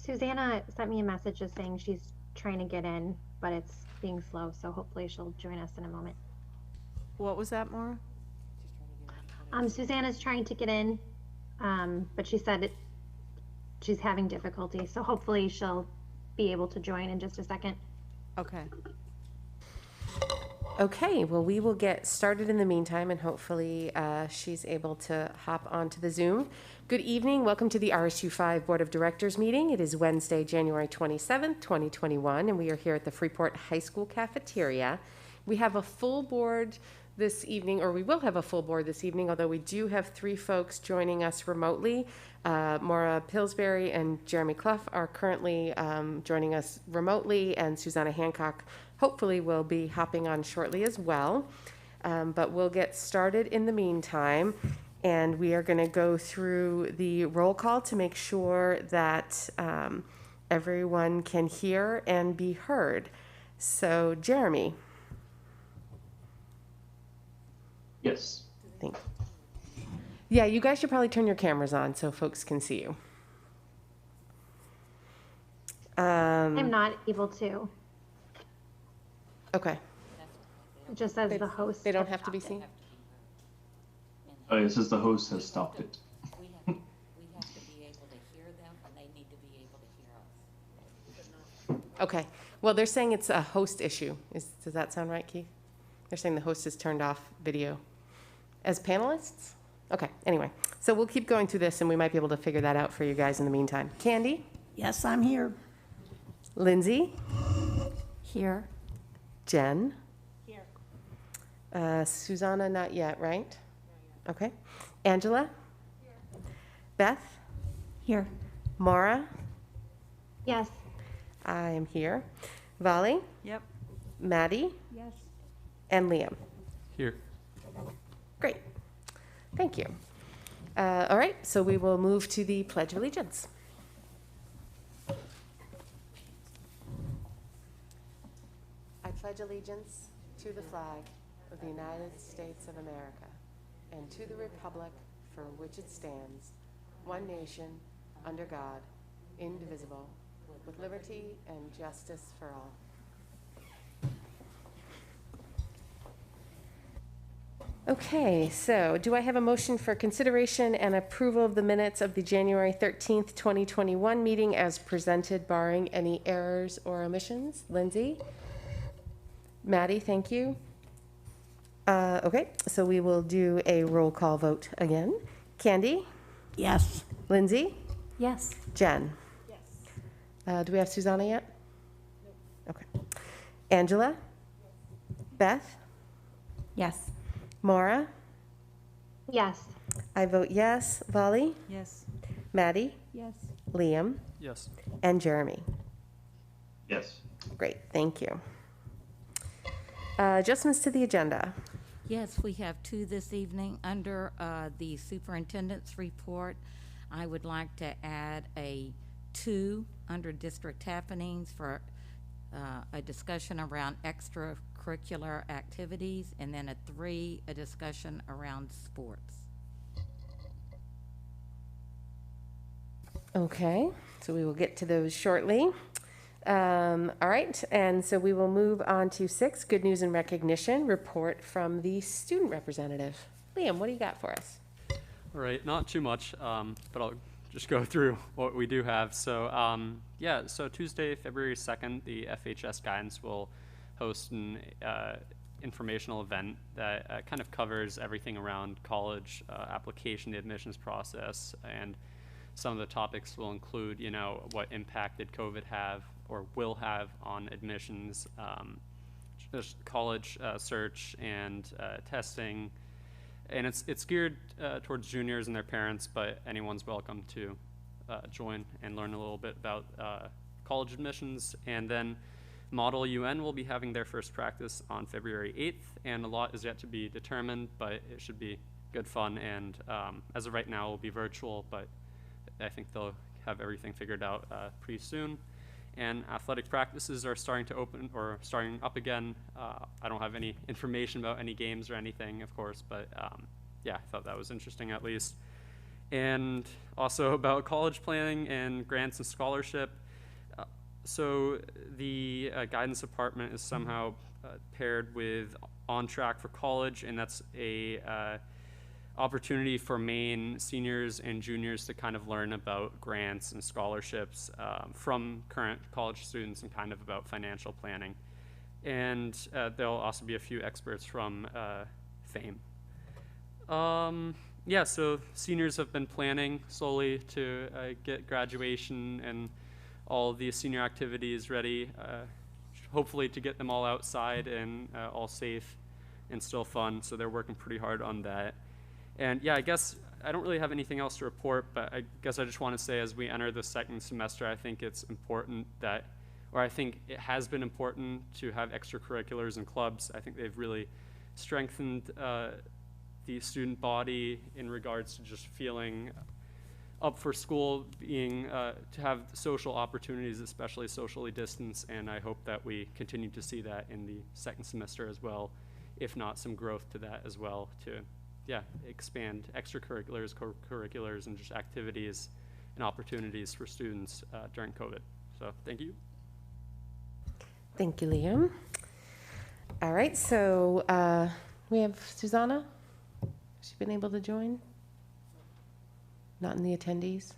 Susanna sent me a message just saying she's trying to get in, but it's being slow, so hopefully she'll join us in a moment. What was that, Maura? Susanna's trying to get in, but she said she's having difficulty, so hopefully she'll be able to join in just a second. Okay. Okay, well, we will get started in the meantime, and hopefully she's able to hop onto the Zoom. Good evening. Welcome to the RSU 5 Board of Directors meeting. It is Wednesday, January 27th, 2021, and we are here at the Freeport High School cafeteria. We have a full board this evening, or we will have a full board this evening, although we do have 3 folks joining us remotely. Maura Pillsbury and Jeremy Clough are currently joining us remotely, and Susanna Hancock hopefully will be hopping on shortly as well. But we'll get started in the meantime, and we are going to go through the roll call to make sure that everyone can hear and be heard. So, Jeremy. Yes. Thanks. Yeah, you guys should probably turn your cameras on so folks can see you. I'm not able to. Okay. It just says the host. They don't have to be seen? It says the host has stopped it. We have to be able to hear them, and they need to be able to hear us. Okay. Well, they're saying it's a host issue. Does that sound right, Keith? They're saying the host has turned off video. As panelists? Okay, anyway. So we'll keep going through this, and we might be able to figure that out for you guys in the meantime. Candy? Yes, I'm here. Lindsay? Here. Jen? Here. Susanna, not yet, right? Okay. Angela? Here. Beth? Here. Maura? Yes. I am here. Vali? Yep. Maddie? Yes. And Liam? Here. Great. Thank you. All right, so we will move to the Pledge of Allegiance. I pledge allegiance to the flag of the United States of America and to the republic for which it stands, one nation, under God, indivisible, with liberty and justice for all. Okay, so do I have a motion for consideration and approval of the minutes of the January 13th, 2021 meeting as presented, barring any errors or omissions? Lindsay? Maddie, thank you. Okay, so we will do a roll call vote again. Candy? Yes. Lindsay? Yes. Jen? Yes. Do we have Susanna yet? No. Okay. Angela? Beth? Yes. Maura? Yes. I vote yes. Vali? Yes. Maddie? Yes. Liam? Yes. And Jeremy? Yes. Great, thank you. Adjustments to the agenda. Yes, we have 2 this evening. Under the superintendent's report, I would like to add a 2 under district happenings for a discussion around extracurricular activities, and then a 3, a discussion around sports. Okay, so we will get to those shortly. All right, and so we will move on to 6, good news and recognition, report from the student representative. Liam, what do you got for us? All right, not too much, but I'll just go through what we do have. So, yeah, so Tuesday, February 2nd, the FHS guidance will host an informational event that kind of covers everything around college application, the admissions process, and some of the topics will include, you know, what impact did COVID have or will have on admissions, just college search and testing. And it's geared towards juniors and their parents, but anyone's welcome to join and learn a little bit about college admissions. And then Model UN will be having their first practice on February 8th, and a lot is yet to be determined, but it should be good fun. And as of right now, it will be virtual, but I think they'll have everything figured out pretty soon. And athletic practices are starting up again. I don't have any information about any games or anything, of course, but yeah, I thought that was interesting at least. and also about college planning and grants and scholarship. So the guidance department is somehow paired with On Track for College, and that's a opportunity for Maine seniors and juniors to kind of learn about grants and scholarships from current college students and kind of about financial planning. And there'll also be a few experts from FAME. Yeah, so seniors have been planning slowly to get graduation and all the senior activities ready, hopefully to get them all outside and all safe and still fun. So they're working pretty hard on that. And yeah, I guess I don't really have anything else to report, but I guess I just want to say as we enter the second semester, I think it's important that, or I think it has been important to have extracurriculars and clubs. I think they've really strengthened the student body in regards to just feeling up for school, being to have social opportunities, especially socially distanced, and I hope that we continue to see that in the second semester as well, if not some growth to that as well, to expand extracurriculars, co-curriculars, and just activities and opportunities for students during COVID. So thank you. Thank you, Liam. All right, so we have Susanna. Has she been able to join? Not in the attendees?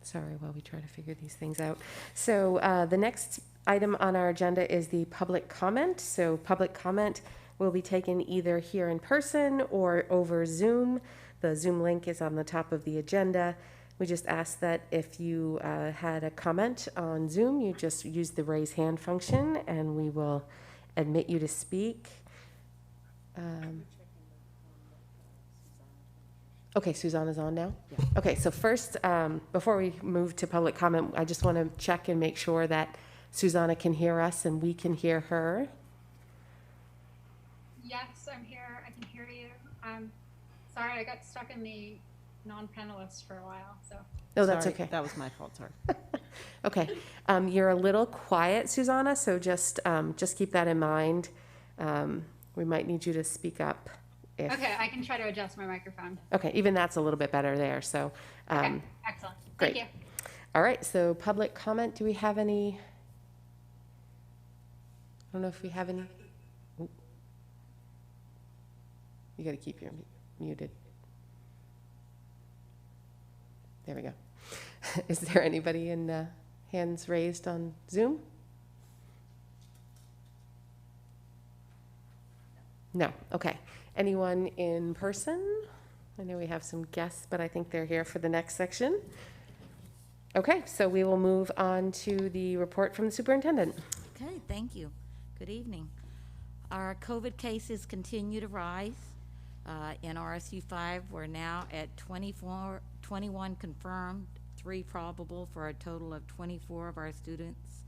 Sorry, while we try to figure these things out. So the next item on our agenda is the public comment. So public comment will be taken either here in person or over Zoom. The Zoom link is on the top of the agenda. We just ask that if you had a comment on Zoom, you just use the raise hand function and we will admit you to speak. Okay, Susanna's on now? Yeah. Okay, so first, before we move to public comment, I just want to check and make sure that Susanna can hear us and we can hear her. Yes, I'm here. I can hear you. Sorry, I got stuck in the non-panelists for a while, so. No, that's Sorry, okay. That was my fault, sorry. Okay, you're a little quiet, Susanna, so just keep that in mind. We might need you to speak up. Okay, I can try to adjust my microphone. Okay, even that's a little bit better there, so. Okay, excellent. Great. Thank you. All right, so public comment, do we have any? I don't know if we have any. Oh. You gotta keep your muted. There we go. Is there anybody in hands raised on Zoom? No, okay. Anyone in person? I know we have some guests, but I think they're here for the next section. Okay, so we will move on to the report from the superintendent. Okay, thank you. Good evening. Our COVID cases continue to rise. In RSU 5, we're now at 21 confirmed, 3 probable, for a total of 24 of our students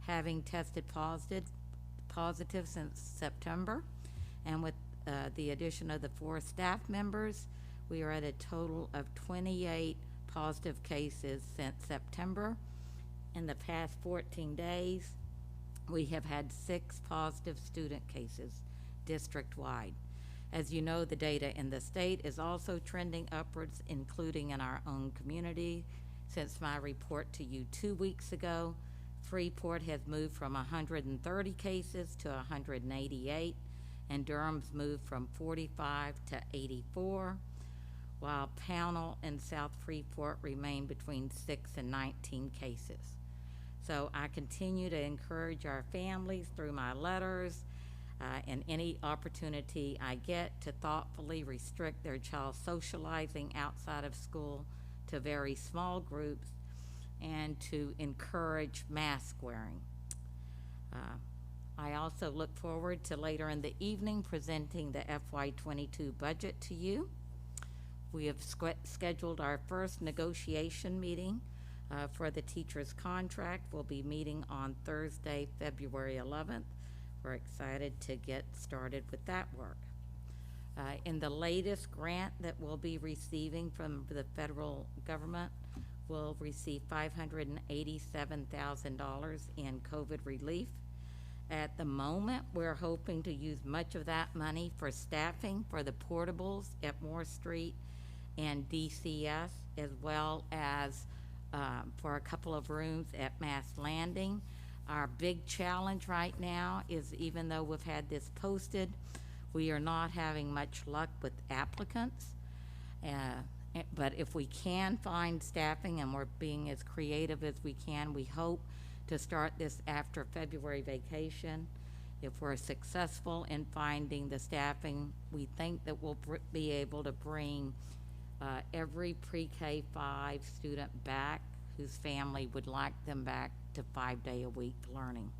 having tested positive since September. And with the addition of the 4 staff members, we are at a total of 28 positive cases since September. In the past 14 days, we have had 6 positive student cases district-wide. As you know, the data in the state is also trending upwards, including in our own community. Since my report to you 2 weeks ago, Freeport has moved from 130 cases to 188, and Durham's moved from 45 to 84, while Pownell and South Freeport remain between 6 and 19 cases. So I continue to encourage our families through my letters and any opportunity I get to thoughtfully restrict their child's socializing outside of school to very small groups and to encourage mask wearing. I also look forward to later in the evening presenting the FY22 budget to you. We have scheduled our first negotiation meeting for the teacher's contract. We'll be meeting on Thursday, February 11th. We're excited to get started with that work. In the latest grant that we'll be receiving from the federal government, we'll receive $587,000 in COVID relief. At the moment, we're hoping to use much of that money for staffing for the portables at Moore Street and DCS, as well as for a couple of rooms at Mass Landing. Our big challenge right now is, even though we've had this posted, we are not having much luck with applicants. But if we can find staffing, and we're being as creative as we can, we hope to start this after February vacation. If we're successful in finding the staffing, we think that we'll be able to bring every pre-K 5 student back whose family would like them back to 5-day-a-week learning.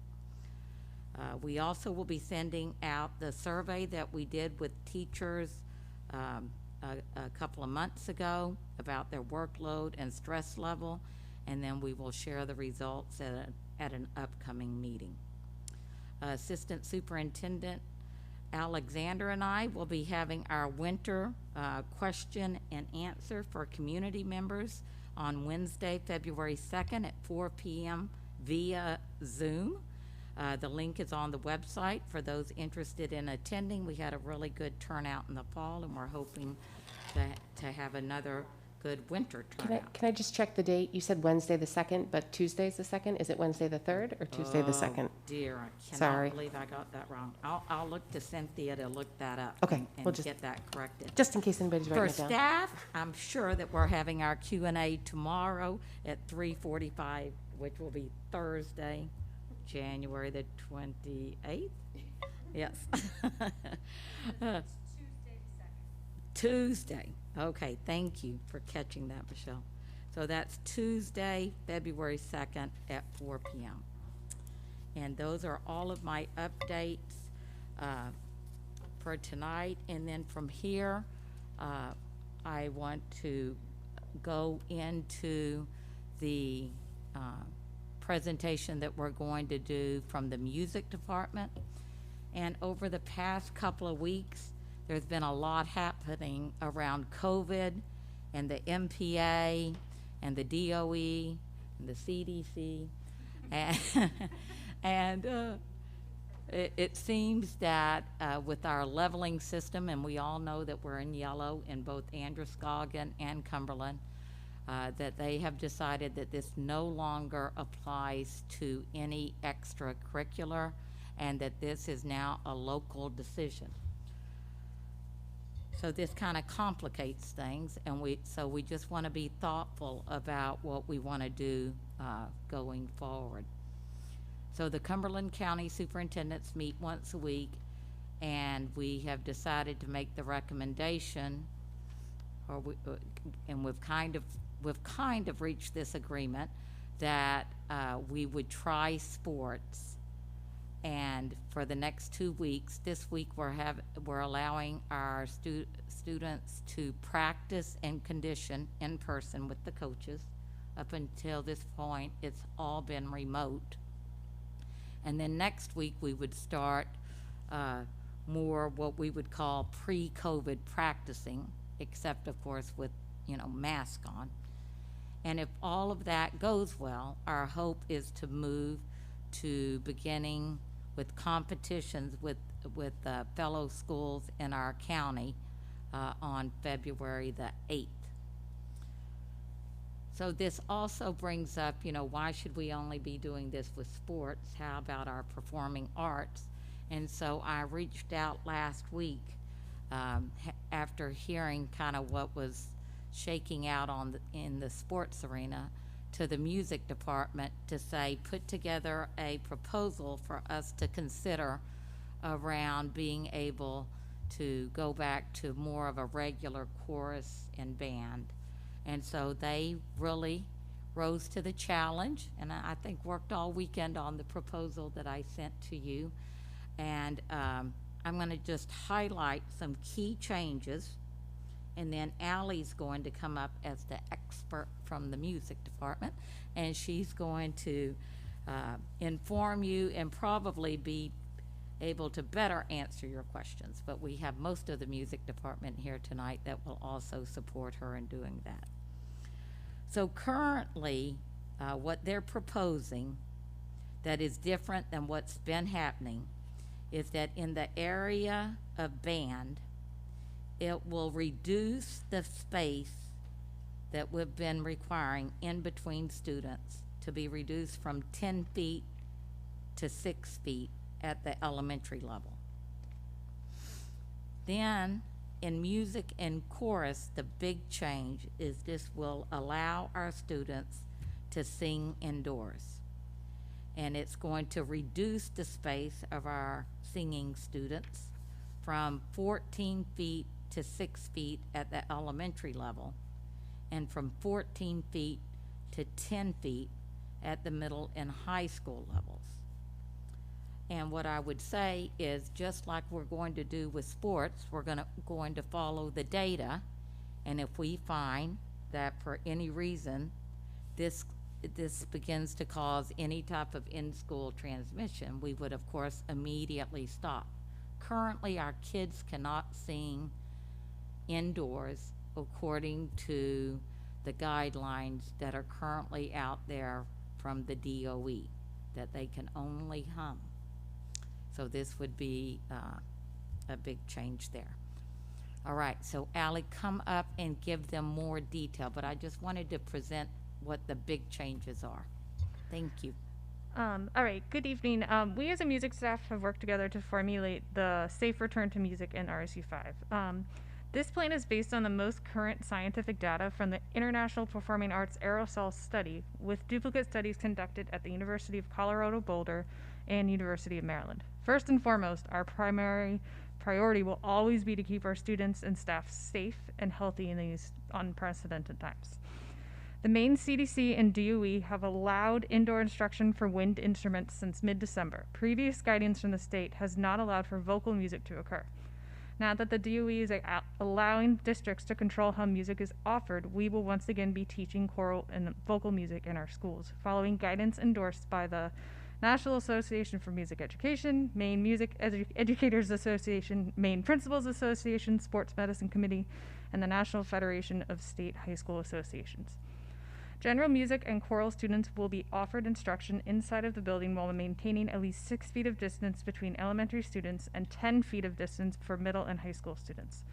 We also will be sending out the survey that we did with teachers a couple of months ago about their workload and stress level, and then we will share the results at an upcoming meeting. Assistant Superintendent Alexander and I will be having our winter question and answer for community members on Wednesday, February 2nd at 4 p.m. via Zoom. The link is on the website for those interested in attending. We had a really good turnout in the fall, and we're hoping to have another good winter turnout. Can I just check the date? You said Wednesday the 2nd, but Tuesday's the 2nd? Is it Wednesday the 3rd or Tuesday the 2nd? Dear, I Sorry. cannot believe I got that wrong. I'll look to Cynthia to look that up. Okay, and we'll just- get that corrected. Just in case anybody's For writing it down. staff, I'm sure that we're having our Q&A tomorrow at 3:45, which will be Thursday, January the 28th? Yes. Tuesday. Okay, thank you for catching that, Michelle. So that's Tuesday, February 2nd at 4 p.m. And those are all of my updates for tonight. And then from here, I want to go into the presentation that we're going to do from the music department. And over the past couple of weeks, there's been a lot happening around COVID and the MPA and the DOE and the CDC. And it seems that with our leveling system, and we all know that we're in yellow in both Androscoggin and Cumberland, that they have decided that this no longer applies to any extracurricular, and that this is now a local decision. So this kind of complicates things, and we just want to be thoughtful about what we want to do going forward. So the Cumberland County Superintendents meet once a week, and we have decided to make the recommendation, and we've kind of reached this agreement that we would try sports. And for the next 2 weeks, this week we're allowing our students to practice and condition in person with the coaches. Up until this point, it's all been remote. And then next week we would start more what we would call pre-COVID practicing, except of course with, mask on. And if all of that goes well, our hope is to move to beginning with competitions with fellow schools in our county on February the 8th. So this also brings up, why should we only be doing this with sports? How about our performing arts? And so I reached out last week after hearing kind of what was shaking out in the sports arena, to the music department to say, put together a proposal for us to consider around being able to go back to more of a regular chorus and band. And so they really rose to the challenge, and I think worked all weekend on the proposal that I sent to you. And I'm going to just highlight some key changes, and then Allie's going to come up as the expert from the music department, and she's going to inform you and probably be able to better answer your questions. But we have most of the music department here tonight that will also support her in doing that. So currently, what they're proposing, that is different than what's been happening is that in the area of band, it will reduce the space that we've been requiring in between students to be reduced from 10 feet to 6 feet at the elementary level. Then, in music and chorus, the big change is this will allow our students to sing indoors. And it's going to reduce the space of our singing students from 14 feet to 6 feet at the elementary level, and from 14 feet to 10 feet at the middle and high school levels. And what I would say is, just like we're going to do with sports, we're going to follow the data, and if we find that for any reason this begins to cause any type of in-school transmission, we would of course immediately stop. Currently, our kids cannot sing indoors according to the guidelines that are currently out there from the DOE, that they can only hum. So this would be a big change there. All right, so Ally, come up and give them more detail, but I just wanted to present what the big changes are. Thank you. All right, good evening. We as a music staff have worked together to formulate the Safe Return to Music in RSU 5. This plan is based on the most current scientific data from the International Performing Arts Aerosol Study, with duplicate studies conducted at the University of Colorado Boulder and University of Maryland. First and foremost, our primary priority will always be to keep our students and staff safe and healthy in these unprecedented times. The Maine CDC and DOE have allowed indoor instruction for wind instruments since mid-December. Previous guidance from the state has not allowed for vocal music to occur. Now that the DOE is allowing districts to control how music is offered, we will once again be teaching choral and vocal music in our schools, following guidance endorsed by the National Association for Music Education, Maine Music Educators Association, Maine Principals Association, Sports Medicine Committee, and the National Federation of State High School Associations. General music and choral students will be offered instruction inside of the building while maintaining at least 6 feet of distance between elementary students and 10 feet of distance for middle and high school students.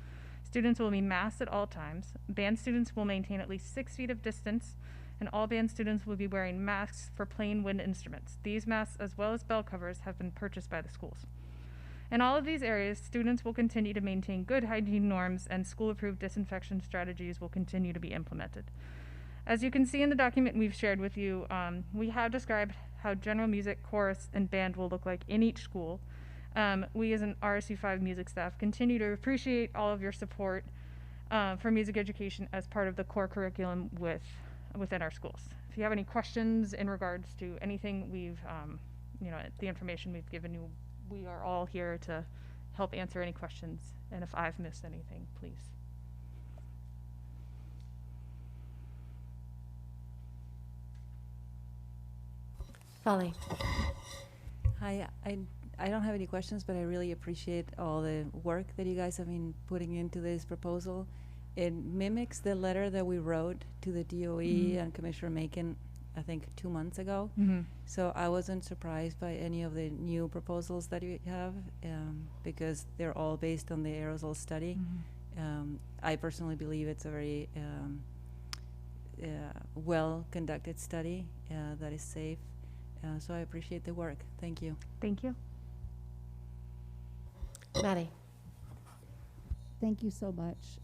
Students will be masked at all times. Band students will maintain at least 6 feet of distance, and all band students will be wearing masks for playing wind instruments. These masks, as well as bell covers, have been purchased by the schools. In all of these areas, students will continue to maintain good hygiene norms, and school-approved disinfection strategies will continue to be implemented. As you can see in the document we've shared with you, we have described how general music, chorus, and band will look like in each school. We as an RSU 5 music staff continue to appreciate all of your support for music education as part of the core curriculum within our schools. If you have any questions in regards to anything we've, the information we've given you, we are all here to help answer any questions. And if I've missed anything, please. Polly. Hi, I don't have any questions, but I really appreciate all the work that you guys have been putting into this proposal. It mimics the letter that we wrote to the DOE and Commissioner Macon, I think 2 months ago. So I wasn't surprised by any of the new proposals that you have, because they're all based on the aerosol study. I personally believe it's a very well-conducted study that is safe. So I appreciate the work. Thank you. Thank you. Maddie. Thank you so much.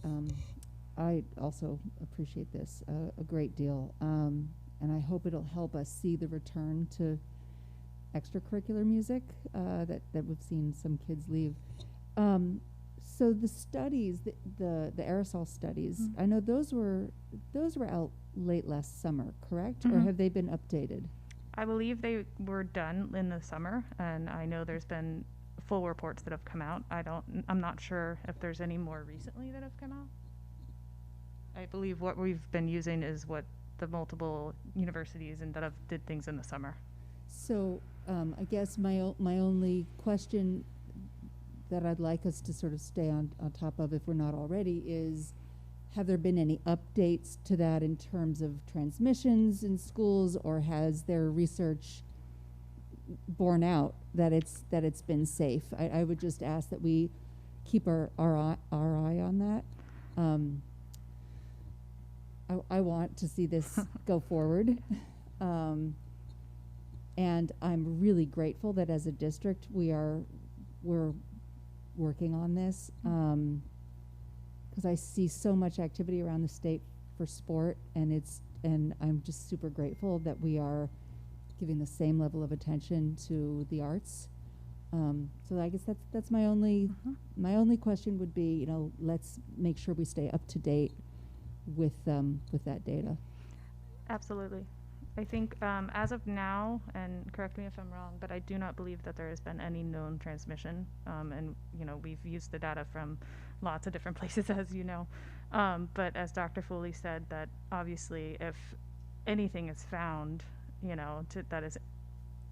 I also appreciate this a great deal. And I hope it'll help us see the return to extracurricular music that we've seen some kids leave. So the studies, the aerosol studies, I know those were out late last summer, correct? Or have they been updated? I believe they were done in the summer, and I know there's been full reports that have come out. I'm not sure if there's any more recently that have come out. I believe what we've been using is what the multiple universities and that have did things in the summer. So I guess my only question that I'd like us to sort of stay on top of, if we're not already, is have there been any updates to that in terms of transmissions in schools, or has their research borne out that it's been safe. I would just ask that we keep our eye on that. I want to see this go forward. And I'm really grateful that as a district we're working on this, because I see so much activity around the state for sport, and I'm just super grateful that we are giving the same level of attention to the arts. So I guess that's my only question would be, let's make sure we stay up to date with that data. Absolutely. I think as of now, and correct me if I'm wrong, but I do not believe that there has been any known transmission. And we've used the data from lots of different places, as you know. But as Dr. Foley said, that obviously if anything is found, that is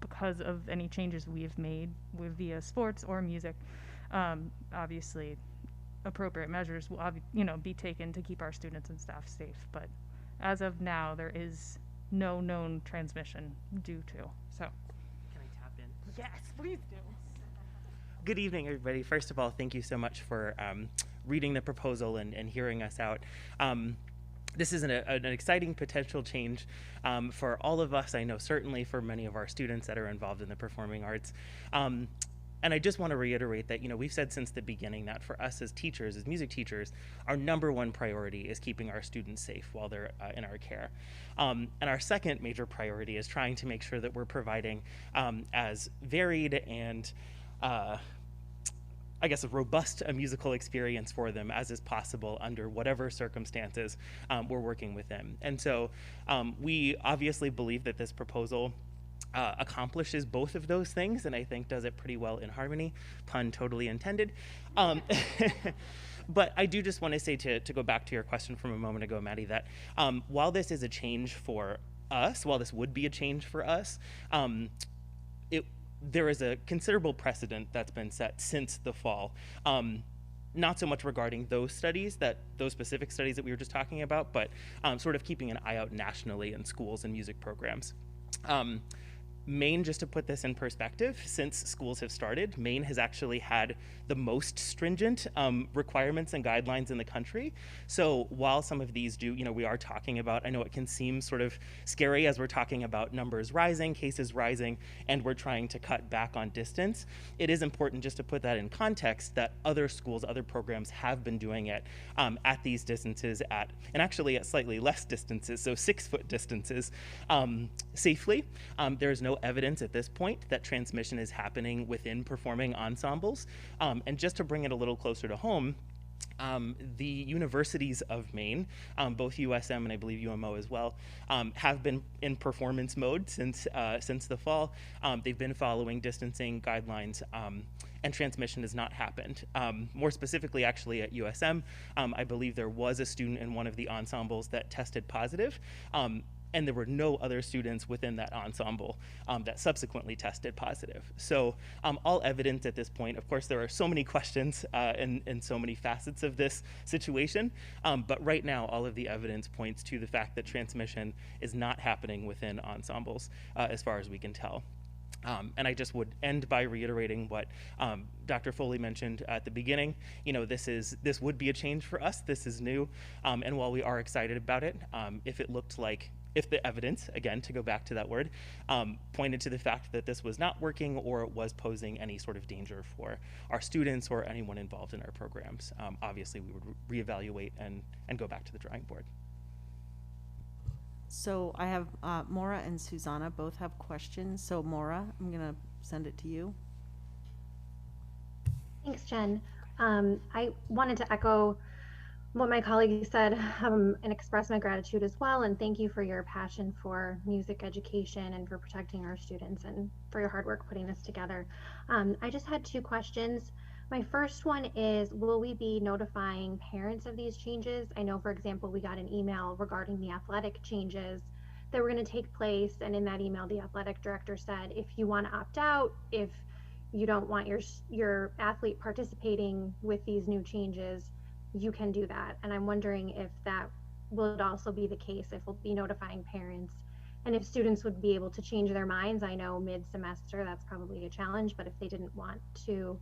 because of any changes we've made via sports or music, obviously appropriate measures will be taken to keep our students and staff safe. But as of now, there is no known transmission due to. So, can I tap in? Yes, please do. Good evening, everybody. First of all, thank you so much for reading the proposal and hearing us out. This is an exciting potential change for all of us. I know certainly for many of our students that are involved in the performing arts. And I just want to reiterate that, we've said since the beginning that for us as teachers, as music teachers, our number one priority is keeping our students safe while they're in our care. And our second major priority is trying to make sure that we're providing as varied and I guess a robust musical experience for them as is possible under whatever circumstances we're working with them. And so we obviously believe that this proposal accomplishes both of those things, and I think does it pretty well in harmony, pun totally intended. But I do just want to say, to go back to your question from a moment ago, Maddie, that while this is a change for us, while this would be a change for us, there is a considerable precedent that's been set since the fall. Not so much regarding those specific studies that we were just talking about, but sort of keeping an eye out nationally in schools and music programs. Maine, just to put this in perspective, since schools have started, Maine has actually had the most stringent requirements and guidelines in the country. So while some of these we are talking about, I know it can seem sort of scary as we're talking about numbers rising, cases rising, and we're trying to cut back on distance. It is important just to put that in context that other schools, other programs have been doing it at these distances and actually at slightly less distances, so 6-foot distances safely. There's no evidence at this point that transmission is happening within performing ensembles. And just to bring it a little closer to home, the universities of Maine, both USM and I believe UMO as well, have been in performance mode since the fall. They've been following distancing guidelines, and transmission has not happened. More specifically, actually at USM, I believe there was a student in one of the ensembles that tested positive. And there were no other students within that ensemble that subsequently tested positive. So all evidence at this point, of course, there are so many questions and so many facets of this situation, but right now all of the evidence points to the fact that transmission is not happening within ensembles as far as we can tell. And I just would end by reiterating what Dr. Foley mentioned at the beginning. This would be a change for us. This is new, and while we are excited about it, if the evidence, again, to go back to that word, pointed to the fact that this was not working or it was posing any sort of danger for our students or anyone involved in our programs, obviously we would reevaluate and go back to the drawing board. So I have Maura and Susanna both have questions. So Maura, I'm going to send it to you. Thanks, Jen. I wanted to echo what my colleague said and express my gratitude as well, and thank you for your passion for music education and for protecting our students and for your hard work putting this together. I just had 2 questions. My first one is, will we be notifying parents of these changes? I know, for example, we got an email regarding the athletic changes that were going to take place, and in that email the athletic director said, if you want to opt out, if you don't want your athlete participating with these new changes, you can do that. And I'm wondering if that will also be the case, if we'll be notifying parents and if students would be able to change their minds. I know mid-semester that's probably a challenge, but if they didn't want to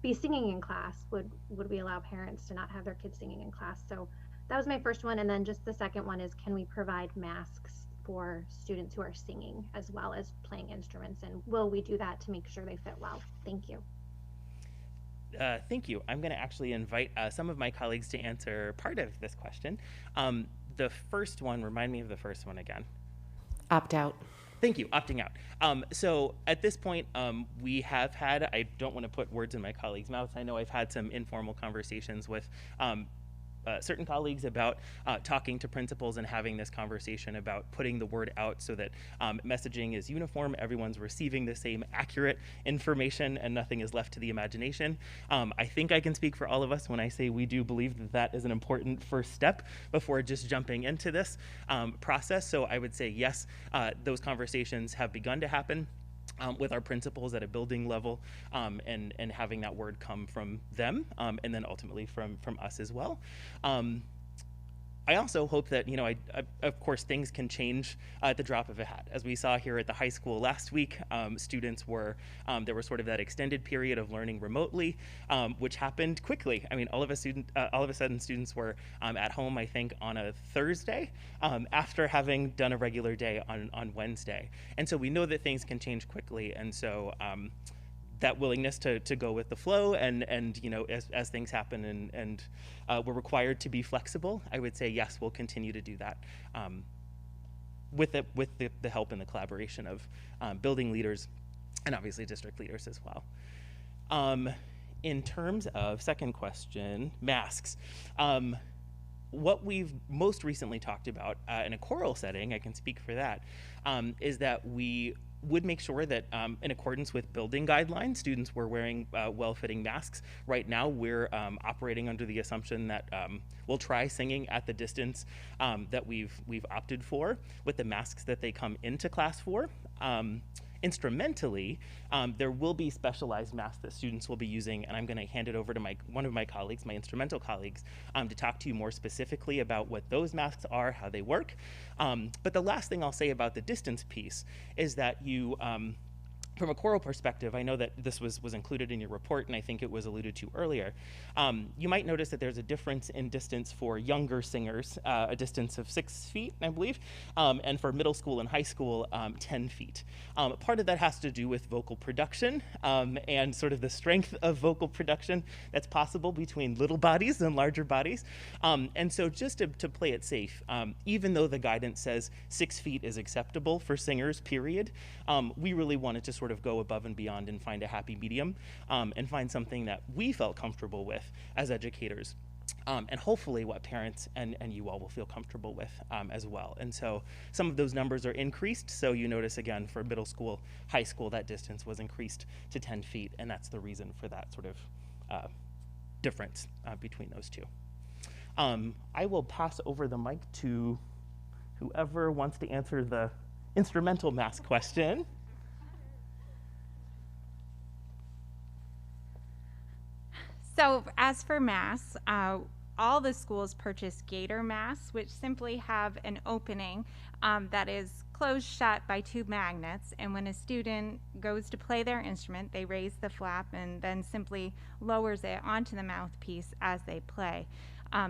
be singing in class, would we allow parents to not have their kids singing in class? So that was my first one. And then just the second one is, can we provide masks for students who are singing as well as playing instruments? And will we do that to make sure they fit well? Thank you. Thank you. I'm going to actually invite some of my colleagues to answer part of this question. The first one, remind me of the first one again. Opt out. Thank you, opting out. So at this point, we have had, I don't want to put words in my colleagues' mouths. I know I've had some informal conversations with certain colleagues about talking to principals and having this conversation about putting the word out so that messaging is uniform, everyone's receiving the same accurate information, and nothing is left to the imagination. I think I can speak for all of us when I say we do believe that that is an important first step before just jumping into this process. So I would say yes, those conversations have begun to happen. With our principals at a building level, and having that word come from them, and then ultimately from us as well. I also hope that, of course, things can change at the drop of a hat. As we saw here at the high school last week, students were, there was sort of that extended period of learning remotely, which happened quickly. I mean, all of a sudden students were at home, I think, on a Thursday, after having done a regular day on Wednesday. And so we know that things can change quickly. And so that willingness to go with the flow and as things happen and we're required to be flexible, I would say yes, we'll continue to do that with the help and the collaboration of building leaders and obviously district leaders as well. In terms of second question, masks. What we've most recently talked about in a choral setting, I can speak for that, is that we would make sure that in accordance with building guidelines, students were wearing well-fitting masks. Right now, we're operating under the assumption that we'll try singing at the distance that we've opted for with the masks that they come into class for. Instrumentally, there will be specialized masks that students will be using, and I'm going to hand it over to one of my colleagues, my instrumental colleagues, to talk to you more specifically about what those masks are, how they work. But the last thing I'll say about the distance piece is that you, from a choral perspective, I know that this was included in your report, and I think it was alluded to earlier. You might notice that there's a difference in distance for younger singers, a distance of 6 feet, I believe, and for middle school and high school, 10 feet. Part of that has to do with vocal production and sort of the strength of vocal production that's possible between little bodies and larger bodies. And so just to play it safe, even though the guidance says 6 feet is acceptable for singers, period, we really wanted to sort of go above and beyond and find a happy medium and find something that we felt comfortable with as educators. And hopefully what parents and you all will feel comfortable with as well. And so some of those numbers are increased. So you notice again for middle school, high school, that distance was increased to 10 feet. And that's the reason for that sort of difference between those two. I will pass over the mic to whoever wants to answer the instrumental mask question. So as for masks, all the schools purchase gator masks, which simply have an opening that is closed shut by 2 magnets. And when a student goes to play their instrument, they raise the flap and then simply lowers it onto the mouthpiece as they play.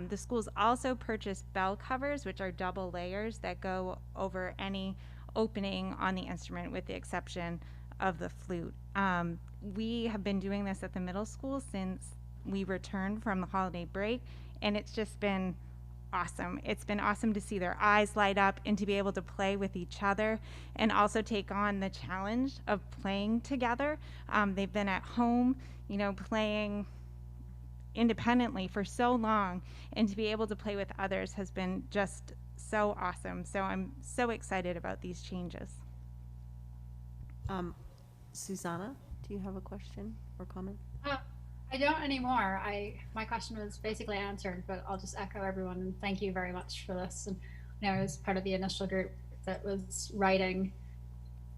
The schools also purchase bell covers, which are double layers that go over any opening on the instrument with the exception of the flute. We have been doing this at the middle school since we returned from the holiday break, and it's just been awesome. It's been awesome to see their eyes light up and to be able to play with each other and also take on the challenge of playing together. They've been at home, playing independently for so long, and to be able to play with others has been just so awesome. So I'm so excited about these changes. Susanna, do you have a question or comment? I don't anymore. My question was basically answered, but I'll just echo everyone and thank you very much for this. And I was part of the initial group that was writing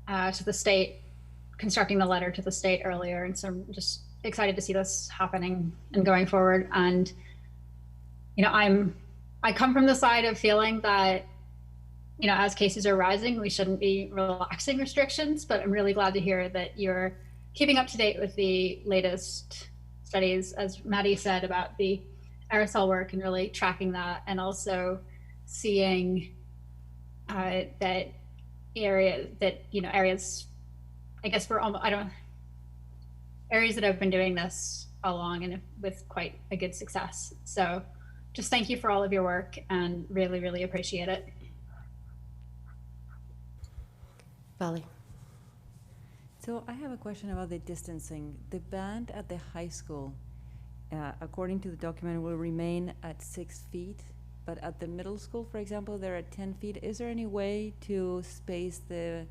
to the state, constructing the letter to the state earlier, and so I'm just excited to see this happening and going forward. And I come from the side of feeling that as cases are rising, we shouldn't be relaxing restrictions, but I'm really glad to hear that you're keeping up to date with the latest studies, as Maddie said, about the aerosol work and really tracking that, and also seeing that areas, I guess areas that have been doing this all along and with quite a good success. So just thank you for all of your work and really, really appreciate it. Vali. So I have a question about the distancing. The band at the high school, according to the document, will remain at 6 feet, but at the middle school, for example, they're at 10 feet. Is there any way to space the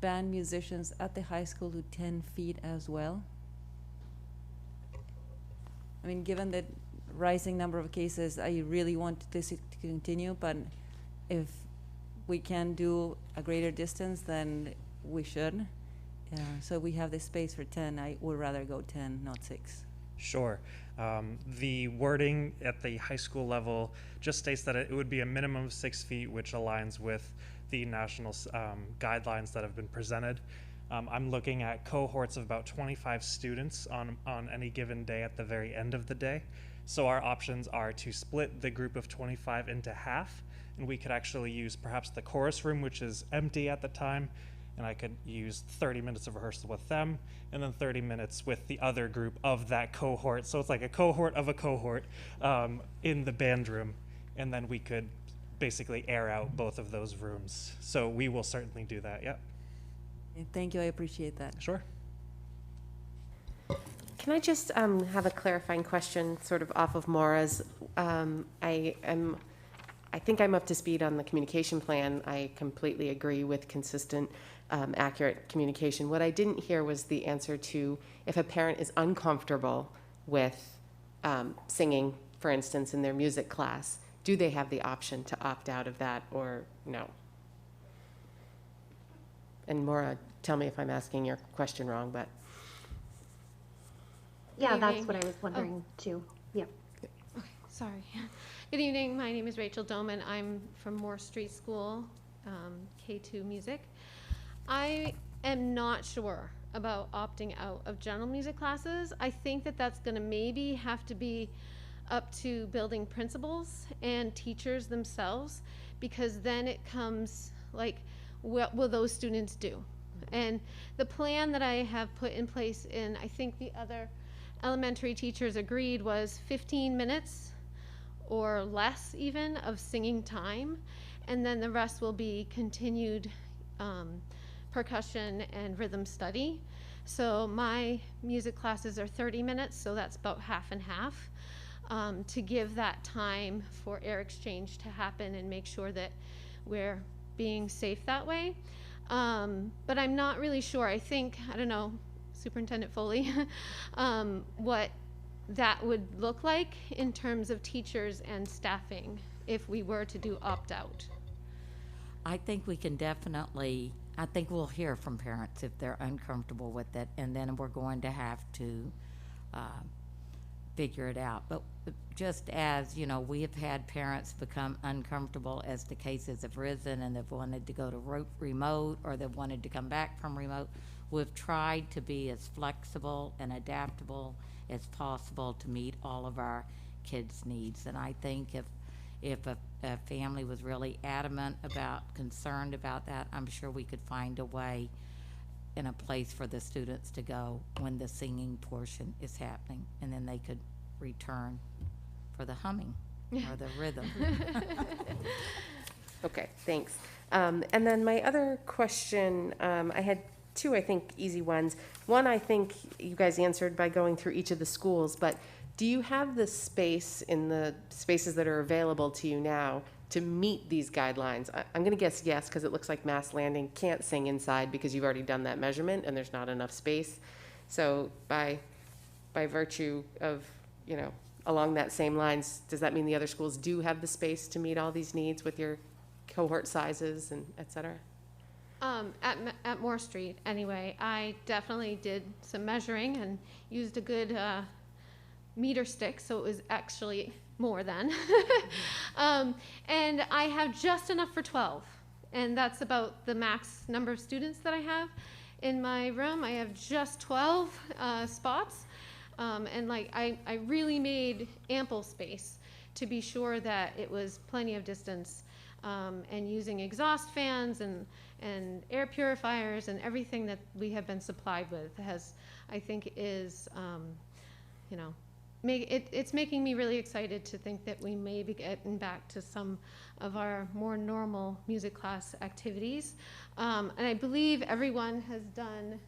band musicians at the high school to 10 feet as well? I mean, given the rising number of cases, I really want this to continue, but if we can do a greater distance, then we should. So we have the space for 10. I would rather go 10, not 6. Sure. The wording at the high school level just states that it would be a minimum of 6 feet, which aligns with the national guidelines that have been presented. I'm looking at cohorts of about 25 students on any given day at the very end of the day. So our options are to split the group of 25 into half, and we could actually use perhaps the chorus room, which is empty at the time, and I could use 30 minutes of rehearsal with them, and then 30 minutes with the other group of that cohort. So it's like a cohort of a cohort in the band room, and then we could basically air out both of those rooms. So we will certainly do that, yeah. Thank you, I appreciate that. Sure. Can I just have a clarifying question sort of off of Maura's? I think I'm up to speed on the communication plan. I completely agree with consistent, accurate communication. What I didn't hear was the answer to if a parent is uncomfortable with singing, for instance, in their music class, do they have the option to opt out of that or no? And Maura, tell me if I'm asking your question wrong, but. Yeah, Good that's evening. what I was wondering too. Yep. Okay, sorry. Good evening. My name is Rachel Doman. I'm from Moore Street School, K2 Music. I am not sure about opting out of general music classes. I think that that's going to maybe have to be up to building principals and teachers themselves, because then it comes like, what will those students do? And the plan that I have put in place, and I think the other elementary teachers agreed, was 15 minutes or less even of singing time, and then the rest will be continued percussion and rhythm study. So my music classes are 30 minutes, so that's about half and half, to give that time for air exchange to happen and make sure that we're being safe that way. But I'm not really sure. I think, I don't know, Superintendent Foley, what that would look like in terms of teachers and staffing if we were to do opt-out. I think we can definitely, I think we'll hear from parents if they're uncomfortable with it, and then we're going to have to figure it out. But just as, we have had parents become uncomfortable as the cases have risen and they've wanted to go to remote or they've wanted to come back from remote, we've tried to be as flexible and adaptable as possible to meet all of our kids' needs. And I think if a family was really adamant about, concerned about that, I'm sure we could find a way in a place for the students to go when the singing portion is happening, and then they could return for the humming or the rhythm. Okay, thanks. And then my other question, I had two, I think, easy ones. One, I think you guys answered by going through each of the schools, but do you have the space in the spaces that are available to you now to meet these guidelines? I'm going to guess yes, because it looks like Mass Landing can't sing inside because you've already done that measurement and there's not enough space. So by virtue of, along that same lines, does that mean the other schools do have the space to meet all these needs with your cohort sizes and et cetera? At Moore Street, anyway, I definitely did some measuring and used a good meter stick, so it was actually more than. And I have just enough for 12. and that's about the max number of students that I have. In my room, I have just 12 spots, and like I really made ample space to be sure that it was plenty of distance, and using exhaust fans and air purifiers and everything that we have been supplied with has, I think, is, you know, it's making me really excited to think that we may be getting back to some of our more normal music class activities. And I believe everyone has done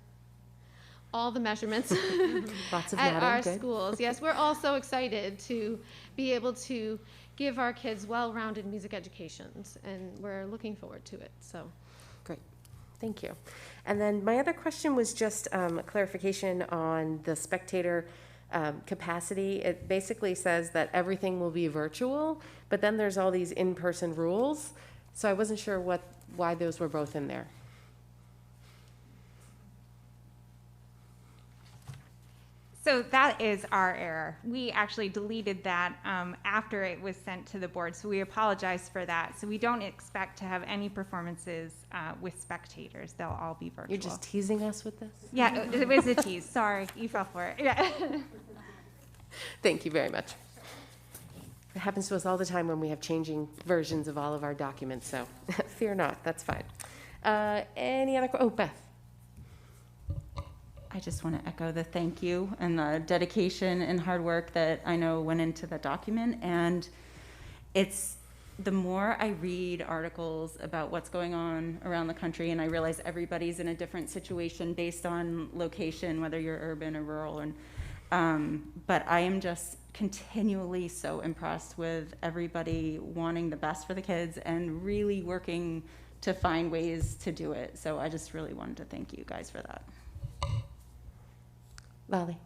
all the measurements Lots of at nodding, our good. schools. Yes, we're all so excited to be able to give our kids well-rounded music educations, and we're looking forward to it. So, Great, thank you. And then my other question was just a clarification on the spectator capacity. It basically says that everything will be virtual, but then there's all these in-person rules. So I wasn't sure why those were both in there. So that is our error. We actually deleted that after it was sent to the board, so we apologize for that. So we don't expect to have any performances with spectators. They'll all be virtual. You're just teasing us with this? Yeah, it was a tease. Sorry, you fell for it. Yeah. Thank you very much. It happens to us all the time when we have changing versions of all of our documents, so fear not, that's fine. Any other, oh, Beth. I just want to echo the thank you and the dedication and hard work that I know went into the document. And it's the more I read articles about what's going on around the country, and I realize everybody's in a different situation based on location, whether you're urban or rural. And but I am just continually so impressed with everybody wanting the best for the kids and really working to find ways to do it. So I just really wanted to thank you guys for that. Lali.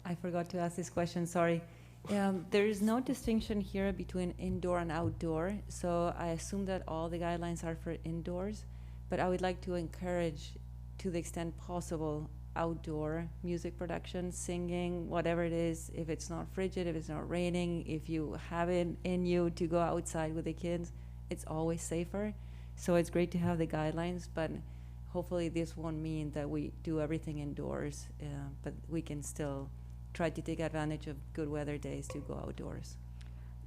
I forgot to ask this question, sorry. There is no distinction here between indoor and outdoor, so I assume that all the guidelines are for indoors, but I would like to encourage, to the extent possible, outdoor music production, singing, whatever it is. If it's not frigid, if it's not raining, if you have it in you to go outside with the kids, it's always safer. So it's great to have the guidelines, but hopefully this won't mean that we do everything indoors, but we can still try to take advantage of good weather days to go outdoors.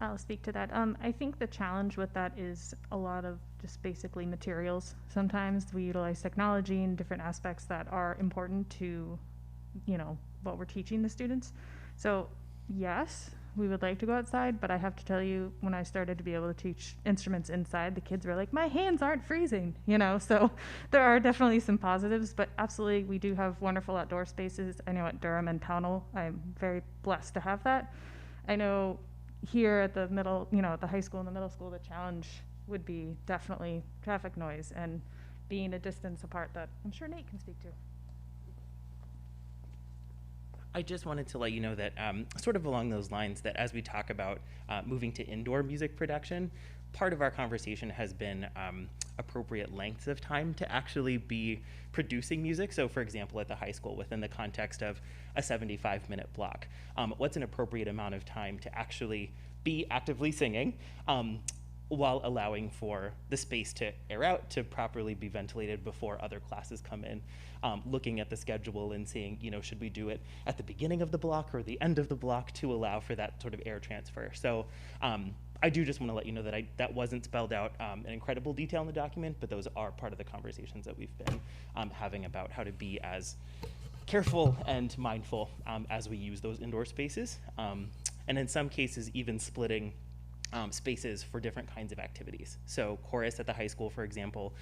I'll speak to that. I think the challenge with that is a lot of just basically materials. Sometimes we utilize technology and different aspects that are important to, you know, what we're teaching the students. So yes, we would like to go outside, but I have to tell you, when I started to be able to teach instruments inside, the kids were like, my hands aren't freezing, you know, so there are definitely some positives, but absolutely we do have wonderful outdoor spaces. I know at Durham and Pownell, I'm very blessed to have that. I know here at the middle, you know, at the high school and the middle school, the challenge would be definitely traffic noise and being a distance apart that I'm sure Nate can speak to. I just wanted to let you know that sort of along those lines, that as we talk about moving to indoor music production, part of our conversation has been appropriate lengths of time to actually be producing music. So for example, at the high school, within the context of a 75-minute block, what's an appropriate amount of time to actually be actively singing while allowing for the space to air out, to properly be ventilated before other classes come in, looking at the schedule and seeing, you know, should we do it at the beginning of the block or the end of the block to allow for that sort of air transfer. So I do just want to let you know that that wasn't spelled out in incredible detail in the document, but those are part of the conversations that we've been having about how to be as careful and mindful as we use those indoor spaces. And in some cases, even splitting spaces for different kinds of activities. So chorus at the high school, for example,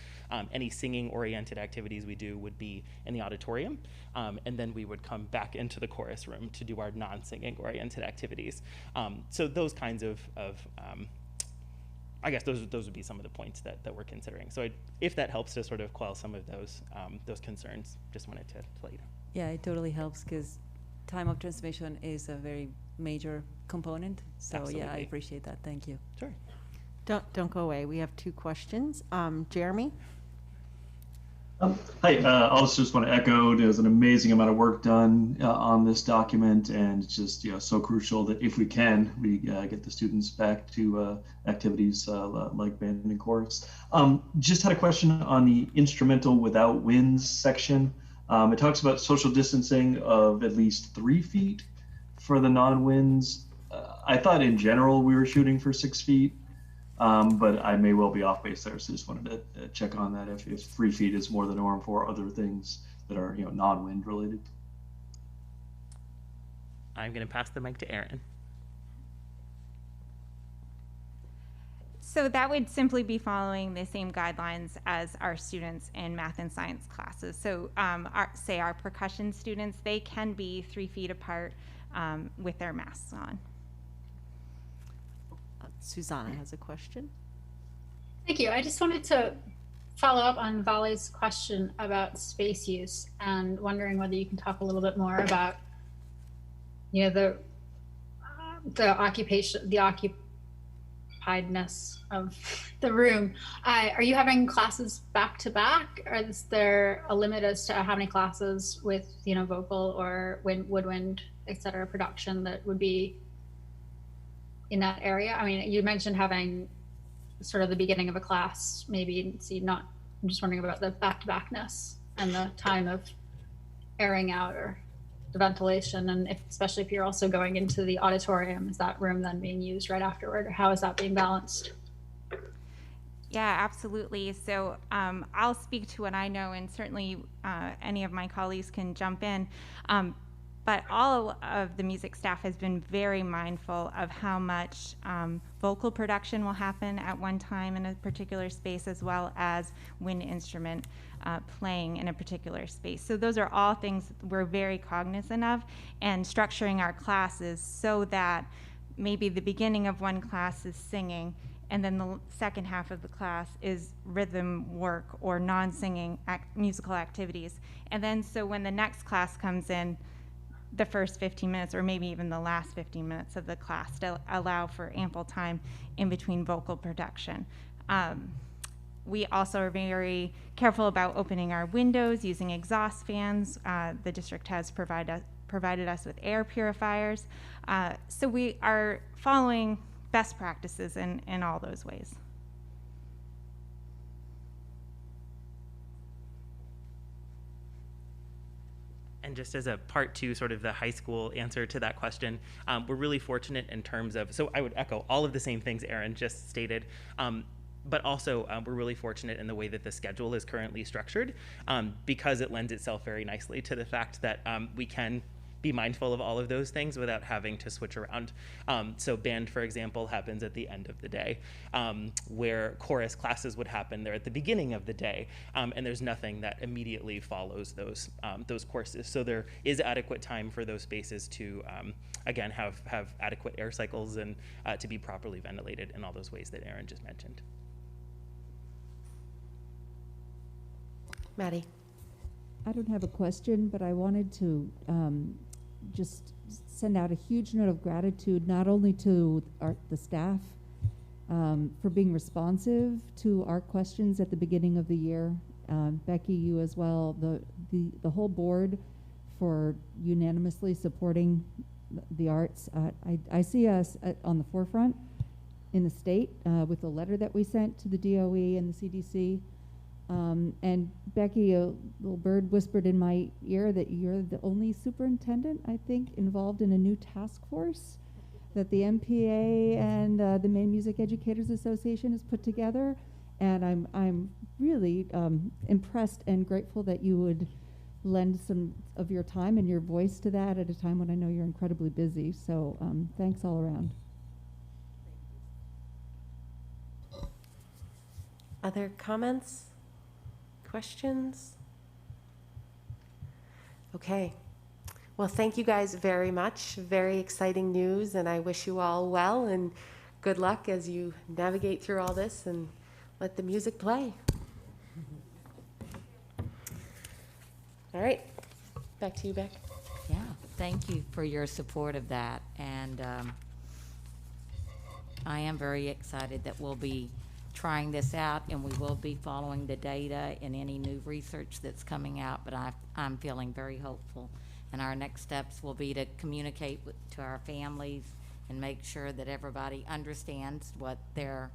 any singing-oriented activities we do would be in the auditorium, and then we would come back into the chorus room to do our non-singing-oriented activities. So those kinds of I guess those would be some of the points that we're considering. So if that helps to sort of quell some of those concerns, just wanted to let you know. Yeah, it totally helps because time of transmission is a very major component. So Absolutely. Yeah, I appreciate that. Thank you. Don't go away. We have two questions. Jeremy? Hi, I also just want to echo there's an amazing amount of work done on this document, and it's just so crucial that if we can, we get the students back to activities like band and chorus. Just had a question on the instrumental without winds section. It talks about social distancing of at least 3 feet for the non-winds. I thought in general we were shooting for 6 feet. But I may well be off base there, so just wanted to check on that if 3 feet is more the norm for other things that are non-wind related. I'm going to pass the mic to Erin. So that would simply be following the same guidelines as our students in math and science classes. So our percussion students, they can be 3 feet apart with their masks on. Susanna has a question. Thank you. I just wanted to follow up on Vali's question about space use and wondering whether you can talk a little bit more about, the occupation, the occupiedness of the room. Are you having classes back to back? Or is there a limit as to how many classes with, vocal or woodwind, et cetera, production that would be in that area? I mean, you mentioned having sort of the beginning of a class, maybe, I'm just wondering about the back-to-backness and the time of airing out or the ventilation, and especially if you're also going into the auditorium, is that room then being used right afterward, or how is that being balanced? Yeah, absolutely. So I'll speak to what I know, and certainly any of my colleagues can jump in. But all of the music staff has been very mindful of how much vocal production will happen at one time in a particular space, as well as wind instrument playing in a particular space. So those are all things we're very cognizant of, and structuring our classes so that maybe the beginning of one class is singing, and then the second half of the class is rhythm work or non-singing musical activities. And then so when the next class comes in, the first 15 minutes or maybe even the last 15 minutes of the class to allow for ample time in between vocal production. We also are very careful about opening our windows, using exhaust fans. The district has provided us with air purifiers. So we are following best practices in all those ways. And just as a part two, sort of the high school answer to that question, we're really fortunate in terms of, so I would echo all of the same things Erin just stated, but also we're really fortunate in the way that the schedule is currently structured, because it lends itself very nicely to the fact that we can be mindful of all of those things without having to switch around. So band, for example, happens at the end of the day, where chorus classes would happen there at the beginning of the day, and there's nothing that immediately follows those courses. So there is adequate time for those spaces to, again, have adequate air cycles and to be properly ventilated in all those ways that Erin just mentioned. Maddie. I don't have a question, but I wanted to just send out a huge note of gratitude, not only to the staff for being responsive to our questions at the beginning of the year, Becky, you as well, the whole board for unanimously supporting the arts. I see us on the forefront in the state with the letter that we sent to the DOE and the CDC. And Becky, a little bird whispered in my ear that you're the only superintendent, I think, involved in a new task force that the MPA and the Maine Music Educators Association has put together. And I'm really impressed and grateful that you would lend some of your time and your voice to that at a time when I know you're incredibly busy. So thanks all around. Other comments? Questions? Okay. Well, thank you guys very much. Very exciting news, and I wish you all well and good luck as you navigate through all this and let the music play. All right. Back to you, Beck. Yeah, thank you for your support of that. And I am very excited that we'll be trying this out, and we will be following the data and any new research that's coming out, but I'm feeling very hopeful. And our next steps will be to communicate to our families and make sure that everybody understands what their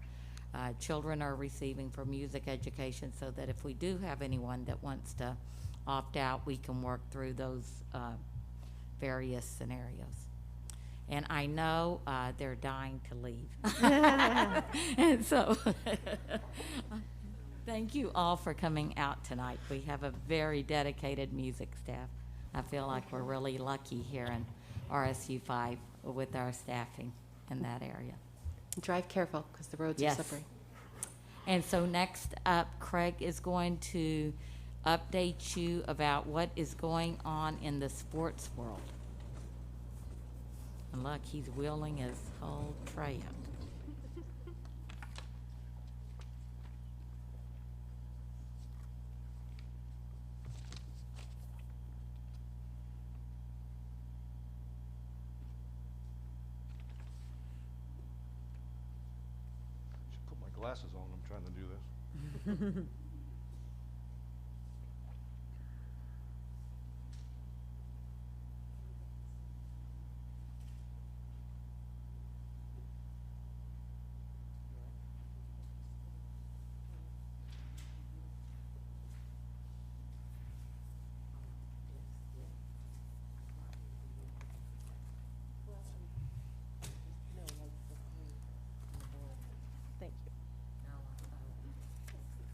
children are receiving for music education, so that if we do have anyone that wants to opt out, we can work through those various scenarios. And I know they're dying to leave. And so thank you all for coming out tonight. We have a very dedicated music staff. I feel like we're really lucky here in RSU 5 with our staffing in that area. Drive careful, because the roads are slippery. And so next up, Craig is going to update you about what is going on in the sports world. And look, he's wheeling his whole tray up. Should put my glasses on. I'm trying to do this. Thank you.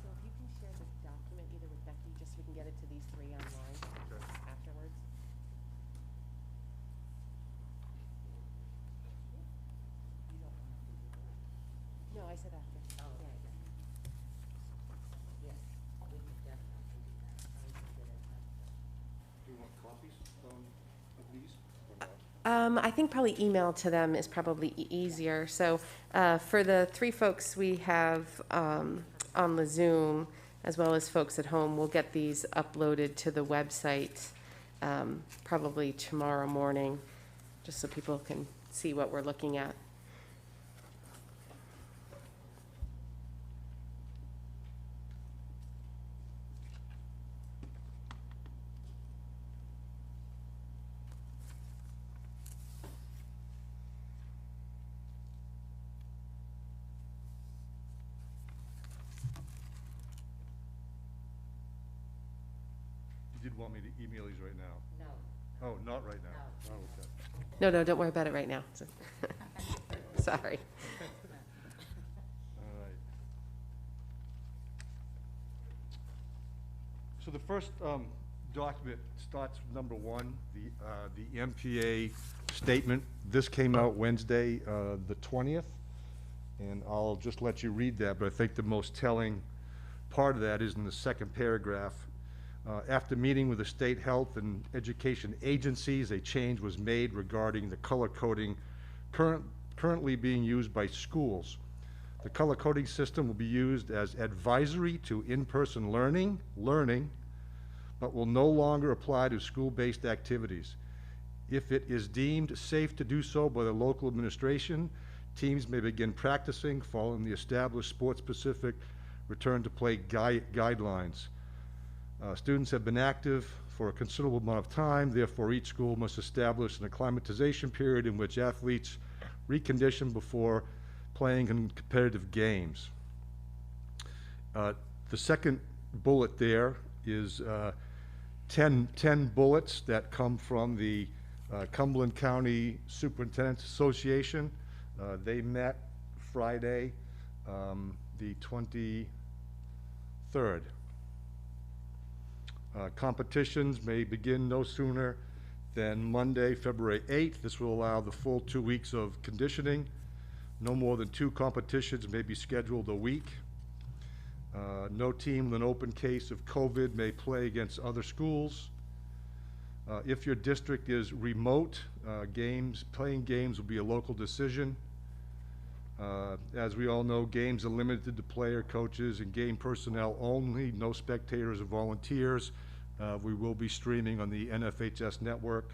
So if you can share the document either with Becky, just so we can get it to these three online afterwards. No, I said after. Oh, yeah, yeah. Yes, we could definitely do that. Do you want copies of these? I think probably email to them is probably easier. So for the three folks we have on the Zoom, as well as folks at home, we'll get these uploaded to the website probably tomorrow morning, just so people can see what we're looking at. You did want me to email these right now? No. Oh, not right now? No. Oh, okay. No, don't worry about it right now. Sorry. All right. So the first document starts with number one, the MPA statement. This came out Wednesday, the 20th, and I'll just let you read that, but I think the most telling part of that is in the second paragraph. After meeting with the state health and education agencies, a change was made regarding the color coding currently being used by schools. The color coding system will be used as advisory to in-person learning, but will no longer apply to school-based activities. If it is deemed safe to do so by the local administration, teams may begin practicing following the established sports-specific return-to-play guidelines. Students have been active for a considerable amount of time, therefore each school must establish an acclimatization period in which athletes recondition before playing in competitive games. The second bullet there is 10 bullets that come from the Cumberland County Superintendent's Association. They met Friday, the 23rd. Competitions may begin no sooner than Monday, February 8th. This will allow the full 2 weeks of conditioning. No more than 2 competitions may be scheduled a week. No team with an open case of COVID may play against other schools. If your district is remote, playing games will be a local decision. As we all know, games are limited to player, coaches, and game personnel only, no spectators or volunteers. We will be streaming on the NFHS network.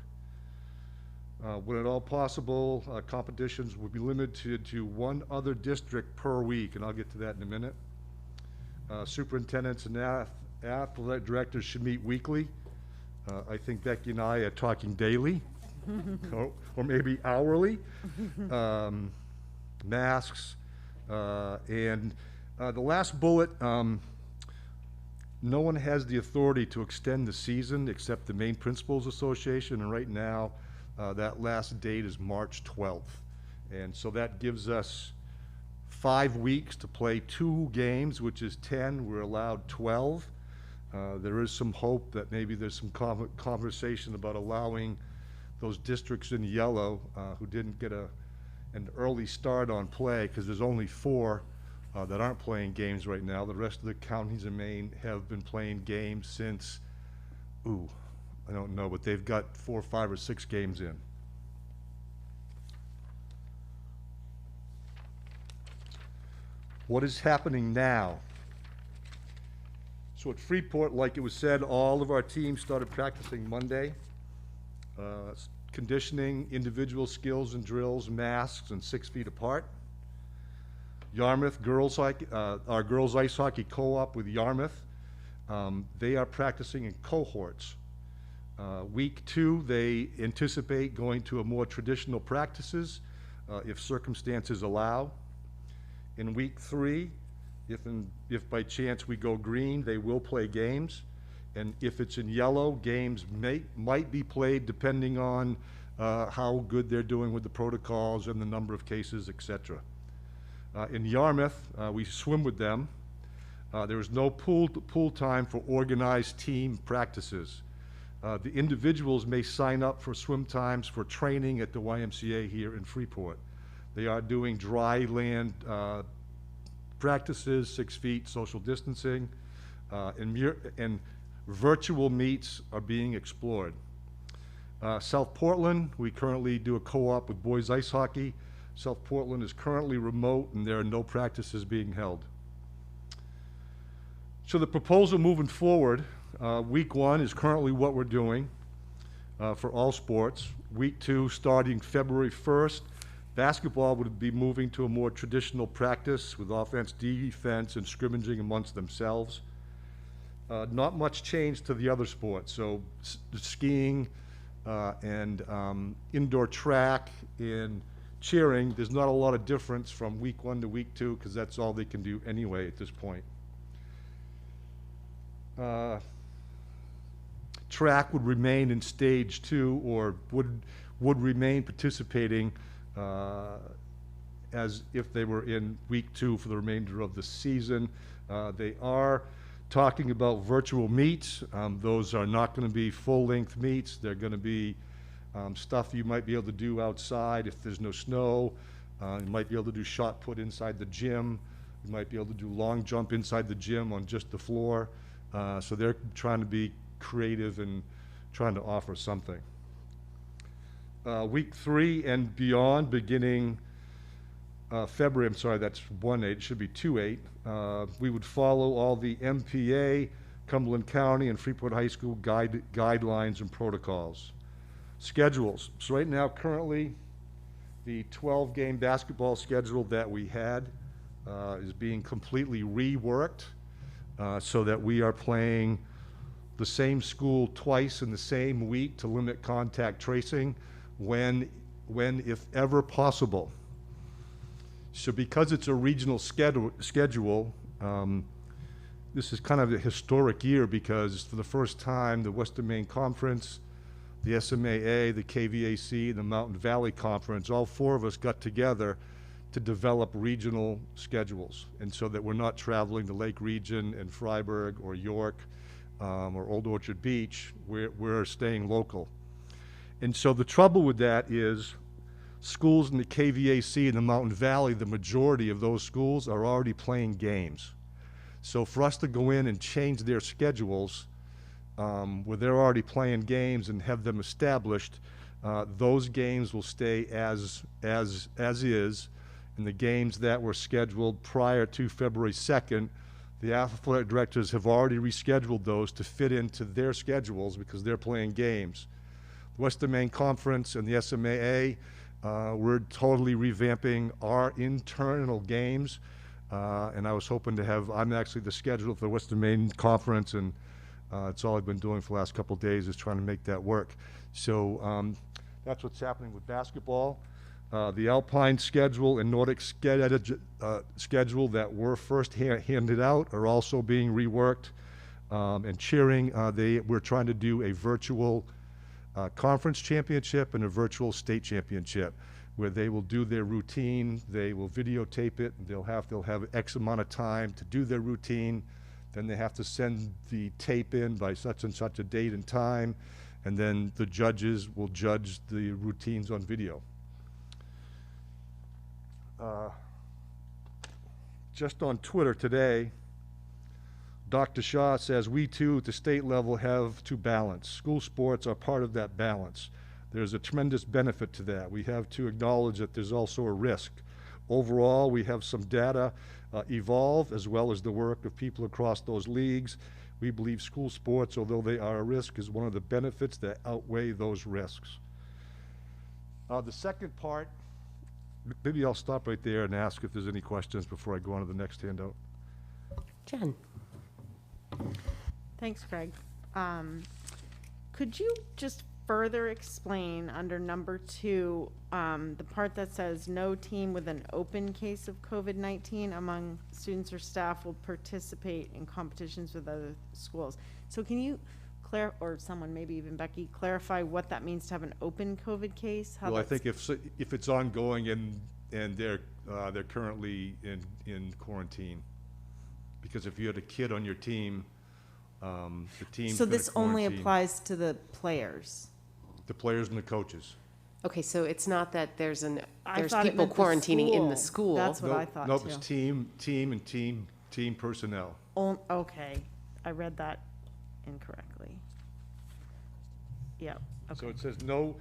When at all possible, competitions will be limited to one other district per week, and I'll get to that in a minute. Superintendents and athletic directors should meet weekly. I think Becky and I are talking daily, or maybe hourly. Masks, and the last bullet, no one has the authority to extend the season except the Maine Principals Association, and right now, that last date is March 12th. And so that gives us 5 weeks to play 2 games, which is 10. We're allowed 12. There is some hope that maybe there's some conversation about allowing those districts in yellow who didn't get an early start on play, because there's only 4 that aren't playing games right now. The rest of the counties in Maine have been playing games since, I don't know, but they've got 4, 5, or 6 games in. What is happening now? So at Freeport, like it was said, all of our teams started practicing Monday. Conditioning, individual skills and drills, masks, and 6 feet apart. Yarmouth girls, our girls ice hockey co-op with Yarmouth, they are practicing in cohorts. Week 2, they anticipate going to a more traditional practices if circumstances allow. In week 3, if by chance we go green, they will play games. And if it's in yellow, games might be played depending on how good they're doing with the protocols and the number of cases, etc. In Yarmouth, we swim with them. There is no pool time for organized team practices. The individuals may sign up for swim times for training at the YMCA here in Freeport. They are doing dry land practices, 6 feet, social distancing, and virtual meets are being explored. South Portland, we currently do a co-op with boys ice hockey. South Portland is currently remote and there are no practices being held. So the proposal moving forward, week 1 is currently what we're doing for all sports. Week 2, starting February 1st, basketball would be moving to a more traditional practice with offense, defense, and scrimmaging amongst themselves. Not much change to the other sports. So skiing and indoor track and cheering, there's not a lot of difference from week 1 to week 2 because that's all they can do anyway at this point. Track would remain in stage 2 or would remain participating as if they were in week 2 for the remainder of the season. They are talking about virtual meets. Those are not going to be full-length meets. They're going to be stuff you might be able to do outside if there's no snow. You might be able to do shot put inside the gym. You might be able to do long jump inside the gym on just the floor. So they're trying to be creative and trying to offer something. Week 3 and beyond, beginning February, I'm sorry, that's 1/8, it should be 2/8. We would follow all the MPA, Cumberland County, and Freeport High School guidelines and protocols. Schedules. So right now, currently, the 12-game basketball schedule that we had is being completely reworked so that we are playing the same school twice in the same week to limit contact tracing when if ever possible. So because it's a regional schedule, this is kind of a historic year because for the first time, the Western Maine Conference, the SMAA, the KVAC, the Mountain Valley Conference, all 4 of us got together to develop regional schedules. And so that we're not traveling to Lake Region and Freiburg or York or Old Orchard Beach, we're staying local. And so the trouble with that is schools in the KVAC and the Mountain Valley, the majority of those schools are already playing games. So for us to go in and change their schedules where they're already playing games and have them established, those games will stay as is, and the games that were scheduled prior to February 2nd, the athletic directors have already rescheduled those to fit into their schedules because they're playing games. Western Maine Conference and the SMAA. We're totally revamping our internal games, and I was hoping to have, I'm actually the schedule for the Western Maine Conference, and it's all I've been doing for the last couple of days is trying to make that work. So that's what's happening with basketball. The Alpine schedule and Nordic schedule that were first handed out are also being reworked. And cheering, we're trying to do a virtual conference championship and a virtual state championship, where they will do their routine, they will videotape it, and they'll have X amount of time to do their routine, then they have to send the tape in by such and such a date and time, and then the judges will judge the routines on video. Just on Twitter today, Dr. Shaw says, we too at the state level have to balance. School sports are part of that balance. There's a tremendous benefit to that. We have to acknowledge that there's also a risk. Overall, we have some data evolve, as well as the work of people across those leagues. We believe school sports, although they are a risk, is one of the benefits that outweigh those risks. The second part, maybe I'll stop right there and ask if there's any questions before I go on to the next handout. Jen. Thanks, Craig. Could you just further explain under number 2, the part that says no team with an open case of COVID-19 among students or staff will participate in competitions with other schools? So can you or someone, maybe even Becky, clarify what that means to have an open COVID case? Well, I think if it's ongoing and they're currently in quarantine, because if you had a kid on your team, the team. So this only applies to the players? The players and the coaches. Okay, so it's not that there's I people quarantining in the school. That's what I thought Nope, too. it's team personnel. Okay, I read that incorrectly. Yep. Okay. So it says no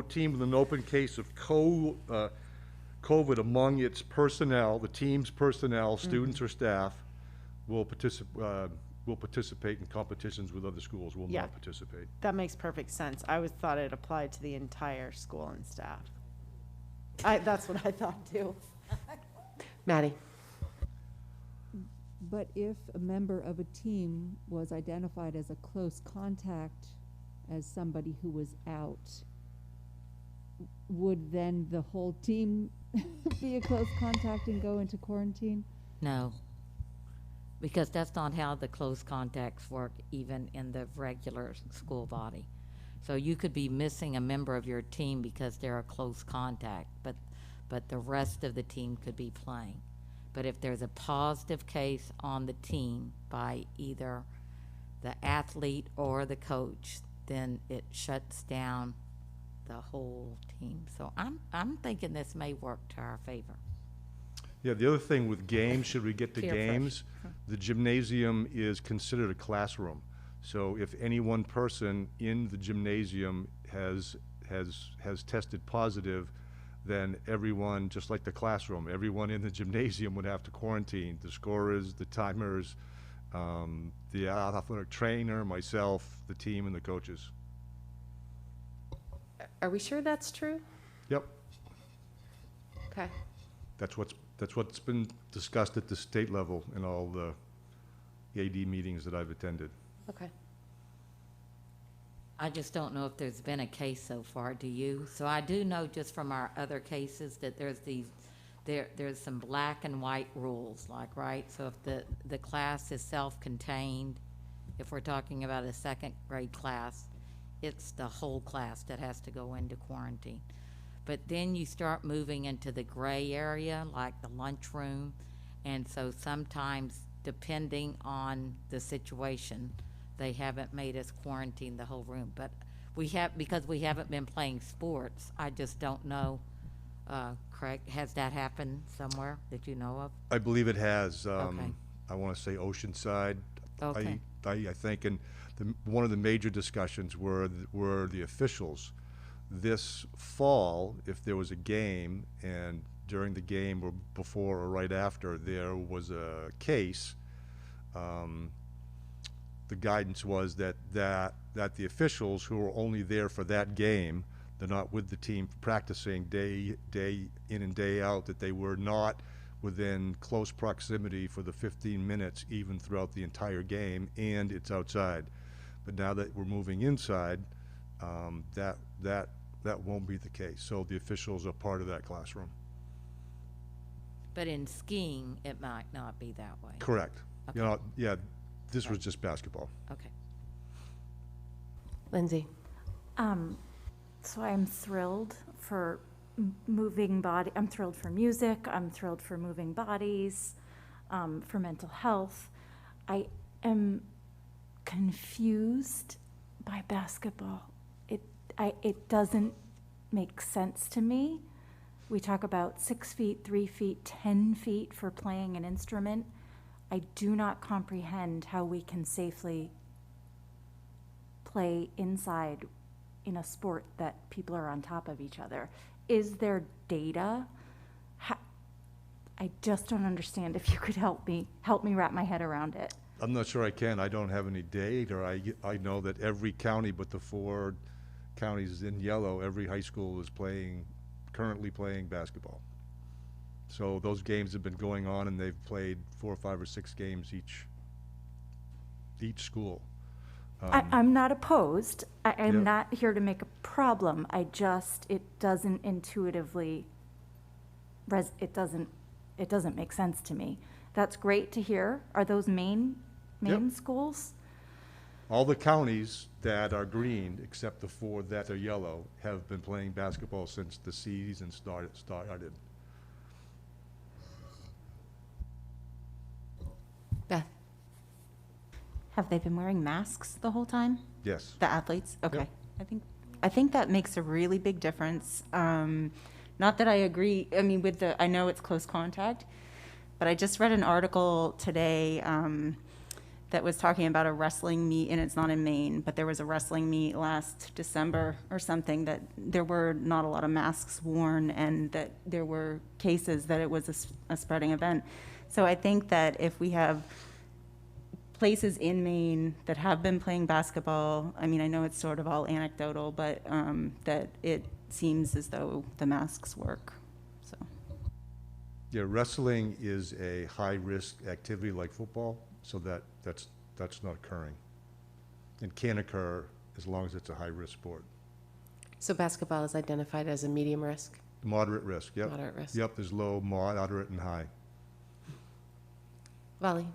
team with an open case of COVID among its personnel, the team's personnel, students or staff, will participate in competitions with other schools, will not participate. That makes perfect sense. I always thought it applied to the entire school and staff. That's what I thought too. Maddie. But if a member of a team was identified as a close contact, as somebody who was out, would then the whole team be a close contact and go into quarantine? No, because that's not how the close contacts work, even in the regular school body. So you could be missing a member of your team because they're a close contact, but the rest of the team could be playing. But if there's a positive case on the team by either the athlete or the coach, then it shuts down the whole team. So I'm thinking this may work to our favor. Yeah, the other thing with games, should we get to Peer games, the gymnasium is considered a classroom. So if any one person in the gymnasium has tested positive, then everyone, just like the classroom, everyone in the gymnasium would have to quarantine. The scorers, the timers, the athletic trainer, myself, the team, and the coaches. Are we sure that's true? Yep. Okay. That's what's been discussed at the state level in all the AD meetings that I've attended. Okay. I just don't know if there's been a case so far, do you? So I do know just from our other cases that there's some black and white rules, like, right? So if the class is self-contained, if we're talking about a second grade class, it's the whole class that has to go into quarantine. But then you start moving into the gray area, like the lunchroom, and so sometimes, depending on the situation, they haven't made us quarantine the whole room. But because we haven't been playing sports, I just don't know. Craig, has that happened somewhere that you know of? I believe it has. Okay. I want to say Oceanside. Okay. I think, and one of the major discussions were the officials. This fall, if there was a game, and during the game or before or right after there was a case, the the guidance was that the officials who are only there for that game, they're not with the team practicing day in and day out, that they were not within close proximity for the 15 minutes even throughout the entire game, and it's outside. But now that we're moving inside, that won't be the case. So the officials are part of that classroom. But in skiing, it might not be that way. Correct. Okay. You know, yeah, this was just basketball. Okay. Lindsay. So I'm thrilled for moving body. I'm thrilled for music. I'm thrilled for moving bodies, for mental health. I am confused by basketball. It doesn't make sense to me. We talk about 6 feet, 3 feet, 10 feet for playing an instrument. I do not comprehend how we can safely play inside in a sport that people are on top of each other. Is there data? I just don't understand. If you could help me wrap my head around it. I'm not sure I can. I don't have any data. I know that every county but the 4 counties in yellow, every high school is currently playing basketball. So those games have been going on, and they've played 4, 5, or 6 games each school. I'm not opposed. I'm Yep. not here to make a problem. It doesn't intuitively, it doesn't make sense to me. That's great to hear. Are those Maine Yep. schools? All the counties that are green, except the 4 that are yellow, have been playing basketball since the season started. Beth. Have they been wearing masks the whole time? Yes. The athletes? Okay. Yep. I think that makes a really big difference. Not that I agree, I mean, I know it's close contact, but I just read an article today that was talking about a wrestling meet, and it's not in Maine, but there was a wrestling meet last December or something, that there were not a lot of masks worn, and that there were cases that it was a spreading event. So I think that if we have places in Maine that have been playing basketball, I mean, I know it's sort of all anecdotal, but that it seems as though the masks work, so. Yeah, wrestling is a high-risk activity like football, so that's not occurring. And can occur as long as it's a high-risk sport. So basketball is identified as a medium risk? Moderate risk, yep. Moderate risk. Yep, there's low, moderate, and high. Vali.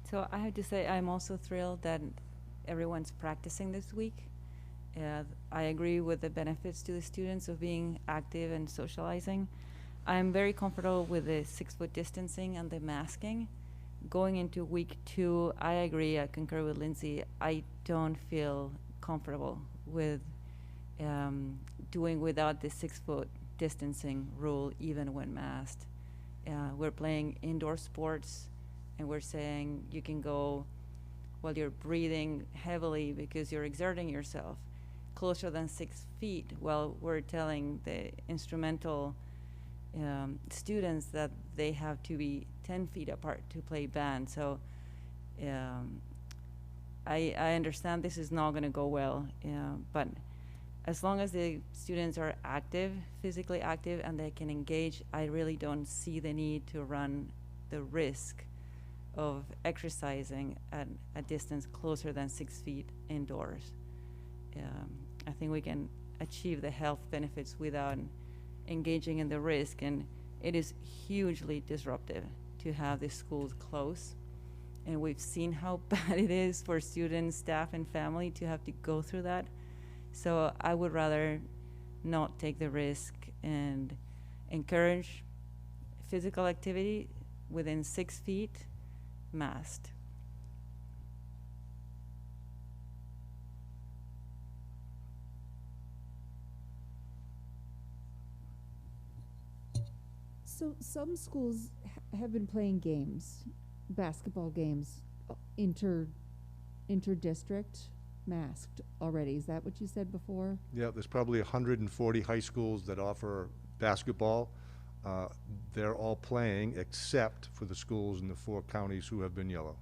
So I have to say, I'm also thrilled that everyone's practicing this week. I agree with the benefits to the students of being active and socializing. I'm very comfortable with the 6-foot distancing and the masking. Going into week 2, I agree, I concur with Lindsay. I don't feel comfortable with doing without the 6-foot distancing rule, even when masked. We're playing indoor sports, and we're saying you can go while you're breathing heavily because you're exerting yourself closer than 6 feet. Well, we're telling the instrumental students that they have to be 10 feet apart to play band. So I understand this is not going to go well, but as long as the students are active, physically active, and they can engage, I really don't see the need to run the risk of exercising at a distance closer than 6 feet indoors. I think we can achieve the health benefits without engaging in the risk, and it is hugely disruptive to have the schools close. And we've seen how bad it is for students, staff, and family to have to go through that. So I would rather not take the risk and encourage physical activity within 6 feet, masked. So some schools have been playing games, basketball games, inter-district, masked already. Is that what you said before? Yeah, there's probably 140 high schools that offer basketball. They're all playing except for the schools in the 4 counties who have been yellow.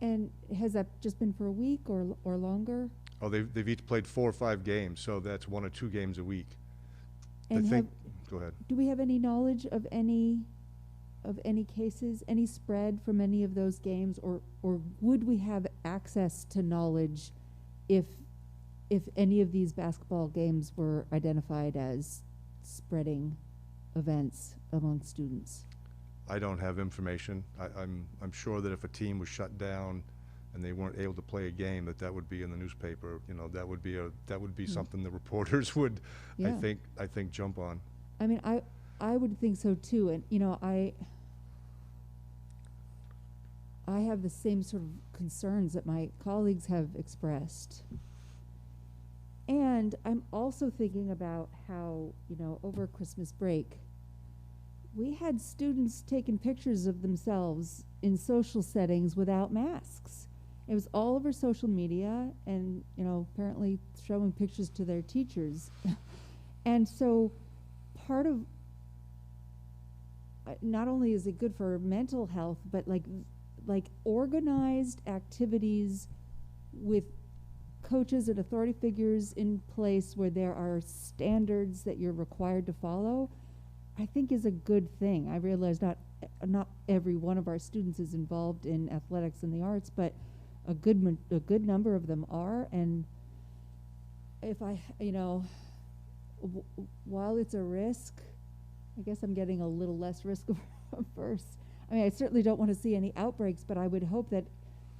And has that just been for a week or longer? Oh, they've each played 4 or 5 games, so that's 1 or 2 games a week. And Go ahead. do we have any knowledge of any cases, any spread from any of those games, or would we have access to knowledge if any of these basketball games were identified as spreading events among students? I don't have information. I'm sure that if a team was shut down and they weren't able to play a game, that would be in the newspaper. You know, that would be something the reporters would, Yeah. I think, jump on. I mean, I would think so too, and you know, I have the same sort of concerns that my colleagues have expressed. And I'm also thinking about how, you know, over Christmas break, we had students taking pictures of themselves in social settings without masks. It was all over social media and, you know, apparently showing pictures to their teachers. And so part of, not only is it good for mental health, but like organized activities with coaches and authority figures in place where there are standards that you're required to follow, I think is a good thing. I realize not every one of our students is involved in athletics and the arts, but a good number of them are. And if you know, while it's a risk, I guess I'm getting a little less risk averse. I mean, I certainly don't want to see any outbreaks, but I would hope that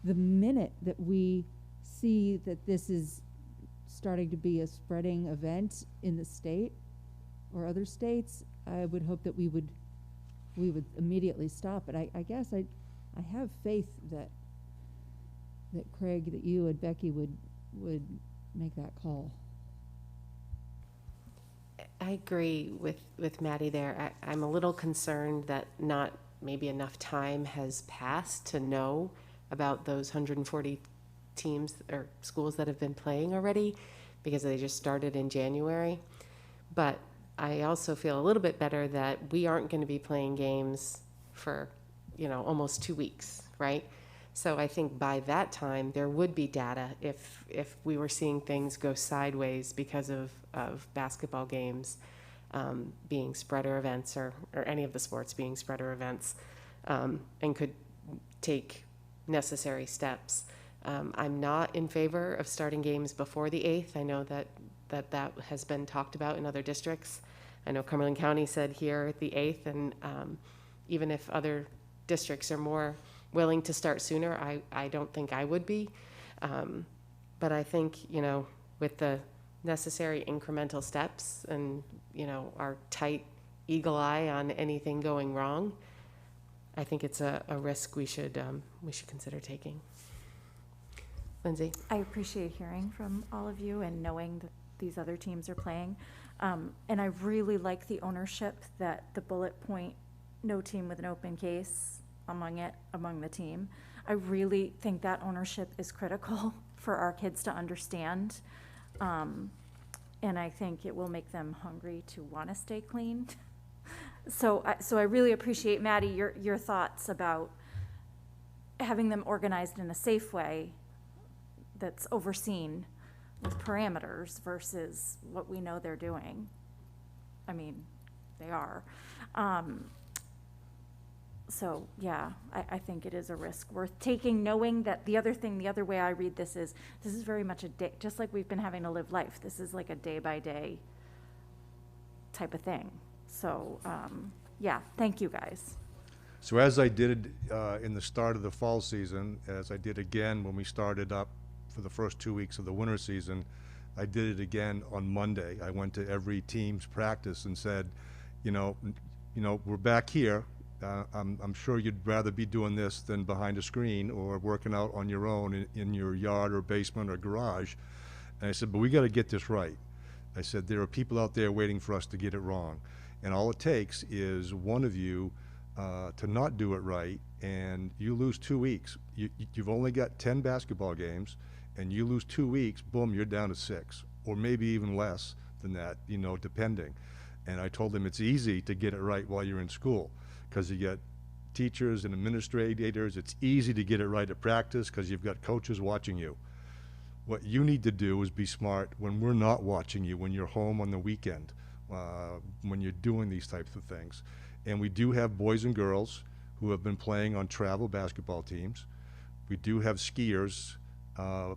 the minute that we see that this is starting to be a spreading event in the state or other states, I would hope that we would immediately stop it. I guess I have faith that Craig, that you and Becky would make that call. I agree with Maddie there. I'm a little concerned that not maybe enough time has passed to know about those 140 teams or schools that have been playing already, because they just started in January. But I also feel a little bit better that we aren't going to be playing games for, you know, almost 2 weeks, right? So I think by that time there would be data if we were seeing things go sideways because of basketball games being spreader events or any of the sports being spreader events, and could take necessary steps. I'm not in favor of starting games before the 8th. I know that has been talked about in other districts. I know Cumberland County said here the 8th, and even if other districts are more willing to start sooner, I don't think I would be. But I think, you know, with the necessary incremental steps and, you know, our tight eagle eye on anything going wrong, I think it's a risk we should consider taking. Lindsay? I appreciate hearing from all of you and knowing that these other teams are playing. And I really like the ownership that the bullet point, no team with an open case among the team. I really think that ownership is critical for our kids to understand. And I think it will make them hungry to want to stay clean. So I really appreciate, Maddie, your thoughts about having them organized in a safe way that's overseen with parameters versus what we know they're doing. I mean, they are. So yeah, I think it is a risk worth taking, knowing that the other way I read this is very much a day, just like we've been having to live life. This is like a day by day type of thing. So yeah, thank you guys. So as I did in the start of the fall season, as I did again when we started up for the first 2 weeks of the winter season, I did it again on Monday. I went to every team's practice and said, you know, we're back here. I'm sure you'd rather be doing this than behind a screen or working out on your own in your yard or basement or garage. And I said, but we got to get this right. I said, there are people out there waiting for us to get it wrong. And all it takes is one of you to not do it right, and you lose 2 weeks. You've only got 10 basketball games, and you lose 2 weeks, boom, you're down to 6, or maybe even less than that, you know, depending. And I told them it's easy to get it right while you're in school, because you get teachers and administrators, it's easy to get it right at practice because you've got coaches watching you. What you need to do is be smart when we're not watching you, when you're home on the weekend, when you're doing these types of things. And we do have boys and girls who have been playing on travel basketball teams. We do have skiers, I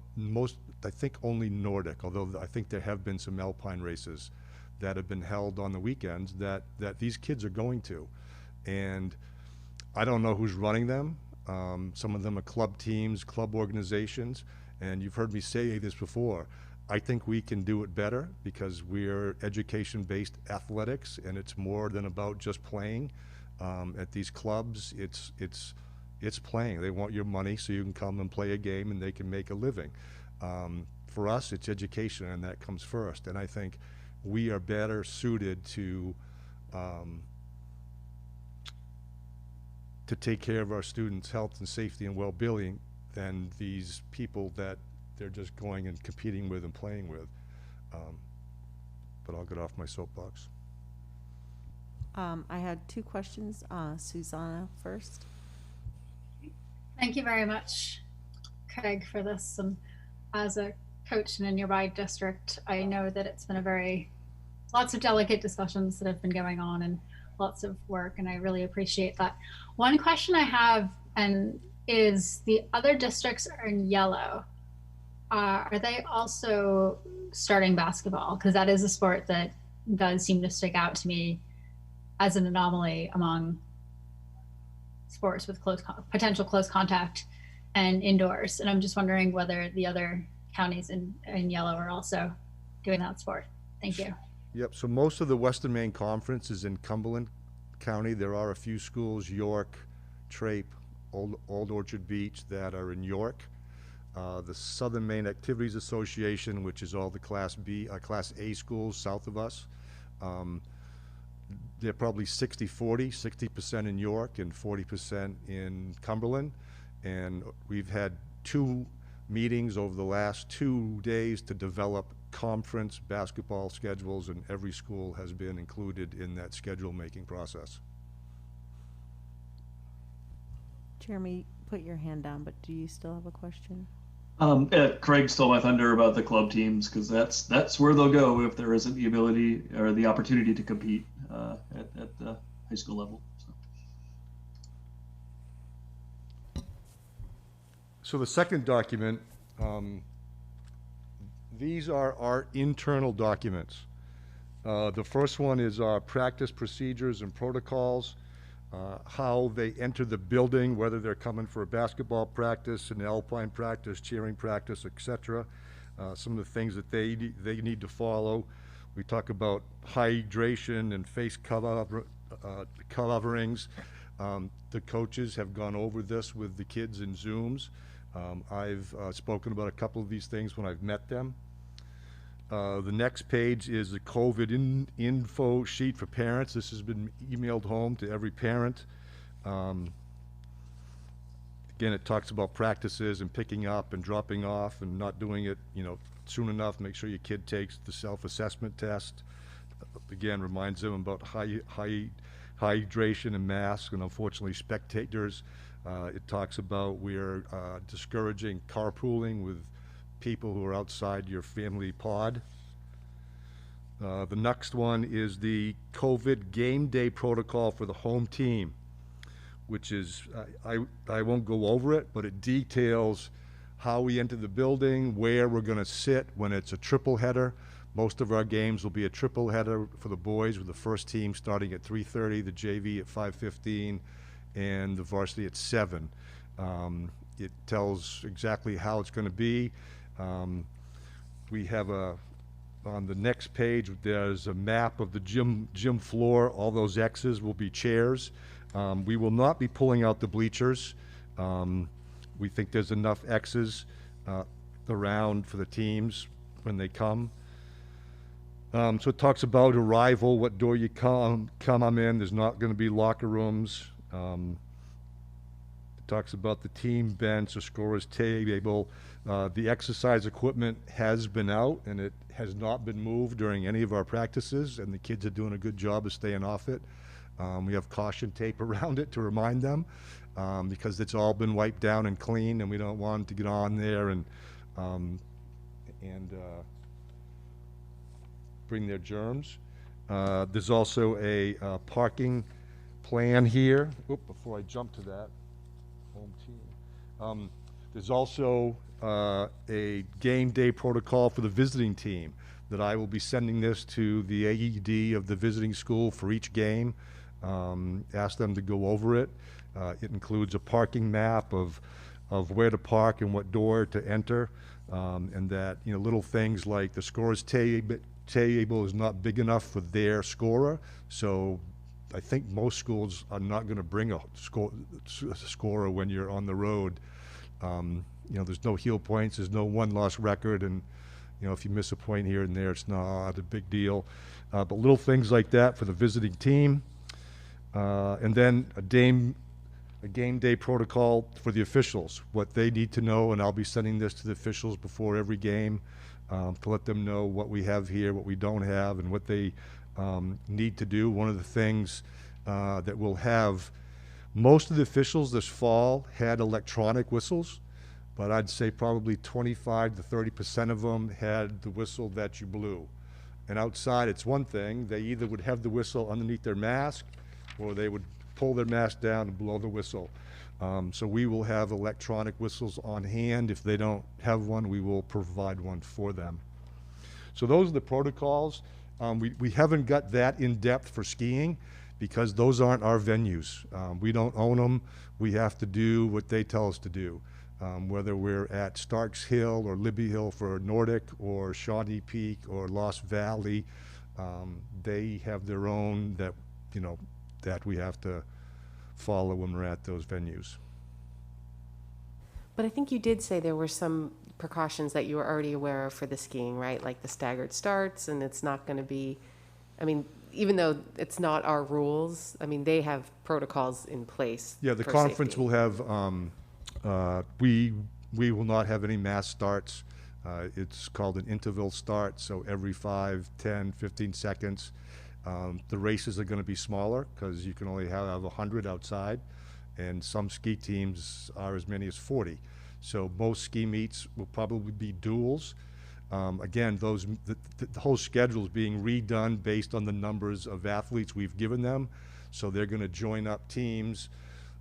think only Nordic, although I think there have been some alpine races that have been held on the weekends that these kids are going to. And I don't know who's running them. Some of them are club teams, club organizations, and you've heard me say this before. I think we can do it better because we're education-based athletics, and it's more than about just playing. At these clubs, it's playing. They want your money so you can come and play a game and they can make a living. For us, it's education, and that comes first. And I think we are better suited to take care of our students' health and safety and well-being than these people that they're just going and competing with and playing with. But I'll get off my soapbox. I had two questions. Susanna first. Thank you very much, Craig, for this. And as a coach in a nearby district, I know that it's been lots of delicate discussions that have been going on and lots of work, and I really appreciate that. One question I have is the other districts are in yellow. Are they also starting basketball? Because that is a sport that does seem to stick out to me as an anomaly among sports with potential close contact and indoors. And I'm just wondering whether the other counties in yellow are also doing that sport. Thank you. Yep, so most of the Western Maine Conference is in Cumberland County. There are a few schools, York, Trape, Old Orchard Beach, that are in York. The Southern Maine Activities Association, which is all the Class A schools south of us, they're probably 60-40, 60% in York and 40% in Cumberland. And we've had 2 meetings over the last 2 days to develop conference basketball schedules, and every school has been included in that schedule making process. Jeremy, put your hand down, but do you still have a question? Craig stole my thunder about the club teams, because that's where they'll go if there isn't the ability or the opportunity to compete at the high school level. So the second document, these are our internal documents. The first one is our practice procedures and protocols, how they enter the building, whether they're coming for a basketball practice, an alpine practice, cheering practice, etc. Some of the things that they need to follow. We talk about hydration and face coverings. The coaches have gone over this with the kids in Zooms. I've spoken about a couple of these things when I've met them. The next page is the COVID info sheet for parents. This has been emailed home to every parent. Again, it talks about practices and picking up and dropping off and not doing it, soon enough. Make sure your kid takes the self-assessment test. Again, reminds them about hydration and masks, and unfortunately spectators. It talks about we're discouraging carpooling with people who are outside your family pod. The next one is the COVID game day protocol for the home team, which is, I won't go over it, but it details how we enter the building, where we're going to sit when it's a triple header. Most of our games will be a triple header for the boys, with the first team starting at 3:30, the JV at 5:15, and the varsity at 7. It tells exactly how it's going to be. We have on the next page, there's a map of the gym floor. All those X's will be chairs. We will not be pulling out the bleachers. We think there's enough X's around for the teams when they come. So it talks about arrival, what door you come in. There's not going to be locker rooms. It talks about the team bench, the scorer's table. The exercise equipment has been out, and it has not been moved during any of our practices, and the kids are doing a good job of staying off it. We have caution tape around it to remind them, because it's all been wiped down and cleaned, and we don't want them to get on there and bring their germs. There's also a parking plan here. Oop, before I jump to that, home team. There's also a game day protocol for the visiting team that I will be sending this to the AED of the visiting school for each game. Ask them to go over it. It includes a parking map of where to park and what door to enter, and that, you know, little things like the scorer's table is not big enough for their scorer, so I think most schools are not going to bring a scorer when you're on the road. You know, there's no heel points, there's no one-loss record, and, you know, if you miss a point here and there, it's not a big deal. But little things like that for the visiting team. And then a game day protocol for the officials, what they need to know, and I'll be sending this to the officials before every game, to let them know what we have here, what we don't have, and what they need to do. One of the things that we'll have, most of the officials this fall had electronic whistles, but I'd say probably 25 to 30% of them had the whistle that you blew. And outside, it's one thing. They either would have the whistle underneath their mask, or they would pull their mask down and blow the whistle. So we will have electronic whistles on hand. If they don't have one, we will provide one for them. So those are the protocols. We haven't got that in depth for skiing because those aren't our venues. We don't own them. We have to do what they tell us to do. Whether we're at Starks Hill or Libby Hill for Nordic or Shawnee Peak or Lost Valley, they have their own that, you know, that we have to follow when we're at those venues. But I think you did say there were some precautions that you were already aware of for the skiing, right? Like the staggered starts, and it's not going to be, I mean, even though it's not our rules, I mean, they have protocols in place. Yeah, the for conference safety. will have, we will not have any mass starts. It's called an interval start, so every 5, 10, 15 seconds. The races are going to be smaller because you can only have 100 outside, and some ski teams are as many as 40. So most ski meets will probably be duels. Again, the whole schedule is being redone based on the numbers of athletes we've given them. So they're going to join up teams.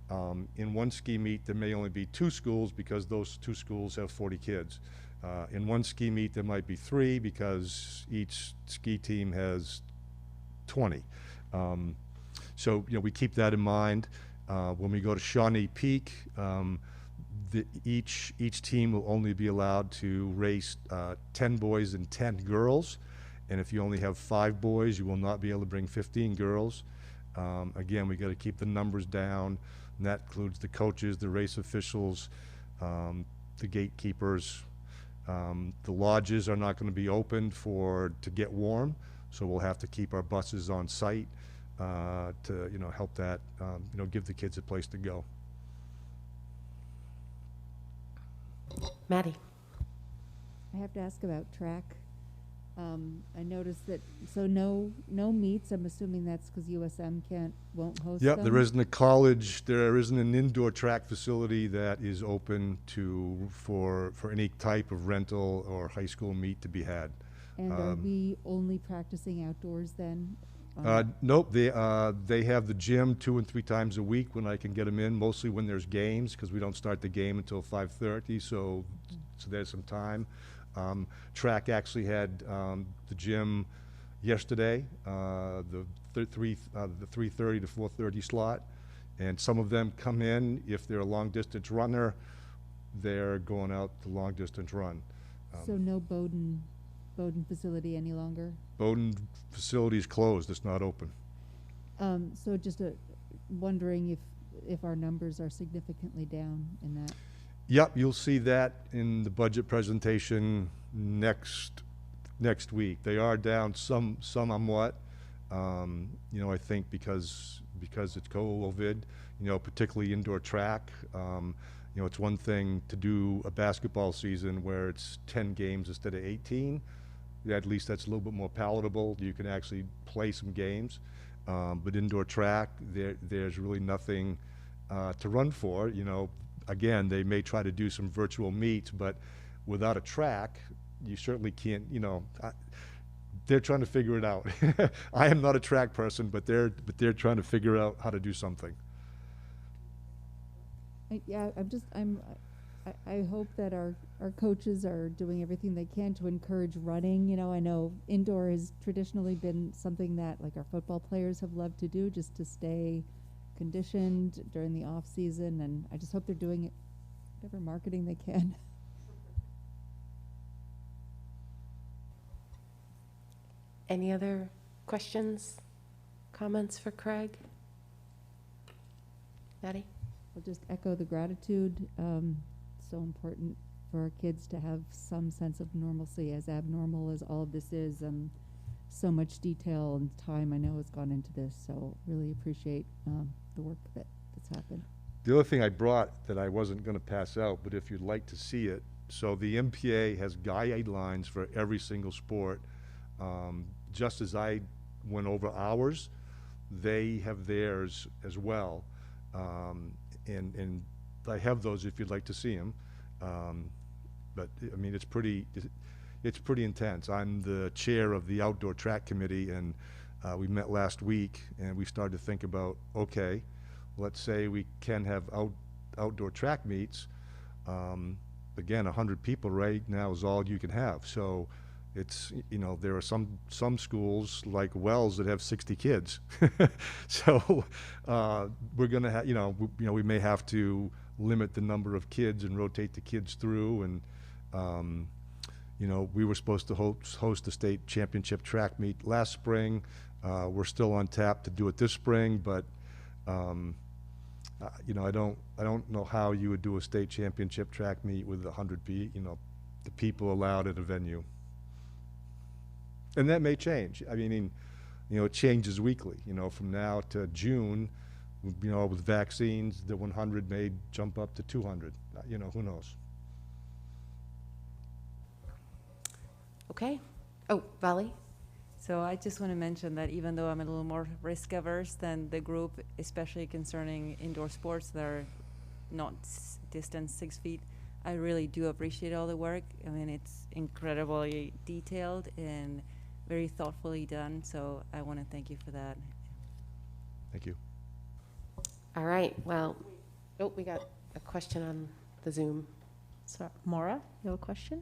In one ski meet, there may only be 2 schools because those 2 schools have 40 kids. In one ski meet, there might be 3 because each ski team has 20. So, you know, we keep that in mind. When we go to Shawnee Peak, each team will only be allowed to race 10 boys and 10 girls. And if you only have 5 boys, you will not be able to bring 15 girls. Again, we got to keep the numbers down, and that includes the coaches, the race officials, the gatekeepers. The lodges are not going to be open to get warm, so we'll have to keep our buses on site to, you know, help that, you know, give the kids a place to go. Maddie. I have to ask about track. I noticed that, so no meets. I'm assuming that's because USM won't host Yep, them? there isn't a college, there isn't an indoor track facility that is open for any type of rental or high school meet to be had. And are we only practicing outdoors then? Nope, they have the gym 2 and 3 times a week when I can get them in, mostly when there's games, because we don't start the game until 5:30, so there's some time. Track actually had the gym yesterday, the 3:30 to 4:30 slot, and some of them come in. If they're a long-distance runner, they're going out the long-distance run. So no Bowdoin facility any longer? Bowdoin facility is closed. It's not open. So just wondering if our numbers are significantly down in that. Yep, you'll see that in the budget presentation next week. They are down somewhat. You know, I think because it's COVID, you know, particularly indoor track. You know, it's one thing to do a basketball season where it's 10 games instead of 18. At least that's a little bit more palatable. You can actually play some games. But indoor track, there's really nothing to run for. You know, again, they may try to do some virtual meets, but without a track, you certainly can't, you know, they're trying to figure it out. I am not a track person, but they're trying to figure out how to do something. I hope that our coaches are doing everything they can to encourage running. You know, I know indoor has traditionally been something that like our football players have loved to do just to stay conditioned during the off season, and I just hope they're doing it, whatever marketing they can. Any other questions, comments for Craig? Maddie? I'll just echo the gratitude. So important for our kids to have some sense of normalcy, as abnormal as all of this is. So much detail and time I know has gone into this, so really appreciate the work that's happened. The other thing I brought that I wasn't going to pass out, but if you'd like to see it, so the MPA has guidelines for every single sport. Just as I went over ours, they have theirs as well. And I have those if you'd like to see them. But I mean, it's pretty intense. I'm the chair of the outdoor track committee, and we met last week and we started to think about, okay, let's say we can have outdoor track meets. Again, 100 people right now is all you can have. So it's, you know, there are some schools like Wells that have 60 kids. So we're going to have, you know, we may have to limit the number of kids and rotate the kids through. And, you know, we were supposed to host a state championship track meet last spring. We're still on tap to do it this spring, but, you know, I don't know how you would do a state championship track meet with 100 you know, the people allowed at a venue. And that may change. I mean, you know, it changes weekly. You know, from now to June, you know, with vaccines, the 100 may jump up to 200. You know, who knows? Okay. Oh, Vali? So I just want to mention that even though I'm a little more risk averse than the group, especially concerning indoor sports that are not distance 6 feet, I really do appreciate all the work. I mean, it's incredibly detailed and very thoughtfully done. So I want to thank you for that. Thank you. All right. Well, oh, we got a question on the Zoom. So, Maura, you have a question?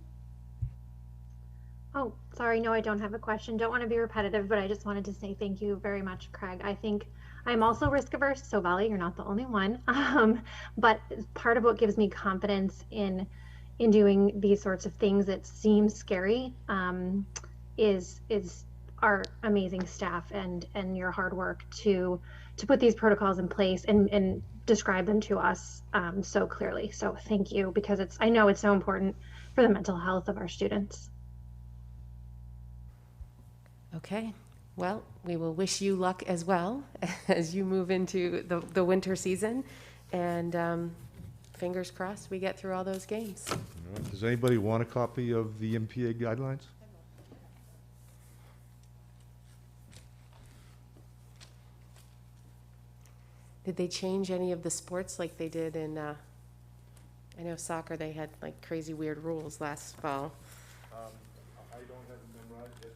Oh, sorry. No, I don't have a question. Don't want to be repetitive, but I just wanted to say thank you very much, Craig. I think I'm also risk averse, so Vali, you're not the only one. But part of what gives me confidence in doing these sorts of things that seem scary is our amazing staff and your hard work to put these protocols in place and describe them to us so clearly. So thank you, because I know it's so important for the mental health of our students. Okay. Well, we will wish you luck as well as you move into the winter season, and fingers crossed we get through all those games. All right. Does anybody want a copy of the MPA guidelines? Did they change any of the sports like they did in, I know soccer, they had like crazy weird rules last fall. I don't have them memorized yet.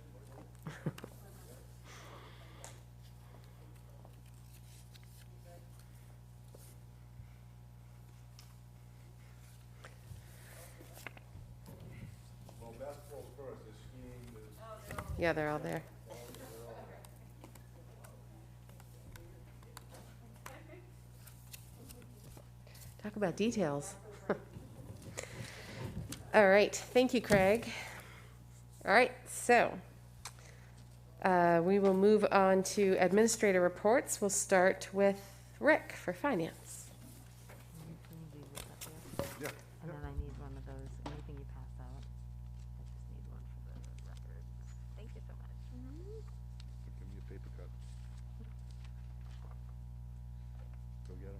Well, basketball's first. There's skiing, there's... Yeah, they're all there. Talk about details. All right, thank you, Craig. All right, so we will move on to administrator reports. We'll start with Rick for finance. Yeah. And then I need one of those, anything you pass out. I just need one for the records. Thank you so much. Give me a paper cut. Go get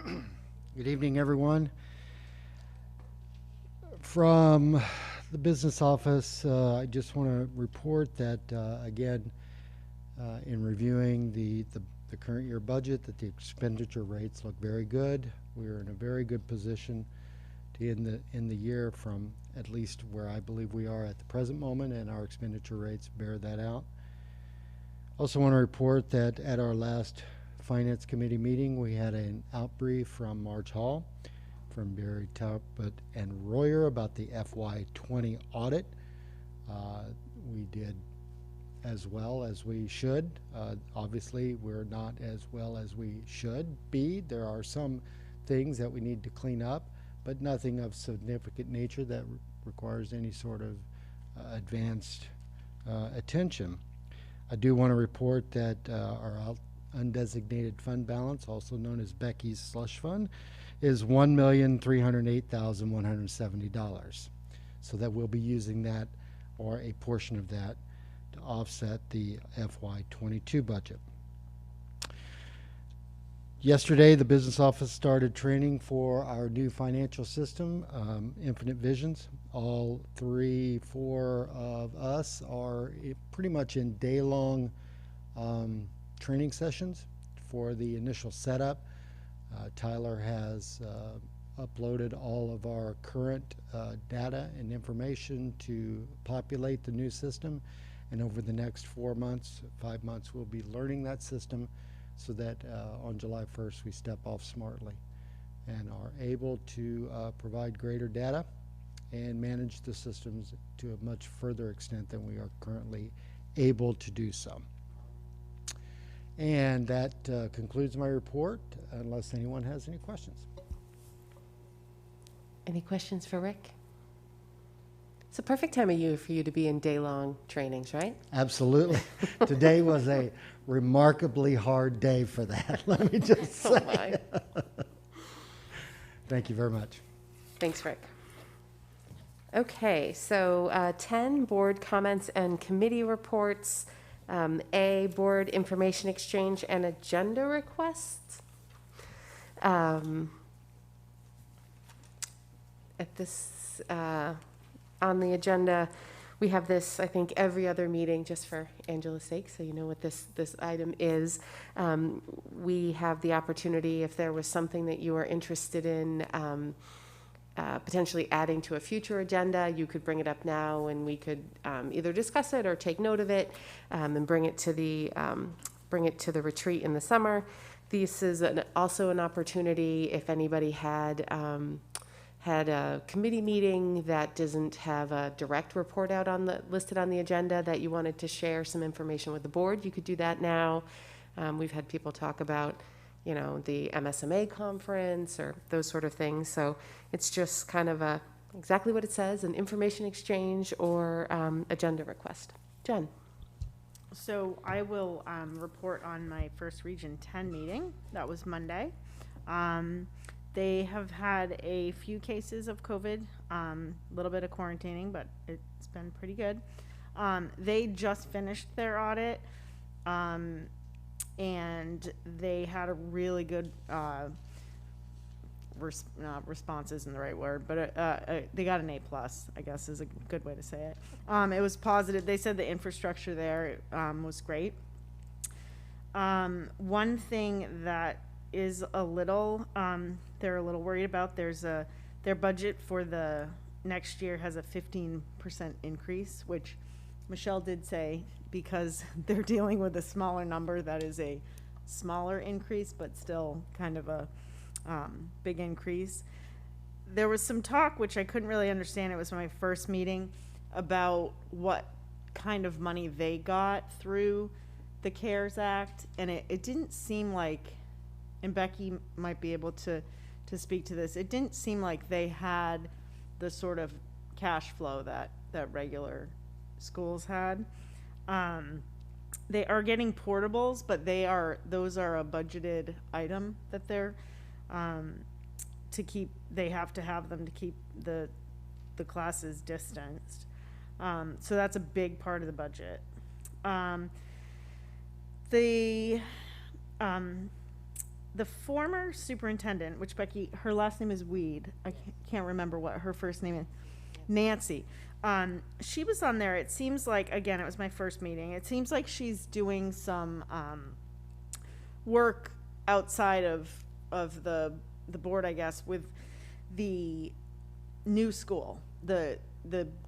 them. Good evening, everyone. From the business office, I just want to report that, again, in reviewing the current year budget, that the expenditure rates look very good. We're in a very good position to end the year from at least where I believe we are at the present moment, and our expenditure rates bear that out. Also want to report that at our last Finance Committee meeting, we had an outbrief from Marge Hall, from Barry Talbot and Royer about the FY20 audit. We did as well as we should. Obviously, we're not as well as we should be. There are some things that we need to clean up, but nothing of significant nature that requires any sort of advanced attention. I do want to report that our undesignated fund balance, also known as Becky's slush fund, is $1,308,170. So that we'll be using that, or a portion of that, to offset the FY22 budget. Yesterday, the business office started training for our new financial system, Infinite Visions. All 3-4 of us are pretty much in day-long training sessions for the initial setup. Tyler has uploaded all of our current data and information to populate the new system, and over the next 5 months, we'll be learning that system so that on July 1st we step off smartly and are able to provide greater data and manage the systems to a much further extent than we are currently able to do so. And that concludes my report, unless anyone has any questions. Any questions for Rick? It's a perfect time of year for you to be in day-long trainings, right? Absolutely. Today was a remarkably hard day for that, let me just say. Thank you very much. Thanks, Rick. Okay, so 10 board comments and committee reports. A, board information exchange and agenda requests. At this, on the agenda, we have this, I think, every other meeting, just for Angela's sake, so you know what this item is. We have the opportunity, if there was something that you are interested in potentially adding to a future agenda, you could bring it up now and we could either discuss it or take note of it and bring it to the retreat in the summer. This is also an opportunity if anybody had a committee meeting that doesn't have a direct report out listed on the agenda that you wanted to share some information with the board, you could do that now. We've had people talk about, you know, the MSMA conference or those sort of things. So it's just kind of exactly what it says, an information exchange or agenda request. Jen. So I will report on my first Region 10 meeting. That was Monday. They have had a few cases of COVID, a little bit of quarantining, but it's been pretty good. They just finished their audit, and they had a really good response isn't the right word, but they got an A+, I guess is a good way to say it. It was positive. They said the infrastructure there was great. One thing that is a little, they're a little worried about, their budget for the next year has a 15% increase, which Michelle did say, because they're dealing with a smaller number, that is a smaller increase, but still kind of a big increase. There was some talk, which I couldn't really understand, it was my first meeting, about what kind of money they got through the CARES Act, and it didn't seem like, and Becky might be able to speak to this, it didn't seem like they had the sort of cash flow that regular schools had. They are getting portables, but those are a budgeted item that they're they have to have them to keep the classes distanced. So that's a big part of the budget. The former superintendent, which Becky, her last name is Weed. I can't remember what her first name is. Nancy. She was on there. It seems like, again, it was my first meeting. It seems like she's doing some work outside of the board, I guess, with the new school. The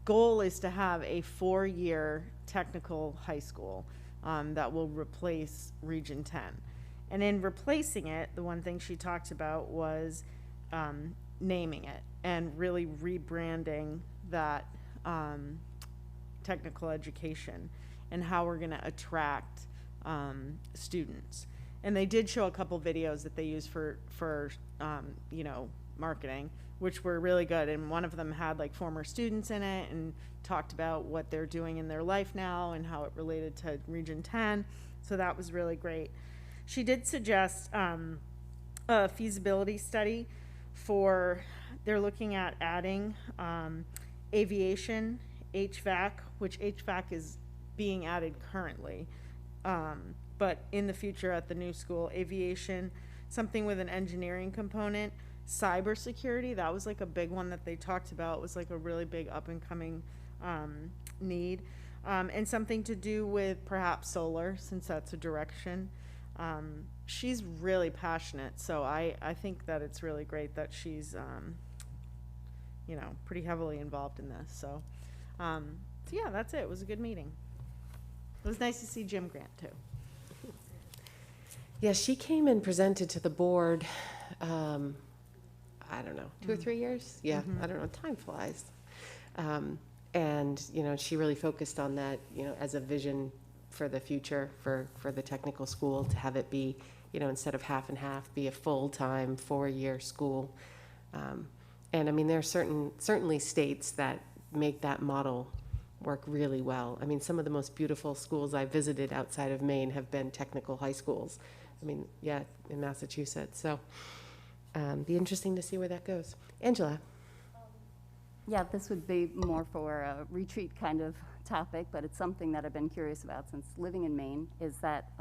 goal is to have a 4-year technical high school that will replace Region 10. And in replacing it, the one thing she talked about was naming it and really rebranding that technical education and how we're going to attract students. And they did show a couple videos that they use for marketing, which were really good. And one of them had like former students in it and talked about what they're doing in their life now and how it related to Region 10. So that was really great. She did suggest a feasibility study they're looking at adding aviation, HVAC, which HVAC is being added currently. But in the future at the new school, aviation, something with an engineering component, cybersecurity, that was like a big one that they talked about. It was like a really big up and coming need. And something to do with perhaps solar, since that's a direction. She's really passionate, so I think that it's really great that she's, pretty heavily involved in this. So yeah, that's it. It was a good meeting. It was nice to see Jim Grant, too. Yeah, she came and presented to the board, I don't know, 2 or 3 years? Yeah, I don't know, time flies. And, she really focused on that, as a vision for the future for the technical school, to have it be, instead of half and half, be a full-time 4-year school. And I mean, there are certainly states that make that model work really well. I mean, some of the most beautiful schools I visited outside of Maine have been technical high schools. I mean, yeah, in Massachusetts. So be interesting to see where that goes. Angela. Yeah, this would be more for a retreat kind of topic, but it's something that I've been curious about since living in Maine, is that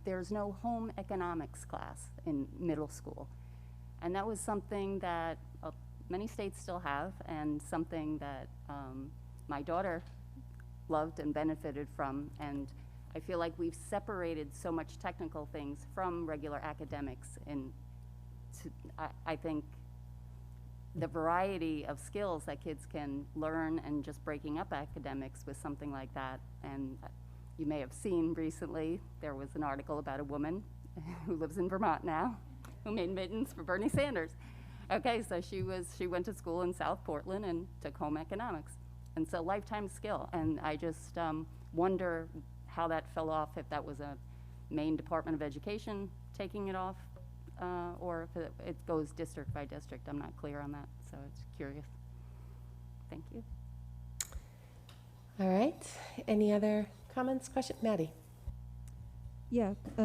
there's no home economics class in middle school. And that was something that many states still have, and something that my daughter loved and benefited from. And I feel like we've separated so much technical things from regular academics. And I think the variety of skills that kids can learn, and just breaking up academics with something like that. And you may have seen recently, there was an article about a woman who lives in Vermont now, who made mittens for Bernie Sanders. Okay, so she went to school in South Portland and took home economics. And so lifetime skill. And I just wonder how that fell off, if that was a Maine Department of Education taking it off, or if it goes district by district. I'm not clear on that, so it's curious. Thank you. All right. Any other comments, questions? Maddie? Yeah, I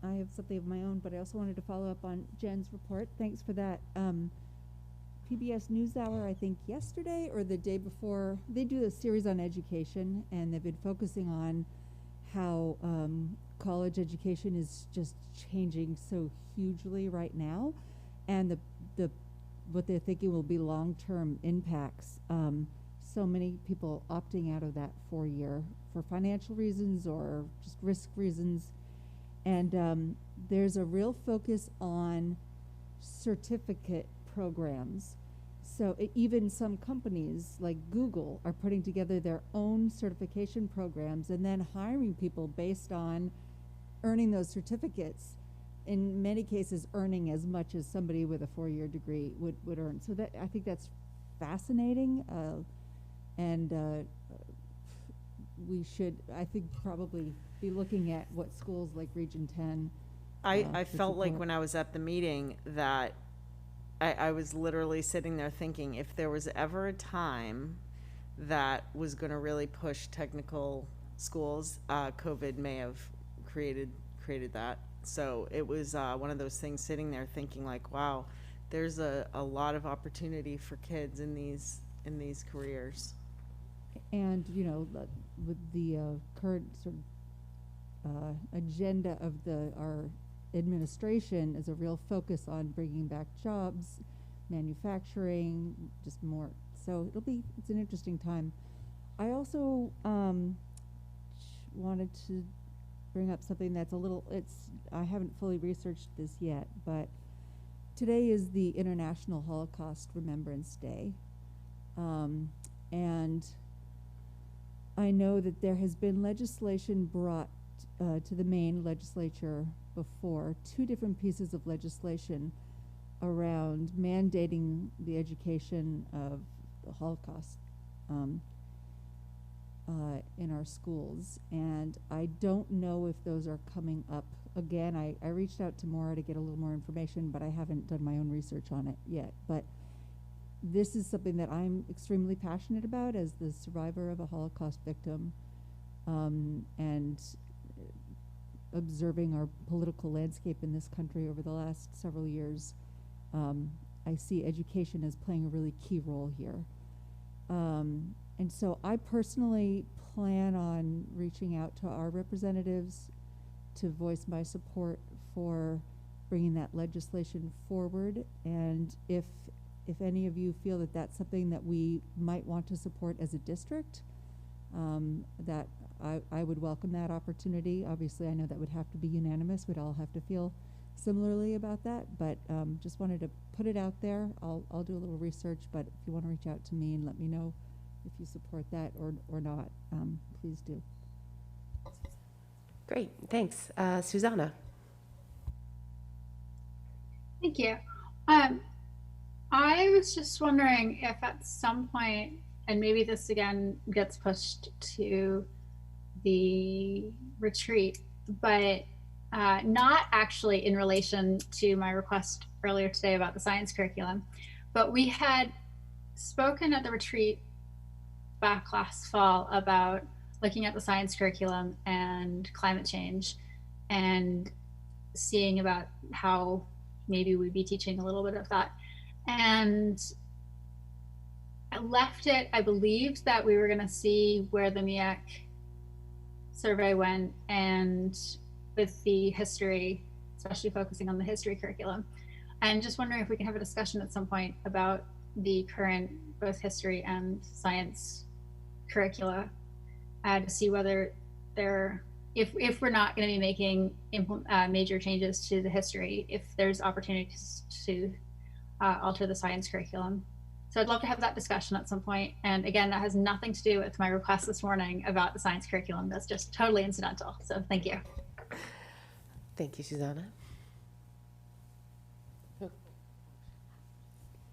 have something of my own, but I also wanted to follow up on Jen's report. Thanks for that. PBS NewsHour, I think yesterday or the day before, they do a series on education, and they've been focusing on how college education is just changing so hugely right now, and the what they're thinking will be long-term impacts. So many people opting out of that 4-year for financial reasons or just risk reasons. And there's a real focus on certificate programs. So even some companies like Google are putting together their own certification programs and then hiring people based on earning those certificates. In many cases, earning as much as somebody with a 4-year degree would earn. So that, I think that's fascinating. And we should, I think, probably be looking at what schools like Region 10. I felt like when I was at the meeting that I was literally sitting there thinking, if there was ever a time that was going to really push technical schools, COVID may have created that. So it was one of those things, sitting there thinking like, wow, there's a lot of opportunity for kids in these careers. And with the current sort of agenda of our administration is a real focus on bringing back jobs, manufacturing, just more. So it's an interesting time. I also wanted to bring up something that's a little, I haven't fully researched this yet, but today is the International Holocaust Remembrance Day. And I know that there has been legislation brought to the Maine legislature before, 2 different pieces of legislation around mandating the education of the Holocaust in our schools. And I don't know if those are coming up again. I reached out to Maura to get a little more information, but I haven't done my own research on it yet. But this is something that I'm extremely passionate about as the survivor of a Holocaust victim, and observing our political landscape in this country over the last several years. I see education as playing a really key role here. And so I personally plan on reaching out to our representatives to voice my support for bringing that legislation forward. And if any of you feel that that's something that we might want to support as a district, that I would welcome that opportunity. Obviously, I know that would have to be unanimous. We'd all have to feel similarly about that, but just wanted to put it out there. I'll do a little research, but if you want to reach out to me and let me know if you support that or not, please do. Great, thanks. Susanna. Thank you. I was just wondering if at some point, and maybe this again gets pushed to the retreat, but not actually in relation to my request earlier today about the science curriculum, but we had spoken at the retreat back last fall about looking at the science curriculum and climate change and seeing about how maybe we'd be teaching a little bit of that. And I left it, I believed that we were going to see where the MEAC survey went, and with the history, especially focusing on the history curriculum. And just wondering if we can have a discussion at some point about the current both history and science curricula to see whether they're, if we're not going to be making major changes to the history, if there's opportunities to alter the science curriculum. So I'd love to have that discussion at some point. And again, that has nothing to do with my request this morning about the science curriculum. That's just totally incidental. So thank you. Thank you, Susanna.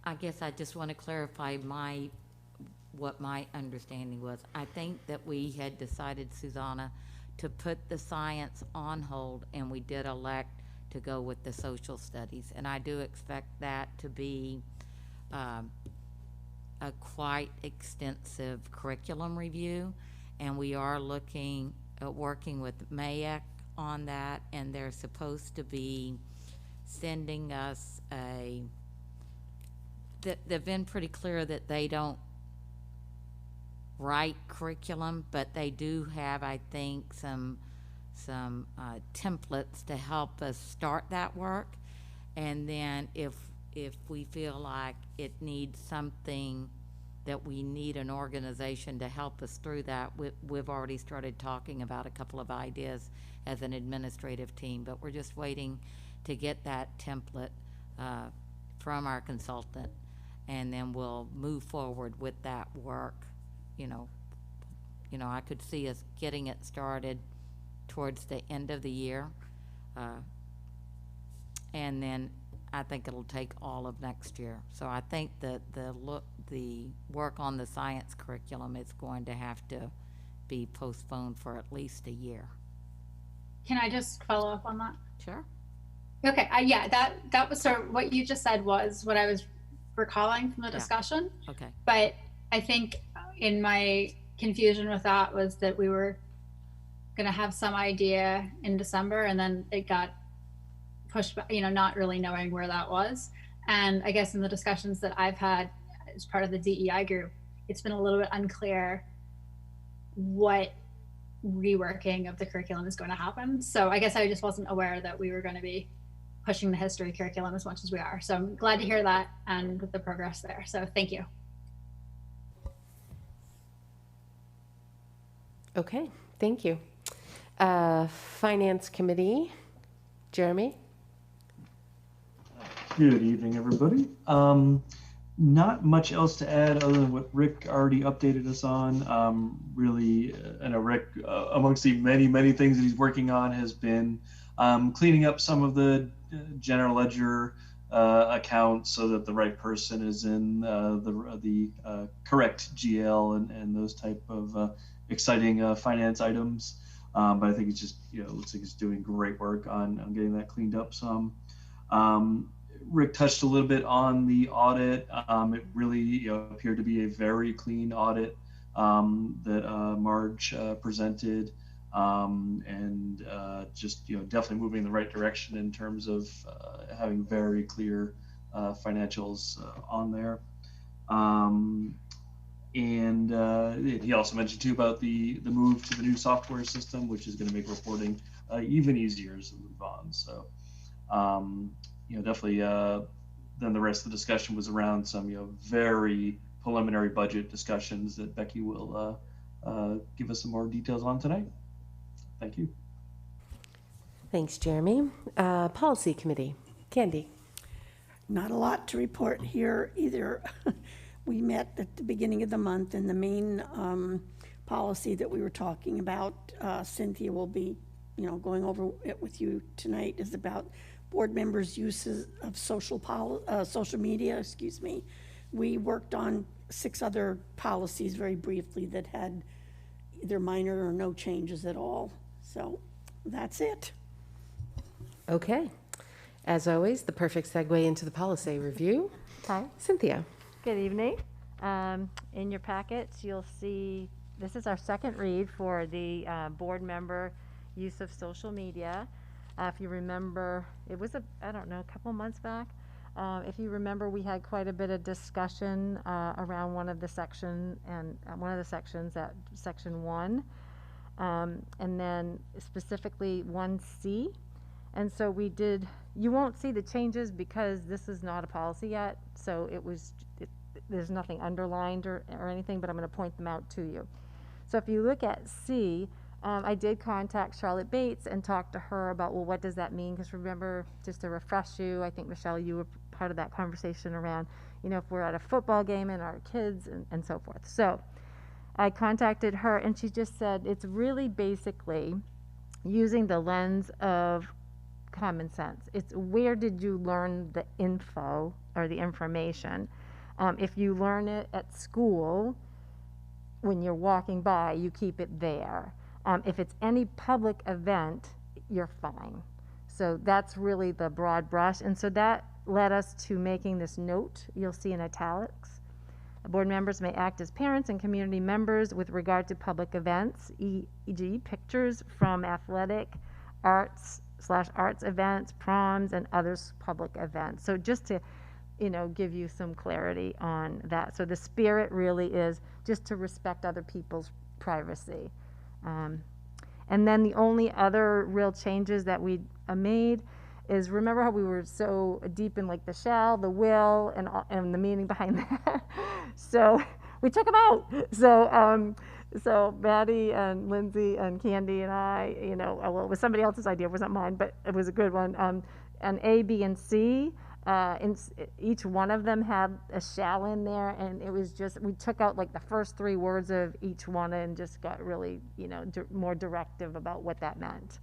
I guess I just want to clarify what my understanding was. I think that we had decided, Susanna, to put the science on hold, and we did elect to go with the social studies. And I do expect that to be a quite extensive curriculum review, and we are looking at working with MEAC on that, and they're supposed to be sending us they've been pretty clear that they don't write curriculum, but they do have, I think, some templates to help us start that work. And then if we feel like it needs something, that we need an organization to help us through that, we've already started talking about a couple of ideas as an administrative team, but we're just waiting to get that template from our consultant, and then we'll move forward with that work. You know, I could see us getting it started towards the end of the year, and then I think it'll take all of next year. So I think that the work on the science curriculum is going to have to be postponed for at least a year. Can I just follow up on that? Sure. Okay. Yeah, that was sort of what you just said was what I was recalling from the discussion. Okay. But I think in my confusion with that was that we were going to have some idea in December, and then it got pushed back, not really knowing where that was. And I guess in the discussions that I've had as part of the DEI group, it's been a little bit unclear what reworking of the curriculum is going to happen. So I guess I just wasn't aware that we were going to be pushing the history curriculum as much as we are. So I'm glad to hear that and the progress there. So thank you. Okay, thank you. Finance Committee, Jeremy? Good evening, everybody. Not much else to add other than what Rick already updated us on. Really, I know Rick, amongst the many things that he's working on, has been cleaning up some of the general ledger accounts so that the right person is in the correct GL and those type of exciting finance items. But I think it's just, looks like he's doing great work on getting that cleaned up some. Rick touched a little bit on the audit. It really appeared to be a very clean audit that Marge presented, and just definitely moving in the right direction in terms of having very clear financials on there. And he also mentioned too about the move to the new software system, which is going to make reporting even easier as we move on. So. Definitely. Then the rest of the discussion was around some, very preliminary budget discussions that Becky will give us some more details on tonight. Thank you. Thanks, Jeremy. Policy Committee, Candy. Not a lot to report here either. We met at the beginning of the month, and the main policy that we were talking about, Cynthia will be, going over it with you tonight, is about board members' uses of social media. We worked on 6 other policies very briefly that had either minor or no changes at all. So that's it. Okay. As always, the perfect segue into the policy review. Hi. Cynthia. Good evening. In your packets, you'll see this is our second read for the board member use of social media. If you remember, it was a couple months back. If you remember, we had quite a bit of discussion around one of the sections at section 1, and then specifically 1C. And so you won't see the changes because this is not a policy yet. So there's nothing underlined or anything, but I'm going to point them out to you. So if you look at C, I did contact Charlotte Bates and talk to her about, well, what does that mean? Because remember, just to refresh you, I think, Michelle, you were part of that conversation around, if we're at a football game and our kids and so forth. So I contacted her, and she just said it's really basically using the lens of common sense. It's where did you learn the info or the information? If you learn it at school, when you're walking by, you keep it there. If it's any public event, you're fine. So that's really the broad brush. And so that led us to making this note you'll see in italics. Board members may act as parents and community members with regard to public events, e.g. pictures from athletic, arts events, proms, and other public events. So just to give you some clarity on that. So the spirit really is just to respect other people's privacy. And then the only other real changes that we made is, remember how we were so deep in like the shall, the will, and the meaning behind that? So we took them out. So Maddie and Lindsay and Candy and I, well, it was somebody else's idea, it wasn't mine, but it was a good one. And A, B, and C, each one of them had a shall in there, and it was just, we took out like the first 3 words of each one and just got really, more directive about what that meant.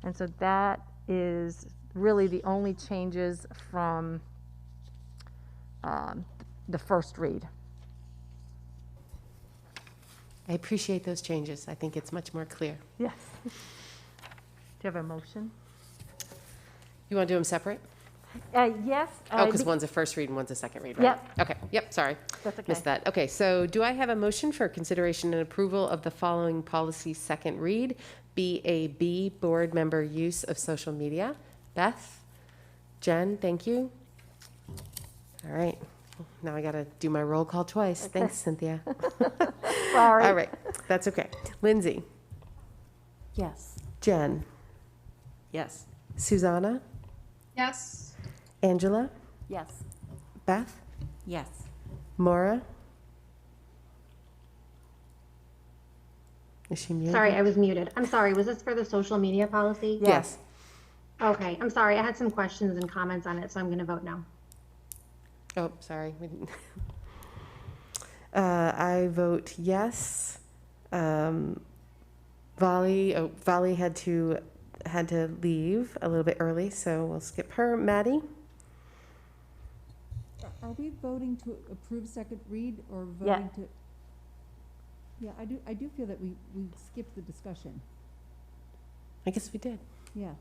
And so that is really the only changes from the first read. I appreciate those changes. I think it's much more clear. Yes. Do you have a motion? You want to do them separate? Yes. Oh, because one's a first read and one's a second read, right? Yep. Okay. Yep. Sorry. That's okay. Missed that. Okay. So do I have a motion for consideration and approval of the following policy second read? BAB, board member use of social media. Beth? Jen, thank you. All right. Now I got to do my roll call twice. Okay. Thanks, Cynthia. Sorry. All right. That's okay. Lindsay? Yes. Jen? Yes. Susanna? Yes. Angela? Yes. Beth? Yes. Maura? Is she muted? Sorry, I was muted. I'm sorry, was this for the social media policy? Yes. Okay, I'm sorry, I had some questions and comments on it, so I'm gonna vote no. Oh, sorry. We didn't. I vote yes. Vali had to leave a little bit early, so we'll skip her. Maddie? Are we voting to approve second read or Yeah. voting to? Yeah, I do feel that we skipped the discussion. I guess we did. Yeah.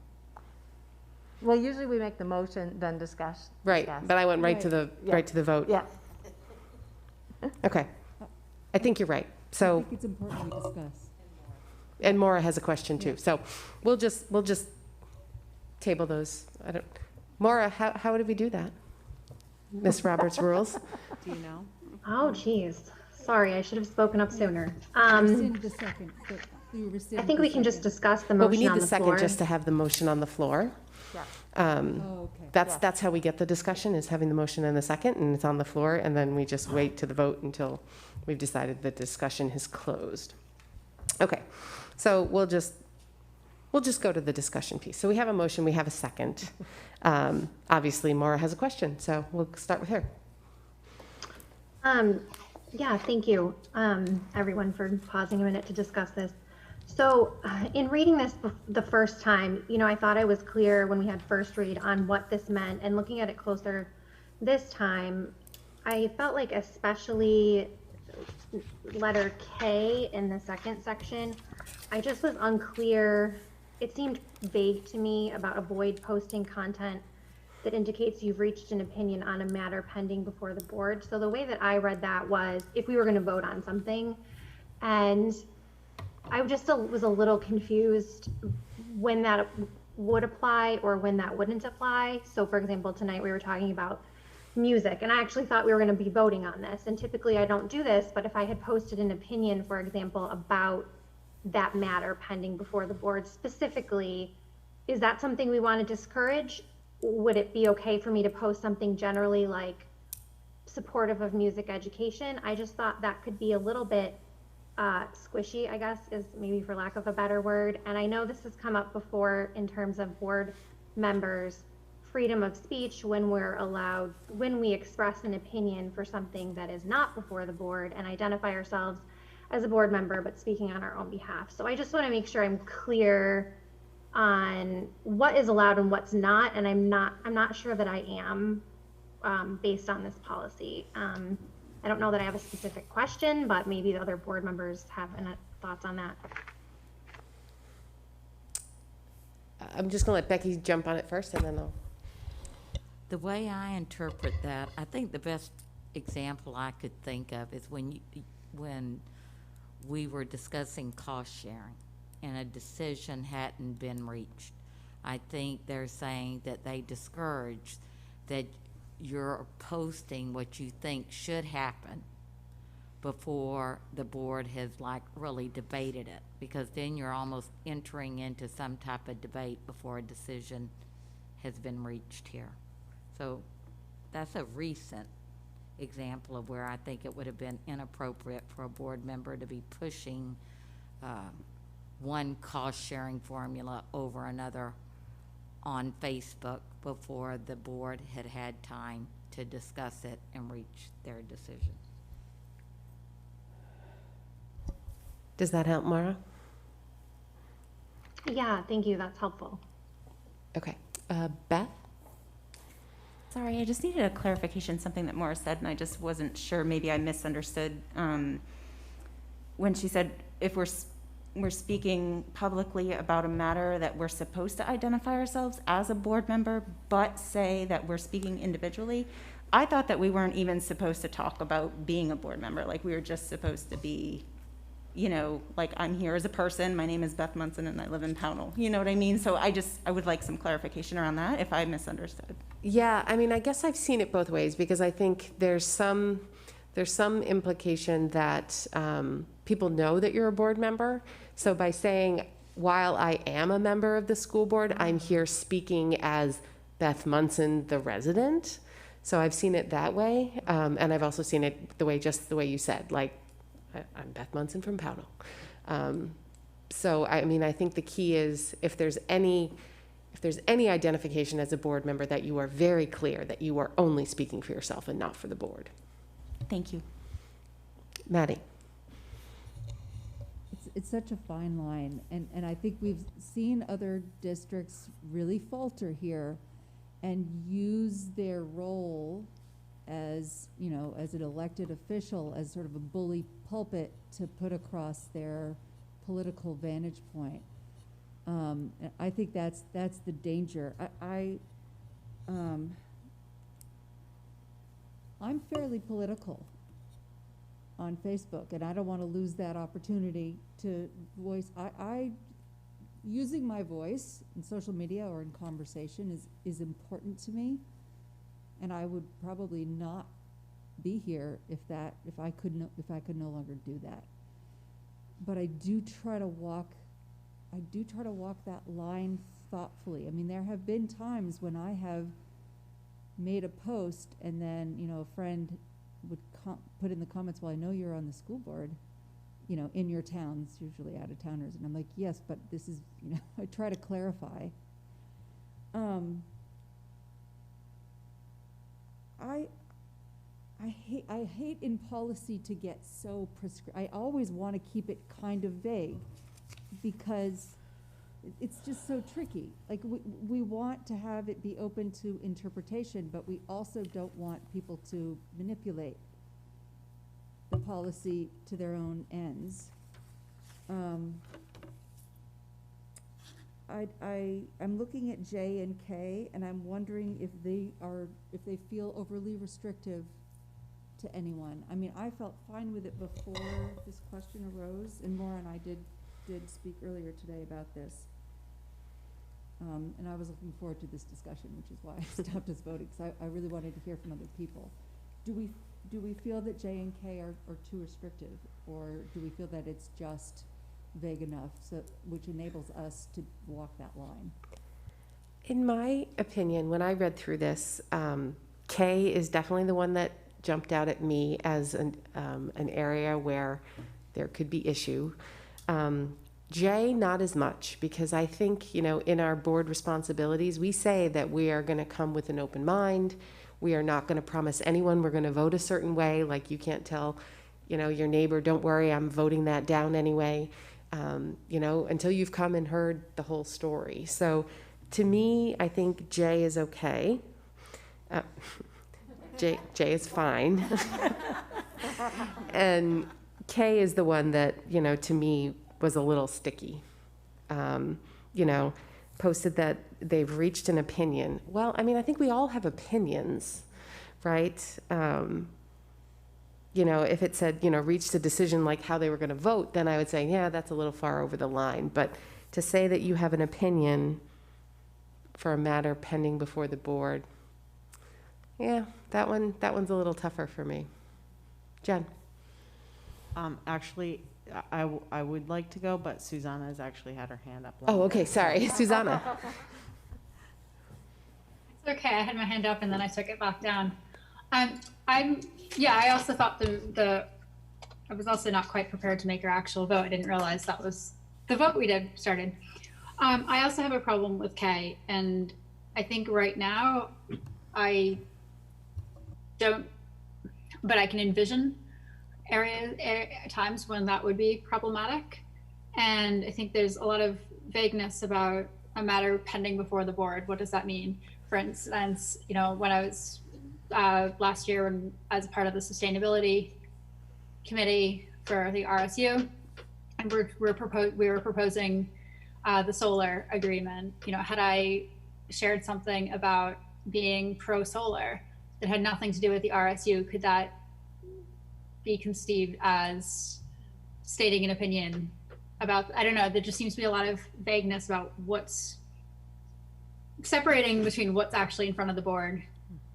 Well, usually we make the motion, then discuss. Right, but I went right to the vote. Yeah. Okay. I think you're right. I So, think it's important we discuss. and Maura has a question too. So we'll just table those. Maura, how did we do that? Miss Roberts rules? Do you know? Oh, geez. Sorry, I should have spoken up sooner. Rescind the second, but you I rescind think the we can just second. discuss the Well, we motion need on the the second floor. just to have the motion on the floor. Yeah. Oh, okay. That's how we get the discussion, is having the motion in the second, and it's on the floor, and then we just wait to the vote until we've decided the discussion has closed. Okay, so we'll just go to the discussion piece. So we have a motion, we have a second. Obviously, Maura has a question, so we'll start with her. Yeah, thank you, everyone, for pausing a minute to discuss this. So in reading this the first time, I thought I was clear when we had first read on what this meant, and looking at it closer this time, I felt like especially letter K in the second section, I just was unclear. It seemed vague to me about avoid posting content that indicates you've reached an opinion on a matter pending before the board. So the way that I read that was if we were going to vote on something, and I just was a little confused when that would apply or when that wouldn't apply. So for example, tonight we were talking about music, and I actually thought we were going to be voting on this. And typically I don't do this, but if I had posted an opinion, for example, about that matter pending before the board specifically, is that something we want to discourage? Would it be okay for me to post something generally like supportive of music education? I just thought that could be a little bit squishy, I guess, is maybe for lack of a better word. And I know this has come up before in terms of board members' freedom of speech when we express an opinion for something that is not before the board and identify ourselves as a board member, but speaking on our own behalf. So I just want to make sure I'm clear on what is allowed and what's not, and I'm not sure that I am based on this policy. I don't know that I have a specific question, but maybe the other board members have thoughts on that. I'm just going to let Becky jump on it first, and then I'll. The way I interpret that, I think the best example I could think of is when we were discussing cost sharing and a decision hadn't been reached. I think they're saying that they discourage that you're posting what you think should happen before the board has really debated it, because then you're almost entering into some type of debate before a decision has been reached here. So that's a recent example of where I think it would have been inappropriate for a board member to be pushing one cost-sharing formula over another on Facebook before the board had had time to discuss it and reach their decision. Does that help, Maura? Yeah, thank you. That's helpful. Okay. Beth? Sorry, I just needed a clarification, something that Maura said, and I just wasn't sure. Maybe I misunderstood when she said if we're speaking publicly about a matter that we're supposed to identify ourselves as a board member, but say that we're speaking individually. I thought that we weren't even supposed to talk about being a board member. Like we were just supposed to be, like I'm here as a person. My name is Beth Munson and I live in Pownell. You know what I mean? So I would like some clarification around that if I misunderstood. Yeah, I mean, I guess I've seen it both ways, because I think there's some implication that people know that you're a board member. So by saying, while I am a member of the school board, I'm here speaking as Beth Munson, the resident. So I've seen it that way. And I've also seen it just the way you said, like, I'm Beth Munson from Pownell. So, I mean, I think the key is if there's any identification as a board member that you are very clear that you are only speaking for yourself and not for the board. Thank you. Maddie. It's such a fine line, and I think we've seen other districts really falter here and use their role as, you know, as an elected official, as sort of a bully pulpit to put across their political vantage point. And I think that's the danger. I'm fairly political on Facebook, and I don't want to lose that opportunity to voice. Using my voice in social media or in conversation is important to me, and I would probably not be here if I could no longer do that. But I do try to walk that line thoughtfully. I mean, there have been times when I have made a post and then, you know, a friend would put in the comments, well, I know you're on the school board, you know, in your towns, usually out of towners. And I'm like, yes, but this is, you know, I try to clarify. I hate in policy to get so I always want to keep it kind of vague because it's just so tricky. Like we want to have it be open to interpretation, but we also don't want people to manipulate the policy to their own ends. I'm looking at J and K, and I'm wondering if they feel overly restrictive to anyone. I mean, I felt fine with it before this question arose, and Maura and I did speak earlier today about this. And I was looking forward to this discussion, which is why I stopped us voting, because I really wanted to hear from other people. Do we feel that J and K are too restrictive, or do we feel that it's just vague enough, which enables us to walk that line? In my opinion, when I read through this, K is definitely the one that jumped out at me as an area where there could be issue. J, not as much, because I think, you know, in our board responsibilities, we say that we are going to come with an open mind. We are not going to promise anyone we're going to vote a certain way. Like, you can't tell, you know, your neighbor, don't worry, I'm voting that down anyway, you know, until you've come and heard the whole story. So to me, I think J is okay. J is fine. And K is the one that, you know, to me was a little sticky. You know, posted that they've reached an opinion. Well, I mean, I think we all have opinions, right? You know, if it said, you know, reached a decision like how they were going to vote, then I would say, yeah, that's a little far over the line. But to say that you have an opinion for a matter pending before the board, yeah, that one's a little tougher for me. Jen. Actually, I would like to go, but Susanna has actually had her hand up. Oh, okay, sorry, Susanna. It's okay, I had my hand up and then I took it back down. I also thought I was also not quite prepared to make our actual vote. I didn't realize that was the vote we started. I also have a problem with K, and I think right now I don't, but I can envision times when that would be problematic. And I think there's a lot of vagueness about a matter pending before the board. What does that mean? For instance, you know, when I was last year when, as part of the sustainability committee for the RSU, and we were proposing the solar agreement. You know, had I shared something about being pro-solar that had nothing to do with the RSU, could that be conceived as stating an opinion about, I don't know, there just seems to be a lot of vagueness about what's separating between what's actually in front of the board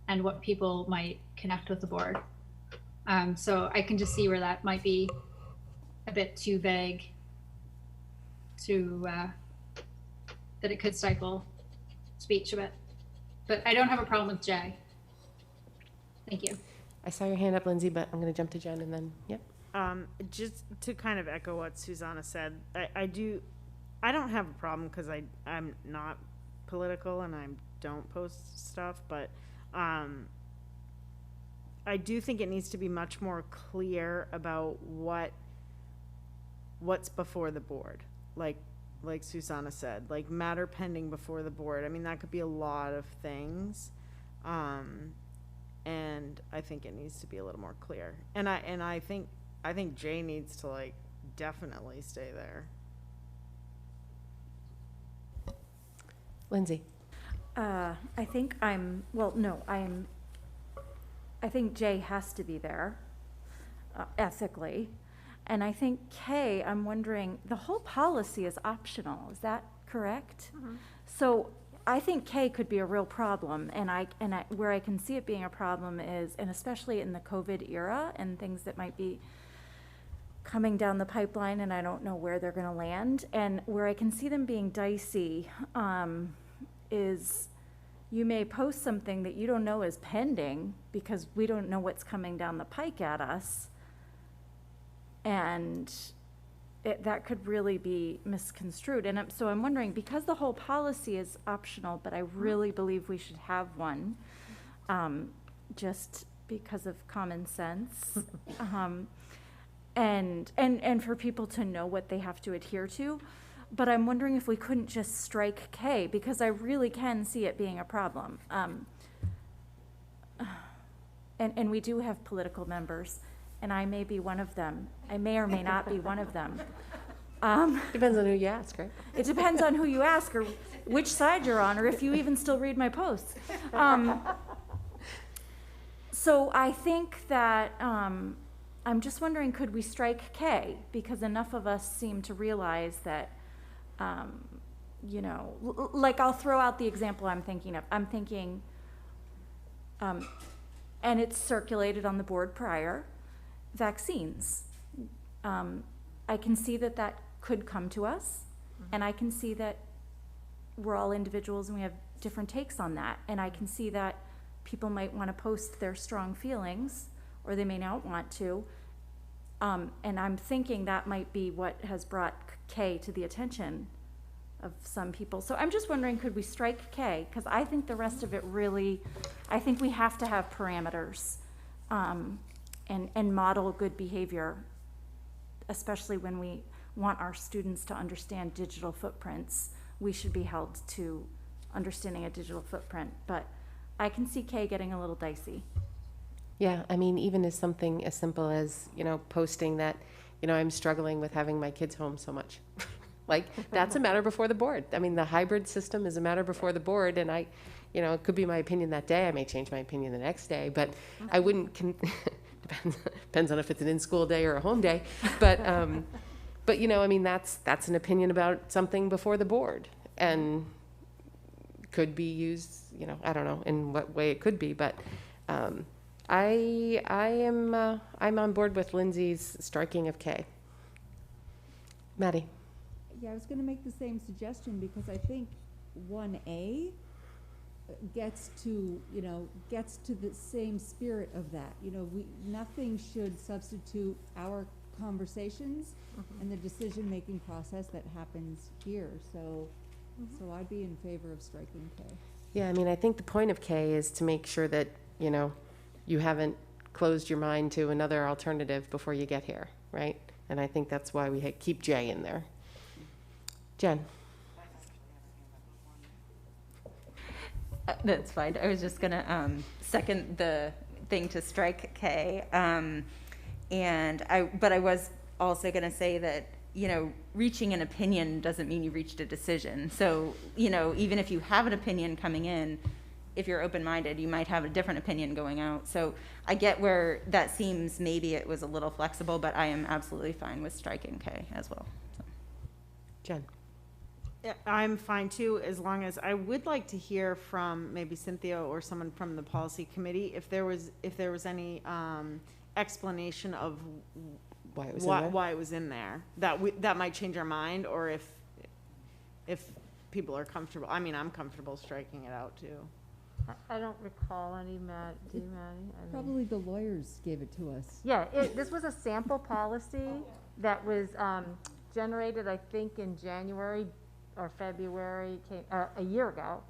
and what people might connect with the board. So I can just see where that might be a bit too vague to, that it could stifle speech a bit. But I don't have a problem with J. Thank you. I saw your hand up, Lindsay, but I'm going to jump to Jen and then, yep. Just to kind of echo what Susanna said, I don't have a problem because I'm not political and I don't post stuff, but I do think it needs to be much more clear about what's before the board. Like Susanna said, like matter pending before the board. I mean, that could be a lot of things. And I think it needs to be a little more clear. And I think Jay needs to like definitely stay there. Lindsay. I think Jay has to be there, ethically. And I think Kay, I'm wondering, the whole policy is optional, is that correct? So I think Kay could be a real problem, and where I can see it being a problem is, and especially in the COVID era and things that might be coming down the pipeline, and I don't know where they're gonna land, and where I can see them being dicey, is you may post something that you don't know is pending because we don't know what's coming down the pike at us. And that could really be misconstrued. And so I'm wondering, because the whole policy is optional, but I really believe we should have one, just because of common sense, and for people to know what they have to adhere to. But I'm wondering if we couldn't just strike K, because I really can see it being a problem. And we do have political members, and I may be one of them. I may or may not be one of them. Depends on who you ask, right? It depends on who you ask, or which side you're on, or if you even still read my posts. So I think that I'm just wondering, could we strike K? Because enough of us seem to realize that, you know, like I'll throw out the example I'm thinking of. I'm thinking, and it's circulated on the board prior, vaccines. I can see that that could come to us, and I can see that we're all individuals and we have different takes on that. And I can see that people might want to post their strong feelings, or they may not want to. And I'm thinking that might be what has brought K to the attention of some people. So I'm just wondering, could we strike K? Because I think the rest of it really, I think we have to have parameters, and model good behavior, especially when we want our students to understand digital footprints. We should be held to understanding a digital footprint. But I can see K getting a little dicey. Yeah, I mean, even as something as simple as, you know, posting that, you know, I'm struggling with having my kids home so much. Like, that's a matter before the board. I mean, the hybrid system is a matter before the board, and I, you know, it could be my opinion that day. I may change my opinion the next day, but I wouldn't, depends on if it's an in-school day or a home day. But, you know, I mean, that's an opinion about something before the board, and could be used, you know, I don't know in what way it could be, but I'm on board with Lindsay's striking of K. Maddie. Yeah, I was going to make the same suggestion, because I think 1A gets to the same spirit of that. You know, nothing should substitute our conversations and the decision-making process that happens here. So I'd be in favor of striking K. Yeah, I mean, I think the point of K is to make sure that, you know, you haven't closed your mind to another alternative before you get here, right? And I think that's why we keep J in there. Jen. That's fine. I was just gonna second the thing to strike K, but I was also gonna say that, you know, reaching an opinion doesn't mean you reached a decision. So, you know, even if you have an opinion coming in, if you're open-minded, you might have a different opinion going out. So I get where that seems, maybe it was a little flexible, but I am absolutely fine with striking K as well. So. Jen. Yeah, I'm fine too, as long as, I would like to hear from maybe Cynthia or someone from the policy committee if there was any explanation of why it was in there. That might change our mind, or if people are comfortable. I mean, I'm comfortable striking it out too. I don't recall any, do you, Maddie? I mean- Probably the lawyers gave it to us. Yeah, this was a sample policy that was generated, I think, in January or February, a year ago,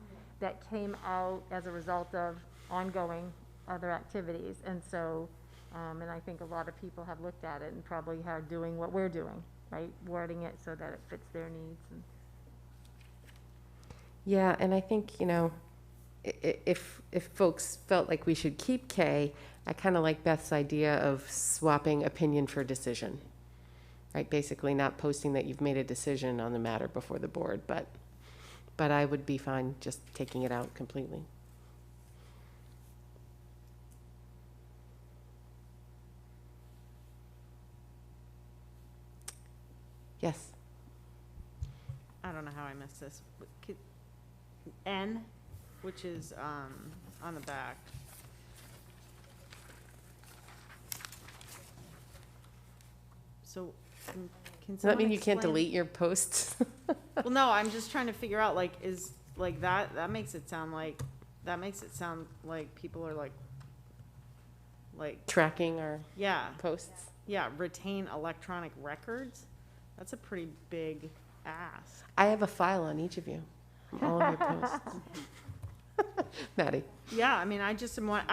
that came out as a result of ongoing other activities. And so, and I think a lot of people have looked at it and probably are doing what we're doing, right? Wording it so that it fits their needs. And Yeah, and I think, you know, if folks felt like we should keep K, I kind of like Beth's idea of swapping opinion for decision, right? Basically not posting that you've made a decision on the matter before the board, but I would be fine just taking it out completely. Yes. I don't know how I missed this. But N, which is on the back. So can Does that mean someone you can't explain- delete your posts? Well, no, I'm just trying to figure out, like, is, like, that makes it sound like people are like Tracking our yeah, posts? yeah, retain electronic records. That's a pretty big ask. I have a file on each of you, from all of your posts. Maddie. Yeah, I mean, I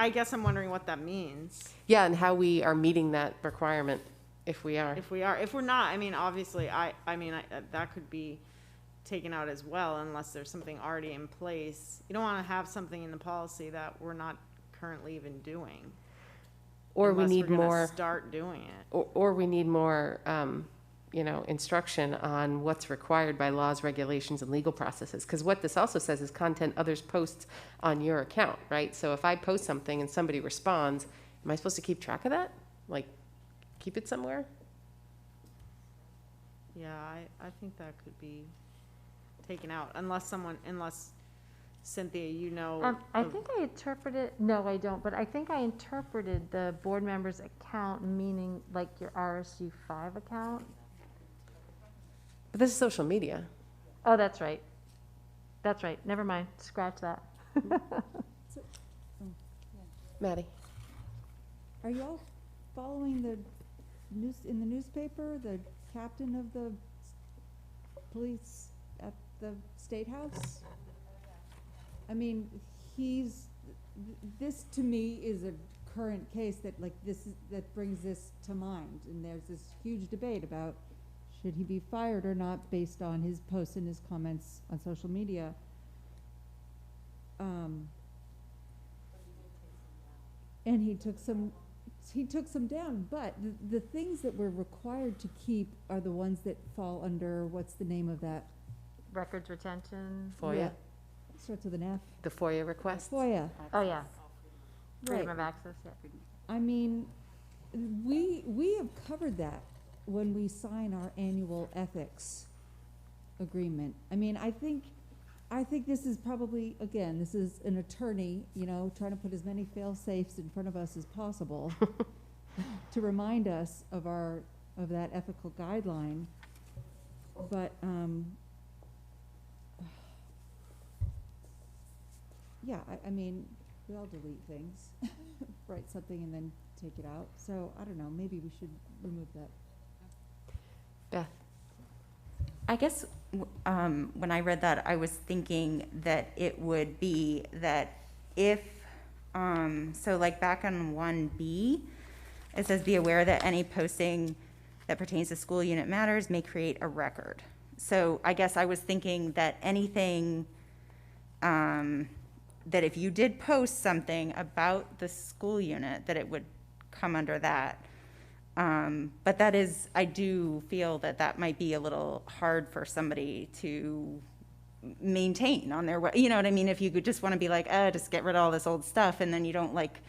guess I'm wondering what that means. Yeah, and how we are meeting that requirement, if we are. If we're not, I mean, obviously, that could be taken out as well, unless there's something already in place. You don't want to have something in the policy that we're not currently even doing. Or we unless need we're gonna more. start doing it. Or we need more, you know, instruction on what's required by laws, regulations, and legal processes. Because what this also says is content others post on your account, right? So if I post something and somebody responds, am I supposed to keep track of that? Like, keep it somewhere? Yeah, I think that could be taken out, unless Cynthia, you know. I think I interpreted, no, I don't, but I think I interpreted the board member's account meaning like your RSU 5 account. But this is social media. Oh, that's right. That's right. Never mind. Scratch that. Maddie. Are you all following the news in the newspaper? The captain of the police at the State House? I mean, this to me is a current case that that brings this to mind. And there's this huge debate about should he be fired or not based on his posts and his comments on social media. And he took some down, but the things that we're required to keep are the ones that fall under, what's the name of that? Records retention. FOIA. Yeah. Starts with an F. The FOIA request. FOIA. Oh, yeah. Freedom Right. of access, yeah. I mean, we have covered that when we sign our annual ethics agreement. I mean, I think this is probably, again, this is an attorney, you know, trying to put as many fail-safes in front of us as possible to remind us of that ethical guideline. But, yeah, I mean, we all delete things, write something and then take it out. So, I don't know, maybe we should remove that. Beth. I guess when I read that, I was thinking that it would be that if, so like back on 1B, it says be aware that any posting that pertains to school unit matters may create a record. So I guess I was thinking that anything, that if you did post something about the school unit, that it would come under that. But that is, I do feel that might be a little hard for somebody to maintain on their way. You know what I mean? If you could just want to be like, just get rid of all this old stuff, and then you don't like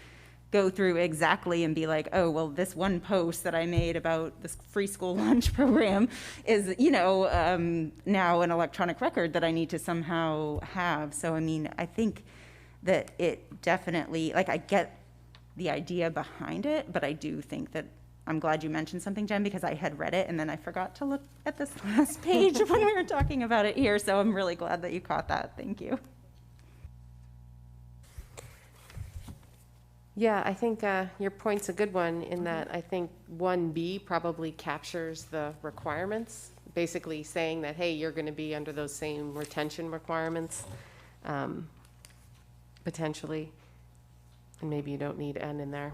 go through exactly and be like, oh, well, this one post that I made about this free school lunch program is, you know, now an electronic record that I need to somehow have. So, I mean, I think that it definitely, like, I get the idea behind it, but I do think that I'm glad you mentioned something, Jen, because I had read it and then I forgot to look at this last page when we were talking about it here. So I'm really glad that you caught that. Thank you. Yeah, I think your point's a good one in that I think 1B probably captures the requirements, basically saying that, hey, you're going to be under those same retention requirements, potentially, and maybe you don't need N in there.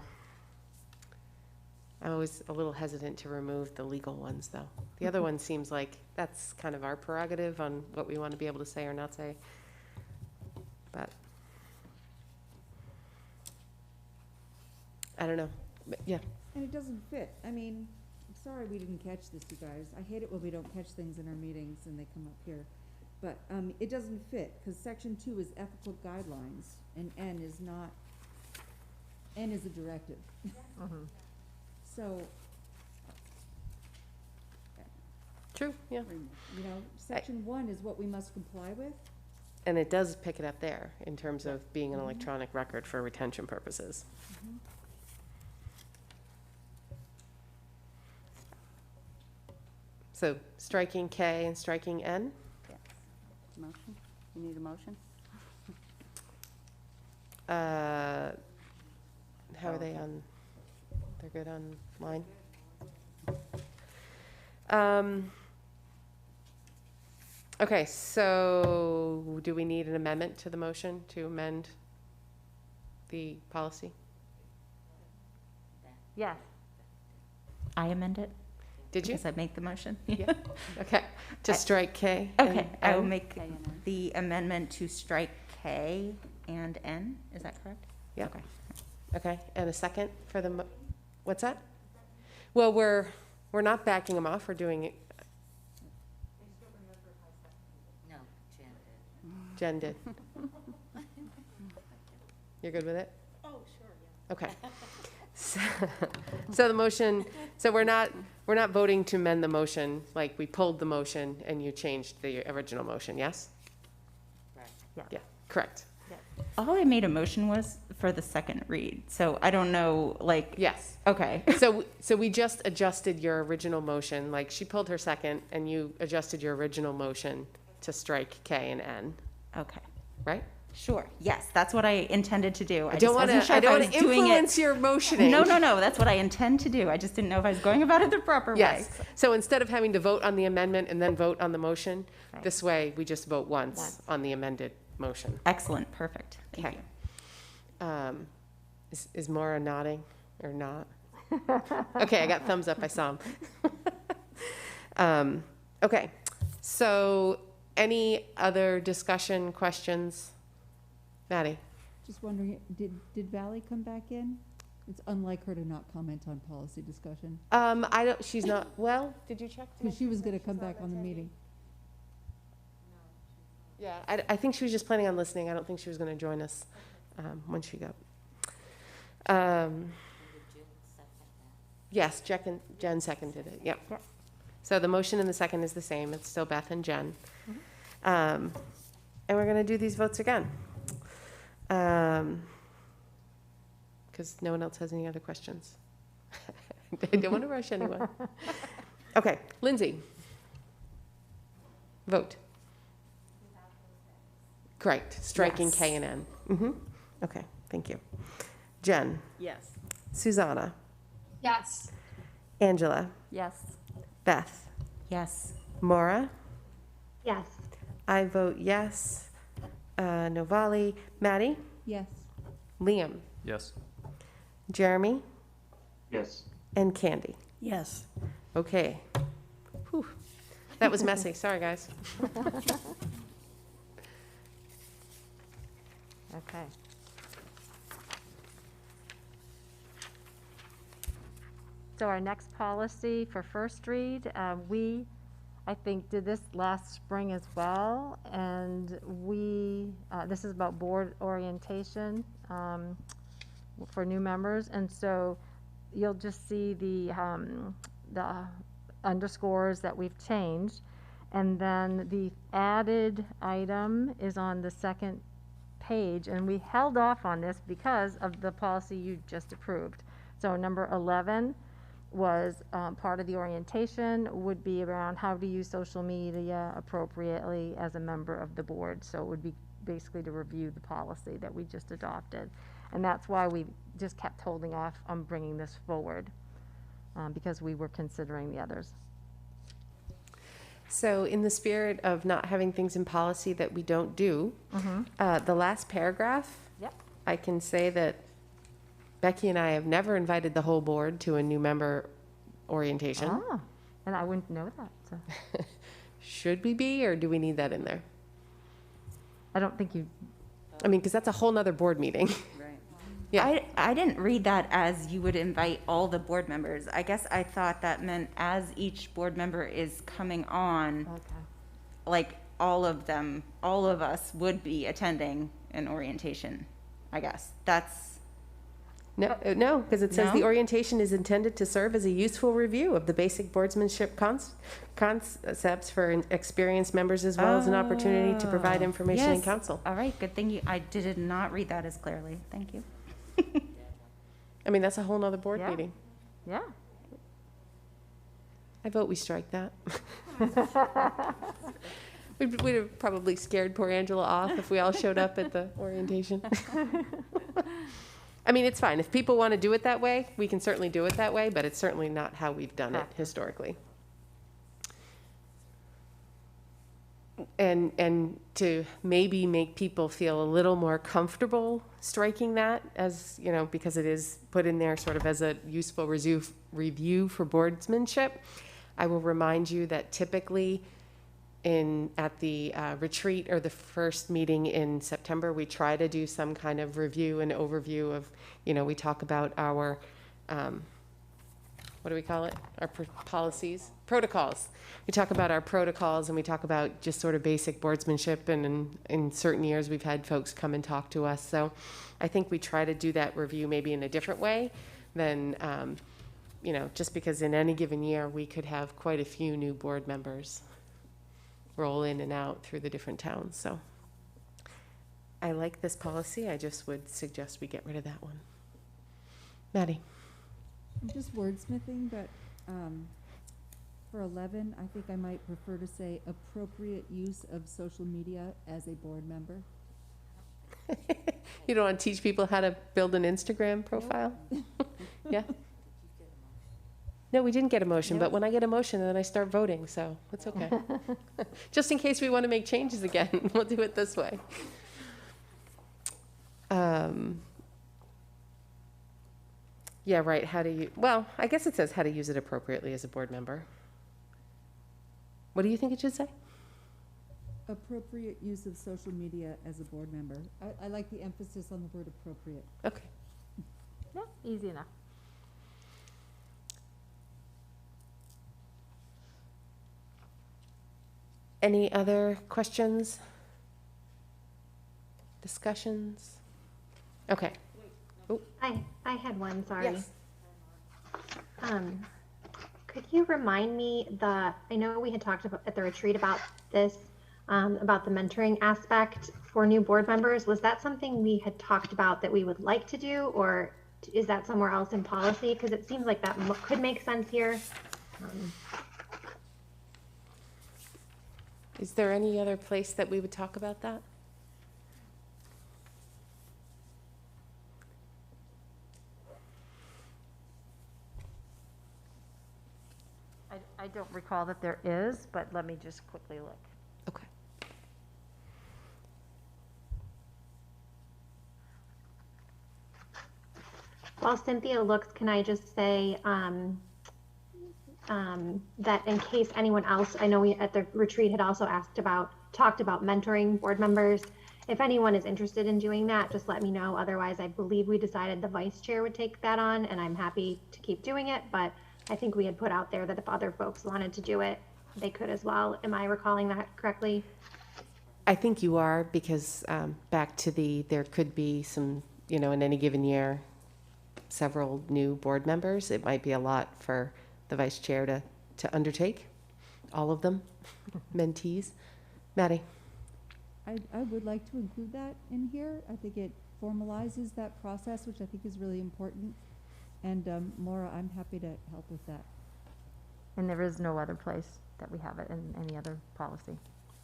I'm always a little hesitant to remove the legal ones, though. The other one seems like that's kind of our prerogative on what we want to be able to say or not say. But I don't know. But yeah. And it doesn't fit. I mean, I'm sorry we didn't catch this, you guys. I hate it when we don't catch things in our meetings and they come up here. But it doesn't fit, because section 2 is ethical guidelines, and N is not, N is a directive. So. True, yeah. You know, section 1 is what we must comply with. And it does pick it up there in terms of being an electronic record for retention purposes. So striking K and striking N? Yes. Motion? You need a motion? How are they on? They're good online? Okay, so do we need an amendment to the motion to amend the policy? Yes. I amend it. Did you? Because I make the motion. Yeah. Okay. To strike K. Okay, and I will N? make the amendment to strike K and N. Is that correct? Yeah. Okay. Okay, and a second for the, what's that? Well, we're not backing them off, we're doing it. No, Jen did. Jen did. You're good with it? Oh, sure, yeah. Okay. So the motion, so we're not voting to amend the motion, like we pulled the motion and you changed the original motion, yes? Right. Yeah, correct. All I made a motion was for the second read, so I don't know, like. Yes. Okay. So we just adjusted your original motion, like she pulled her second and you adjusted your original motion to strike K and N. Okay. Right? Sure. Yes, that's what I intended to do. I don't want to influence your motioning. No. That's what I intend to do. I just didn't know if I was going about it the proper way. Yes. So instead of having to vote on the amendment and then vote on the motion, this way we just vote once on the amended motion. Excellent. Perfect. Thank you. Is Maura nodding or not? Okay, I got thumbs up. I saw him. Okay. So any other discussion, questions? Maddie? Just wondering, did Valley come back in? It's unlike her to not comment on policy discussion. I don't, she's not, well, did you check? Because she was going to come back on the meeting. Yeah, I think she was just planning on listening. I don't think she was going to join us when she got. Yes, Jen seconded it. Yep. So the motion and the second is the same. It's still Beth and Jen. And we're going to do these votes again. Because no one else has any other questions. I don't want to rush anyone. Okay, Lindsay. Vote. Correct. Striking Yes. K and N. Okay, thank you. Jen. Yes. Susanna. Yes. Angela. Yes. Beth. Yes. Maura. Yes. I vote yes. Novali. Maddie. Yes. Liam. Yes. Jeremy. Yes. And Candy. Yes. Okay. Whew. That was messy. Sorry, guys. Okay. So our next policy for first read, I think, did this last spring as well, and this is about board orientation for new members, and so you'll just see the underscores that we've changed, and then the added item is on the second page, and we held off on this because of the policy you just approved. So number 11 was part of the orientation would be around how to use social media appropriately as a member of the board. So it would be basically to review the policy that we just adopted. And that's why we just kept holding off on bringing this forward, because we were considering the others. So in the spirit of not having things in policy that we don't do, the last paragraph, Yep. I can say that Becky and I have never invited the whole board to a new member orientation. Ah, and I wouldn't know that. So. Should we be, or do we need that in there? I don't think you. I mean, because that's a whole nother board meeting. Right. Yeah. I didn't read that as you would invite all the board members. I guess I thought that meant as each board member is coming on, like all of them, all of us would be attending an orientation, I guess. That's. No, because it says No? the orientation is intended to serve as a useful review of the basic boardsmanship concepts for experienced members, as well as an opportunity to provide information and Yes. counsel. All right, good thing I did not read that as clearly. Thank you. I mean, that's a whole nother board Yeah. meeting. Yeah. I vote we strike that. We'd have probably scared poor Angela off if we all showed up at the orientation. I mean, it's fine. If people want to do it that way, we can certainly do it that way, but it's certainly not how we've done it historically. And to maybe make people feel a little more comfortable striking that, as, you know, because it is put in there sort of as a useful review for boardsmanship, I will remind you that typically at the retreat or the first meeting in September, we try to do some kind of review and overview of, you know, we talk about our, what do we call it? Our policies, protocols. We talk about our protocols, and we talk about just sort of basic boardsmanship, and in certain years we've had folks come and talk to us. So I think we try to do that review maybe in a different way than, you know, just because in any given year we could have quite a few new board members roll in and out through the different towns. So I like this policy. I just would suggest we get rid of that one. Maddie. I'm just wordsmithing, but for 11, I think I might prefer to say appropriate use of social media as a board member. You don't want to teach people how to build an Instagram profile? Yeah? No, we didn't get a motion, but when I get a motion, then I start voting, so it's okay. Just in case we want to make changes again, we'll do it this way. Yeah, right, well, I guess it says how to use it appropriately as a board member. What do you think it should say? Appropriate use of social media as a board member. I like the emphasis on the word appropriate. Okay. Yeah, easy enough. Any other questions? Discussions? Okay. I had one, sorry. Yes. Could you remind me I know we had talked about at the retreat about this, about the mentoring aspect for new board members. Was that something we had talked about that we would like to do, or is that somewhere else in policy? Because it seems like that could make sense here. Is there any other place that we would talk about that? I don't recall that there is, but let me just quickly look. Okay. While Cynthia looks, can I just say that in case anyone else, I know we at the retreat had also talked about mentoring board members. If anyone is interested in doing that, just let me know. Otherwise, I believe we decided the vice chair would take that on, and I'm happy to keep doing it. But I think we had put out there that if other folks wanted to do it, they could as well. Am I recalling that correctly? I think you are, because back to there could be some, you know, in any given year, several new board members. It might be a lot for the vice chair to undertake, all of them, mentees. Maddie. I would like to include that in here. I think it formalizes that process, which I think is really important. And Maura, I'm happy to help with that. And there is no other place that we have it in any other policy.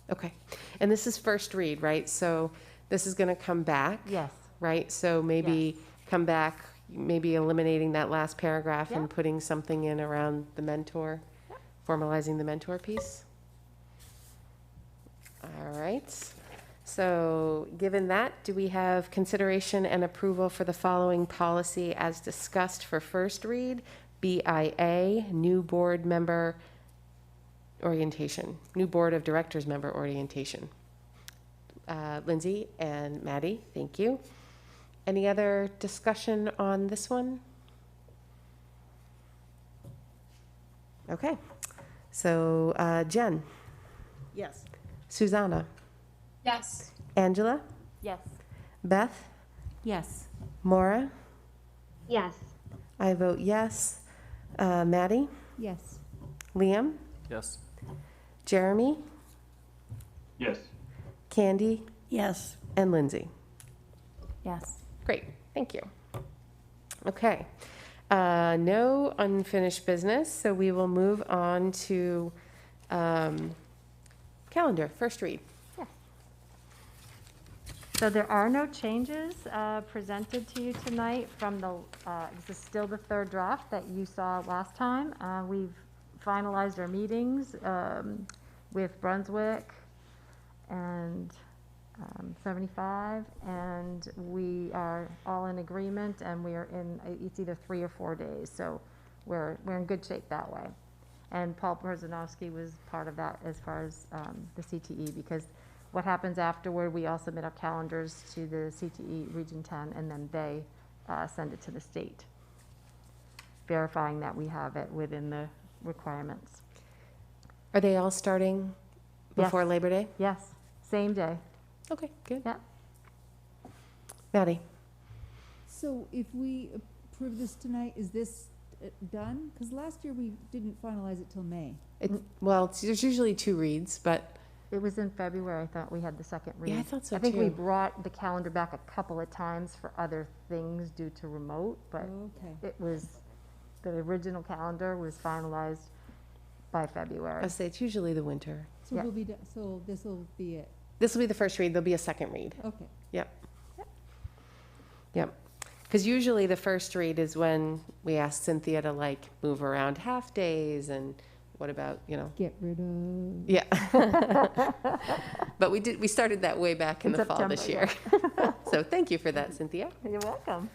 Okay. And this is first read, right? So this is going to come back. Yes. Right? So maybe come back, maybe eliminating that last paragraph and putting something in around the mentor, formalizing the mentor piece. All right. So given that, do we have consideration and approval for the following policy as discussed for first read? BIA, new board member orientation, new board of directors member orientation. Lindsay and Maddie, thank you. Any other discussion on this one? Okay. So Jen, Yes. Susanna, Yes. Angela, Yes. Beth, Yes. Maura, Yes. I vote yes. Maddie, Yes. Liam, Yes. Jeremy, Yes. Candy, Yes. and Lindsay. Yes. Great, thank you. Okay, no unfinished business, so we will move on to calendar, first read. So there are no changes presented to you tonight from the, this is still the third draft that you saw last time. We've finalized our meetings with Brunswick and 75, and we are all in agreement, and we are in, it's either 3 or 4 days, so we're in good shape that way. And Paul Przanowski was part of that as far as the CTE, because what happens afterward, we all submit our calendars to the CTE Region 10, and then they send it to the state, verifying that we have it within the requirements. Are they all starting before Yes. Labor Day? Yes, same day. Okay, good. Yeah. Maddie? So if we approve this tonight, is this done? Because last year we didn't finalize it till May. Well, there's usually 2 reads, but It was in February, I thought we had the second read. Yeah, I thought so I think we too. brought the calendar back a couple of times for other things due to remote, but Okay. it was, the original calendar was finalized by February. I say it's usually the winter. So Yeah. we'll be, so this will be it. This will be the first read. There'll be a second read. Okay. Yep. Yep. Because usually the first read is when we ask Cynthia to like move around half days and what about, Get rid of. Yeah. But we started that way back in the fall this year. September, So thank you for that, Cynthia. You're welcome.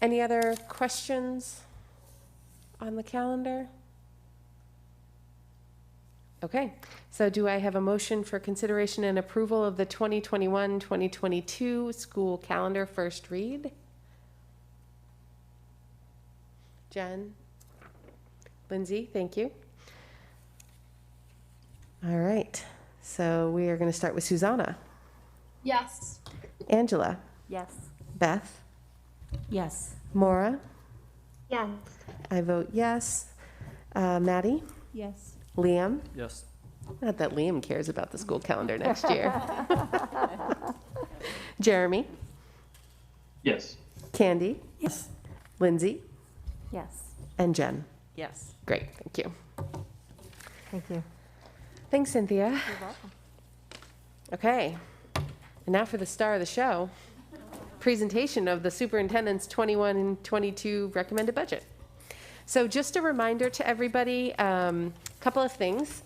Any other questions on the calendar? Okay, so do I have a motion for consideration and approval of the 2021-2022 school calendar first read? Jen? Lindsay, thank you. All right, so we are going to start with Susanna. Yes. Angela? Yes. Beth? Yes. Maura? Yes. I vote yes. Maddie? Yes. Liam? Yes. Not that Liam cares about the school calendar next year. Jeremy? Yes. Candy? Yes. Lindsay? Yes. And Jen? Yes. Great, thank you. Thank you. Thanks, Cynthia. You're welcome. Okay, and now for the star of the show, presentation of the superintendent's 21-22 recommended budget. So just a reminder to everybody, couple of things.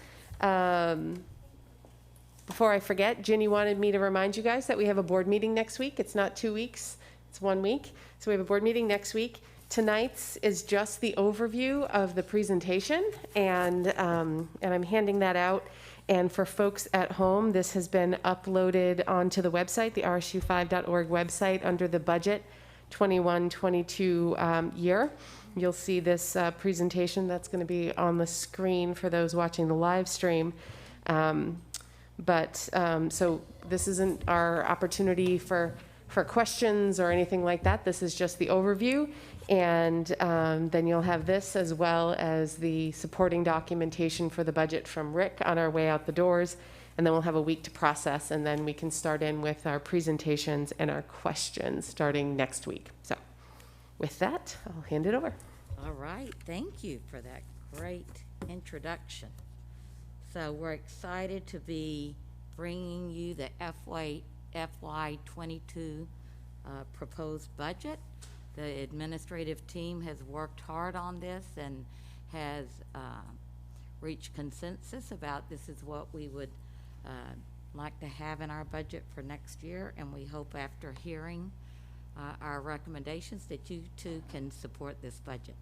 Before I forget, Ginny wanted me to remind you guys that we have a board meeting next week. It's not 2 weeks, it's 1 week. So we have a board meeting next week. Tonight's is just the overview of the presentation, and I'm handing that out. And for folks at home, this has been uploaded onto the website, the rsu5.org website, under the budget 21-22 year. You'll see this presentation that's going to be on the screen for those watching the live stream. So this isn't our opportunity for questions or anything like that. This is just the overview. And then you'll have this as well as the supporting documentation for the budget from Rick on our way out the doors. And then we'll have a week to process, and then we can start in with our presentations and our questions starting next week. So With that, I'll hand it over. All right, thank you for that great introduction. So we're excited to be bringing you the FY22 proposed budget. The administrative team has worked hard on this and has reached consensus about this is what we would like to have in our budget for next year, and we hope after hearing our recommendations that you too can support this budget.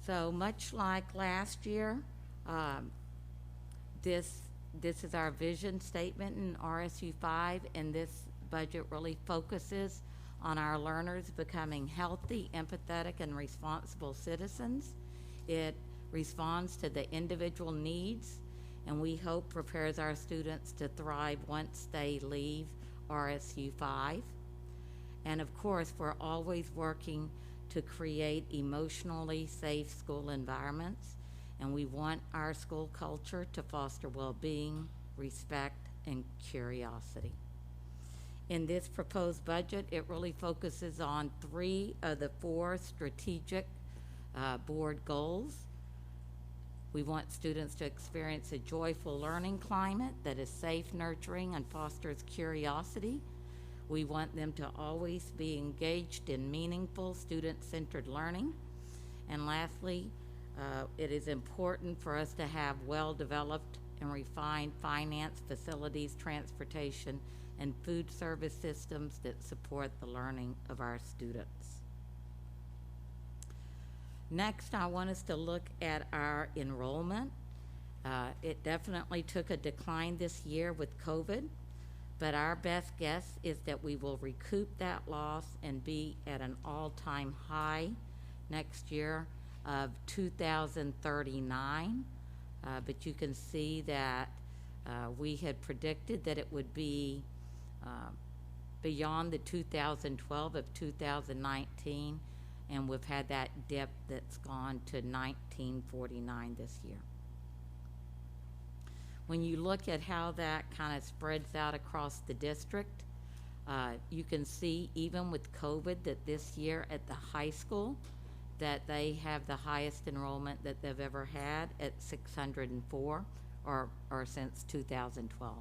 So much like last year, this is our vision statement in RSU 5, and this budget really focuses on our learners becoming healthy, empathetic, and responsible citizens. It responds to the individual needs, and we hope prepares our students to thrive once they leave RSU 5. And of course, we're always working to create emotionally safe school environments, and we want our school culture to foster well-being, respect, and curiosity. In this proposed budget, it really focuses on 3 of the 4 strategic board goals. We want students to experience a joyful learning climate that is safe, nurturing, and fosters curiosity. We want them to always be engaged in meaningful, student-centered learning. And lastly, it is important for us to have well-developed and refined finance, facilities, transportation, and food service systems that support the learning of our students. Next, I want us to look at our enrollment. It definitely took a decline this year with COVID, but our best guess is that we will recoup that loss and be at an all-time high next year of 2,039. But you can see that we had predicted that it would be beyond the 2012 of 2019, and we've had that dip that's gone to 1949 this year. When you look at how that kind of spreads out across the district, you can see even with COVID that this year at the high school that they have the highest enrollment that they've ever had at 604 or since 2012.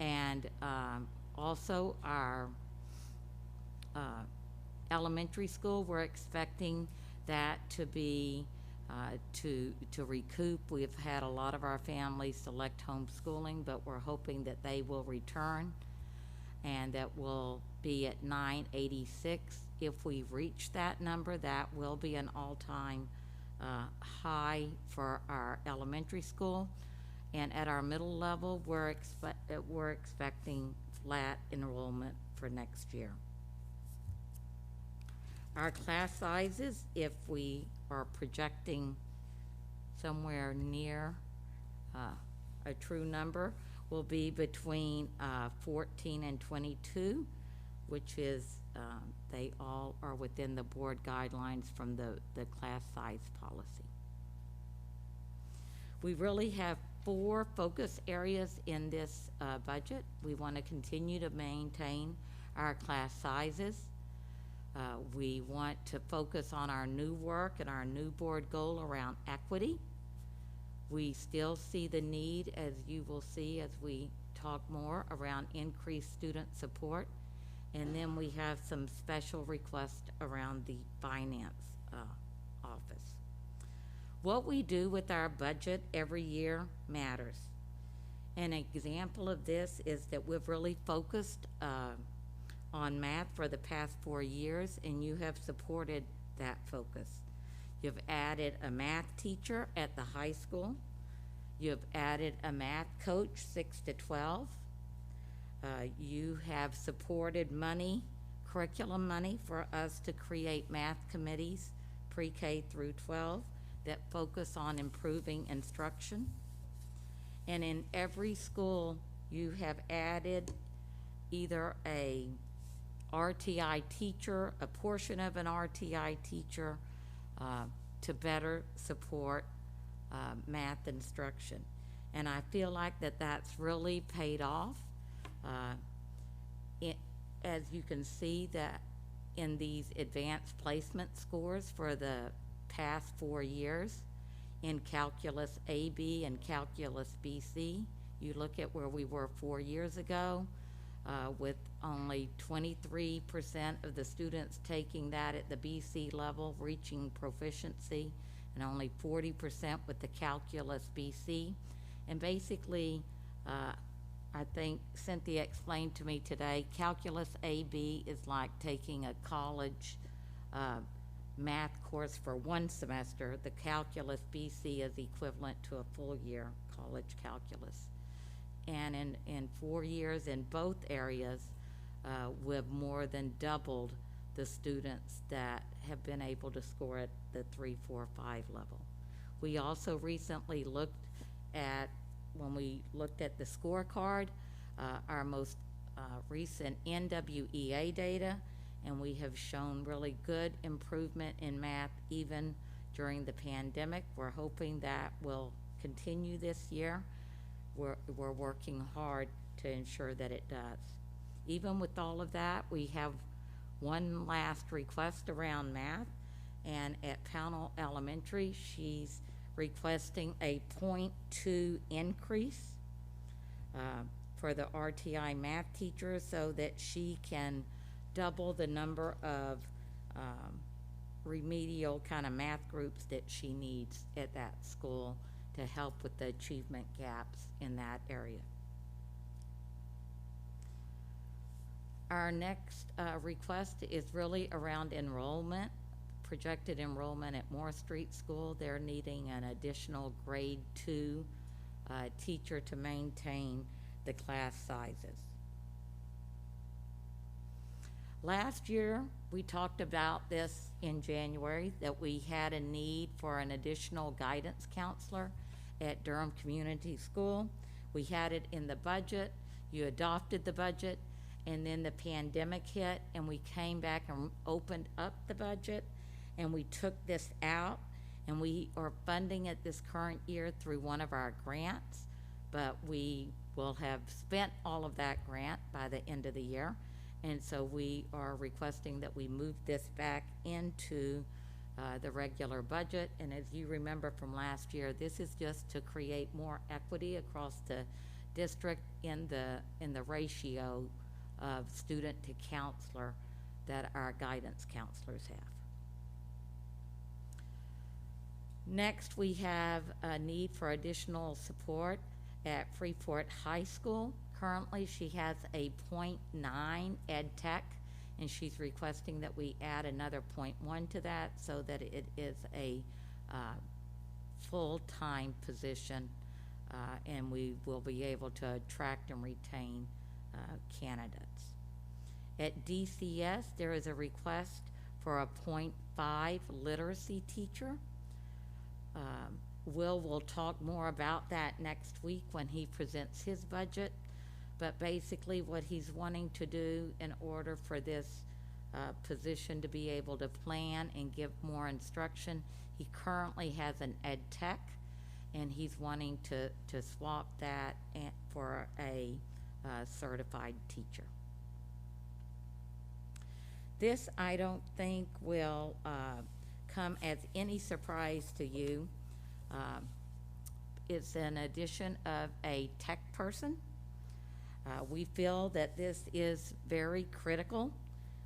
And also our elementary school, we're expecting that to be to recoup. We've had a lot of our families select homeschooling, but we're hoping that they will return, and that will be at 986. If we reach that number, that will be an all-time high for our elementary school. And at our middle level, we're expecting flat enrollment for next year. Our class sizes, if we are projecting somewhere near a true number, will be between 14 and 22, which is they all are within the board guidelines from the class size policy. We really have 4 focus areas in this budget. We want to continue to maintain our class sizes. We want to focus on our new work and our new board goal around equity. We still see the need, as you will see as we talk more, around increased student support. And then we have some special requests around the finance office. What we do with our budget every year matters. An example of this is that we've really focused on math for the past 4 years, and you have supported that focus. You've added a math teacher at the high school. You've added a math coach 6 to 12. You have supported money, curriculum money, for us to create math committees pre-K through 12 that focus on improving instruction. And in every school, you have added either a RTI teacher, a portion of an RTI teacher, to better support math instruction. And I feel like that's really paid off. As you can see, that in these advanced placement scores for the past 4 years in Calculus AB and Calculus BC. You look at where we were 4 years ago, with only 23% of the students taking that at the BC level, reaching proficiency, and only 40% with the Calculus BC. And basically, I think Cynthia explained to me today, Calculus AB is like taking a college math course for 1 semester. The Calculus BC is equivalent to a full year college calculus. And in 4 years in both areas, we've more than doubled the students that have been able to score at the 3, 4, 5 level. We also recently looked at, when we looked at the scorecard, our most recent NWEA data, and we have shown really good improvement in math even during the pandemic. We're hoping that will continue this year. We're working hard to ensure that it does. Even with all of that, we have one last request around math, and at Pownell Elementary, she's requesting a 0.2 increase for the RTI math teacher so that she can double the number of remedial kind of math groups that she needs at that school to help with the achievement gaps in that area. Our next request is really around enrollment, projected enrollment at Moore Street School. They're needing an additional grade 2 teacher to maintain the class sizes. Last year, we talked about this in January, that we had a need for an additional guidance counselor at Durham Community School. We had it in the budget. You adopted the budget, and then the pandemic hit, and we came back and opened up the budget, and we took this out, and we are funding it this current year through one of our grants, but we will have spent all of that grant by the end of the year. And so we are requesting that we move this back into the regular budget. And as you remember from last year, this is just to create more equity across the district in the ratio of student to counselor that our guidance counselors have. Next, we have a need for additional support at Freeport High School. Currently, she has a 0.9 ed tech, and she's requesting that we add another 0.1 to that so that it is a full-time position, and we will be able to attract and retain candidates. At DCS, there is a request for a 0.5 literacy teacher. Will talk more about that next week when he presents his budget. But basically what he's wanting to do in order for this position to be able to plan and give more instruction, he currently has an ed tech, and he's wanting to swap that for a certified teacher. This I don't think will come as any surprise to you. It's an addition of a tech person. We feel that this is very critical.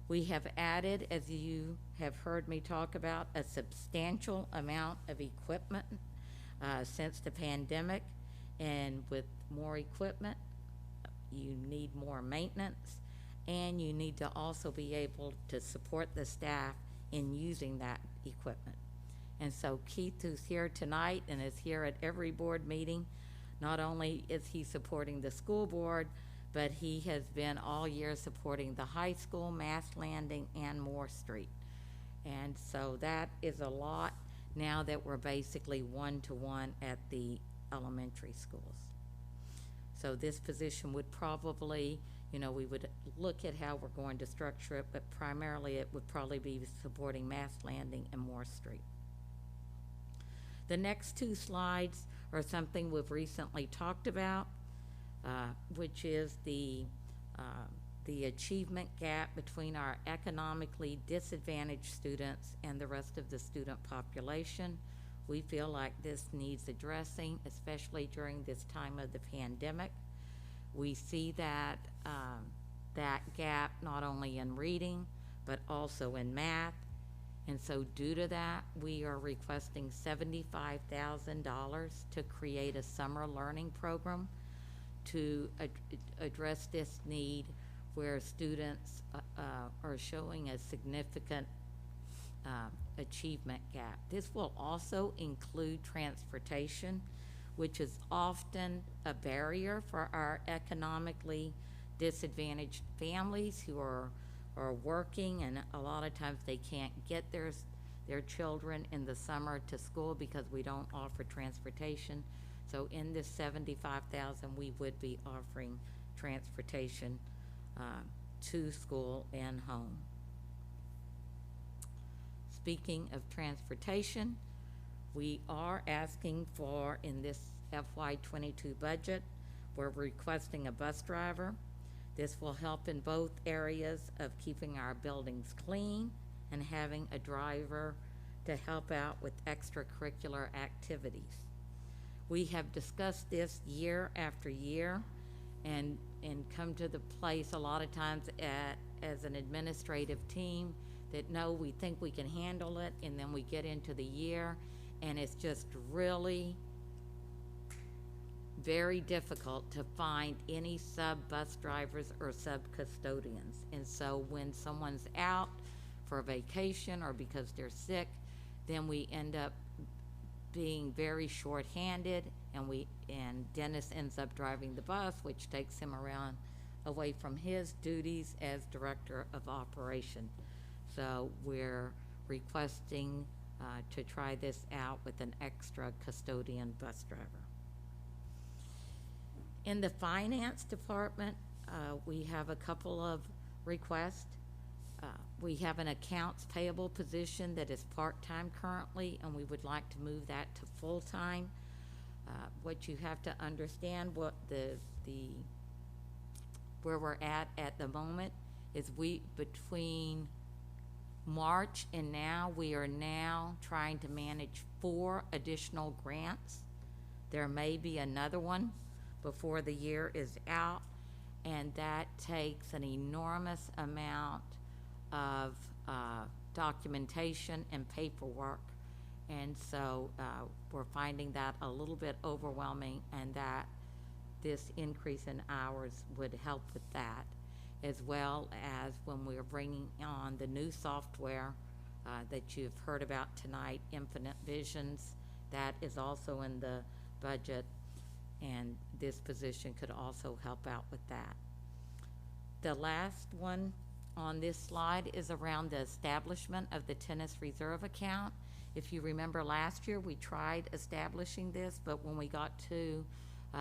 We have added, as you have heard me talk about, a substantial amount of equipment since the pandemic, and with more equipment, you need more maintenance, and you need to also be able to support the staff in using that equipment. And so Keith, who's here tonight and is here at every board meeting, not only is he supporting the school board, but he has been all year supporting the high school, Mass Landing, and Moore Street. And so that is a lot now that we're basically one-to-one at the elementary schools. So this position would probably, we would look at how we're going to structure it, but primarily it would probably be supporting Mass Landing and Moore Street. The next 2 slides are something we've recently talked about, which is the the achievement gap between our economically disadvantaged students and the rest of the student population. We feel like this needs addressing, especially during this time of the pandemic. We see that that gap not only in reading, but also in math. And so due to that, we are requesting $75,000 to create a summer learning program to address this need where students are showing a significant achievement gap. This will also include transportation, which is often a barrier for our economically disadvantaged families who are working, and a lot of times they can't get their children in the summer to school because we don't offer transportation. So in this $75,000, we would be offering transportation to school and home. Speaking of transportation, we are asking for, in this FY22 budget, we're requesting a bus driver. This will help in both areas of keeping our buildings clean and having a driver to help out with extracurricular activities. We have discussed this year after year and come to the place a lot of times as an administrative team that no, we think we can handle it, and then we get into the year and it's just really very difficult to find any sub-bus drivers or sub-custodians. And so when someone's out for a vacation or because they're sick, then we end up being very short-handed, and Dennis ends up driving the bus, which takes him around away from his duties as director of operation. So we're requesting to try this out with an extra custodian bus driver. In the finance department, we have a couple of requests. We have an accounts payable position that is part-time currently, and we would like to move that to full-time. What you have to understand, what where we're at the moment is between March and now, we are now trying to manage 4 additional grants. There may be another one before the year is out, and that takes an enormous amount of documentation and paperwork, and so we're finding that a little bit overwhelming, and that this increase in hours would help with that, as well as when we're bringing on the new software that you've heard about tonight, Infinite Visions. That is also in the budget, and this position could also help out with that. The last one on this slide is around the establishment of the tennis reserve account. If you remember last year, we tried establishing this, but when we got to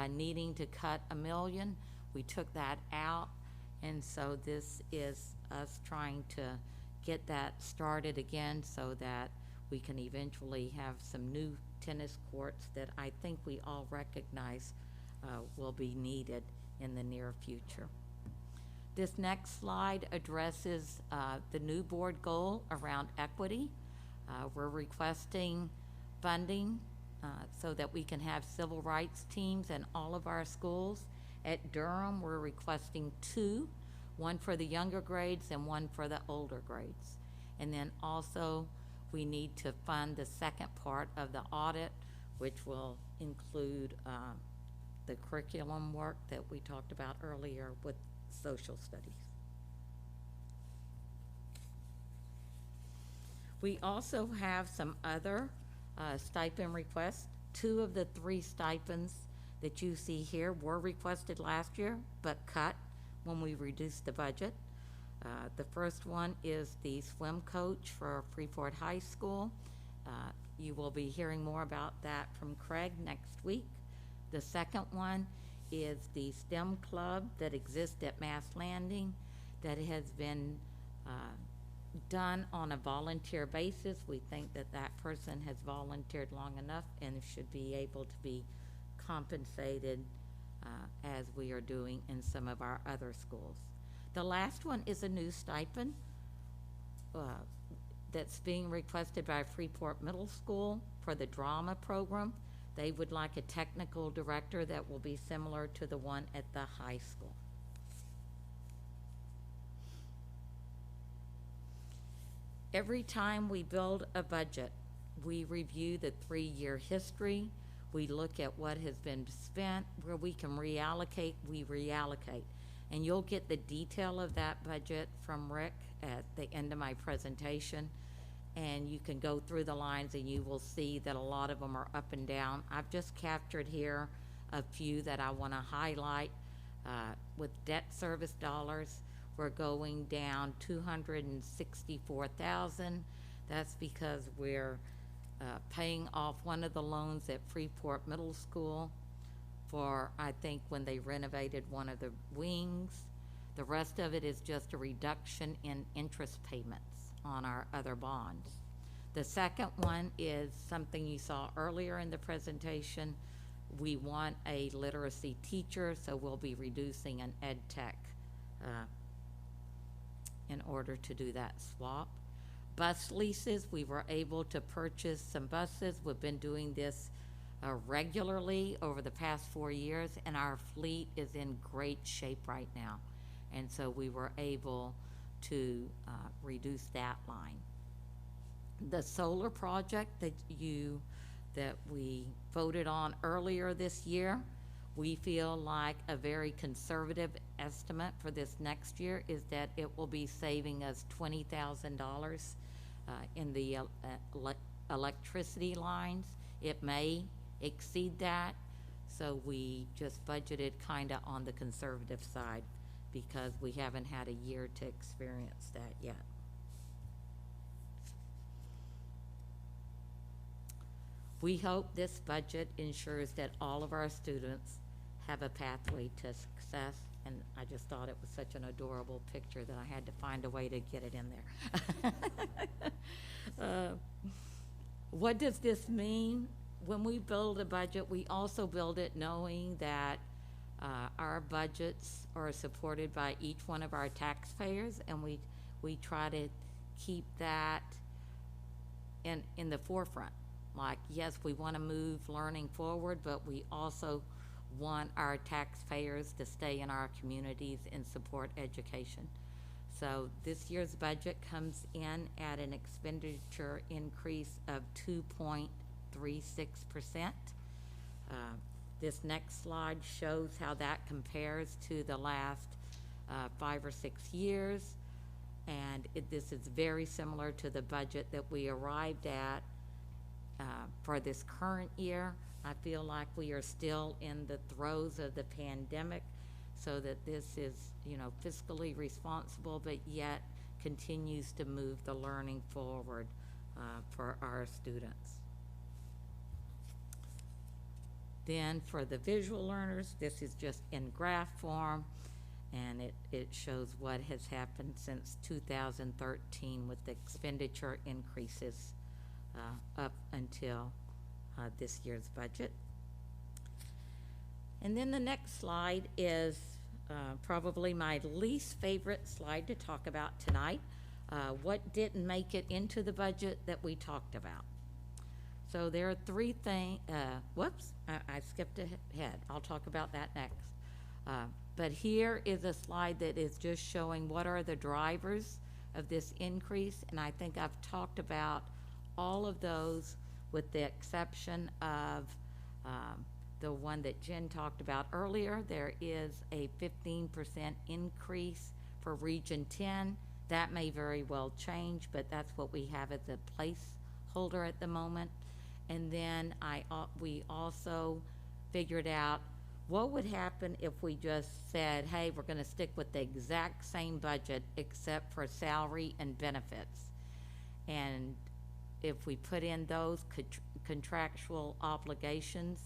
needing to cut $1 million, we took that out. And so this is us trying to get that started again so that we can eventually have some new tennis courts that I think we all recognize will be needed in the near future. This next slide addresses the new board goal around equity. We're requesting funding so that we can have civil rights teams in all of our schools. At Durham, we're requesting 2, one for the younger grades and one for the older grades. And then also we need to fund the second part of the audit, which will include the curriculum work that we talked about earlier with social studies. We also have some other stipend requests. 2 of the 3 stipends that you see here were requested last year, but cut when we reduced the budget. The first one is the swim coach for Freeport High School. You will be hearing more about that from Craig next week. The second one is the STEM club that exists at Mass Landing that has been done on a volunteer basis. We think that that person has volunteered long enough and should be able to be compensated as we are doing in some of our other schools. The last one is a new stipend that's being requested by Freeport Middle School for the drama program. They would like a technical director that will be similar to the one at the high school. Every time we build a budget, we review the 3-year history. We look at what has been spent, where we can reallocate, we reallocate. And you'll get the detail of that budget from Rick at the end of my presentation. And you can go through the lines and you will see that a lot of them are up and down. I've just captured here a few that I want to highlight. With debt service dollars, we're going down 264,000. That's because we're paying off one of the loans at Freeport Middle School for, I think, when they renovated one of the wings. The rest of it is just a reduction in interest payments on our other bonds. The second one is something you saw earlier in the presentation. We want a literacy teacher, so we'll be reducing an ed tech in order to do that swap. Bus leases, we were able to purchase some buses. We've been doing this regularly over the past 4 years, and our fleet is in great shape right now. And so we were able to reduce that line. The solar project that we voted on earlier this year, we feel like a very conservative estimate for this next year is that it will be saving us $20,000 in the electricity lines. It may exceed that, so we just budgeted kind of on the conservative side because we haven't had a year to experience that yet. We hope this budget ensures that all of our students have a pathway to success, and I just thought it was such an adorable picture that I had to find a way to get it in there. What does this mean? When we build a budget, we also build it knowing that our budgets are supported by each one of our taxpayers, and we try to keep that in the forefront. Like, yes, we want to move learning forward, but we also want our taxpayers to stay in our communities and support education. So this year's budget comes in at an expenditure increase of 2.36%. This next slide shows how that compares to the last 5 or 6 years. And this is very similar to the budget that we arrived at for this current year. I feel like we are still in the throes of the pandemic, so that this is, fiscally responsible, but yet continues to move the learning forward for our students. Then for the visual learners, this is just in graph form, and it shows what has happened since 2013 with the expenditure increases up until this year's budget. And then the next slide is probably my least favorite slide to talk about tonight. What didn't make it into the budget that we talked about? So there are 3 things, whoops, I skipped ahead. I'll talk about that next. But here is a slide that is just showing what are the drivers of this increase, and I think I've talked about all of those with the exception of the one that Jen talked about earlier. There is a 15% increase for Region 10. That may very well change, but that's what we have as a placeholder at the moment. And then we also figured out what would happen if we just said, hey, we're going to stick with the exact same budget except for salary and benefits. And if we put in those contractual obligations,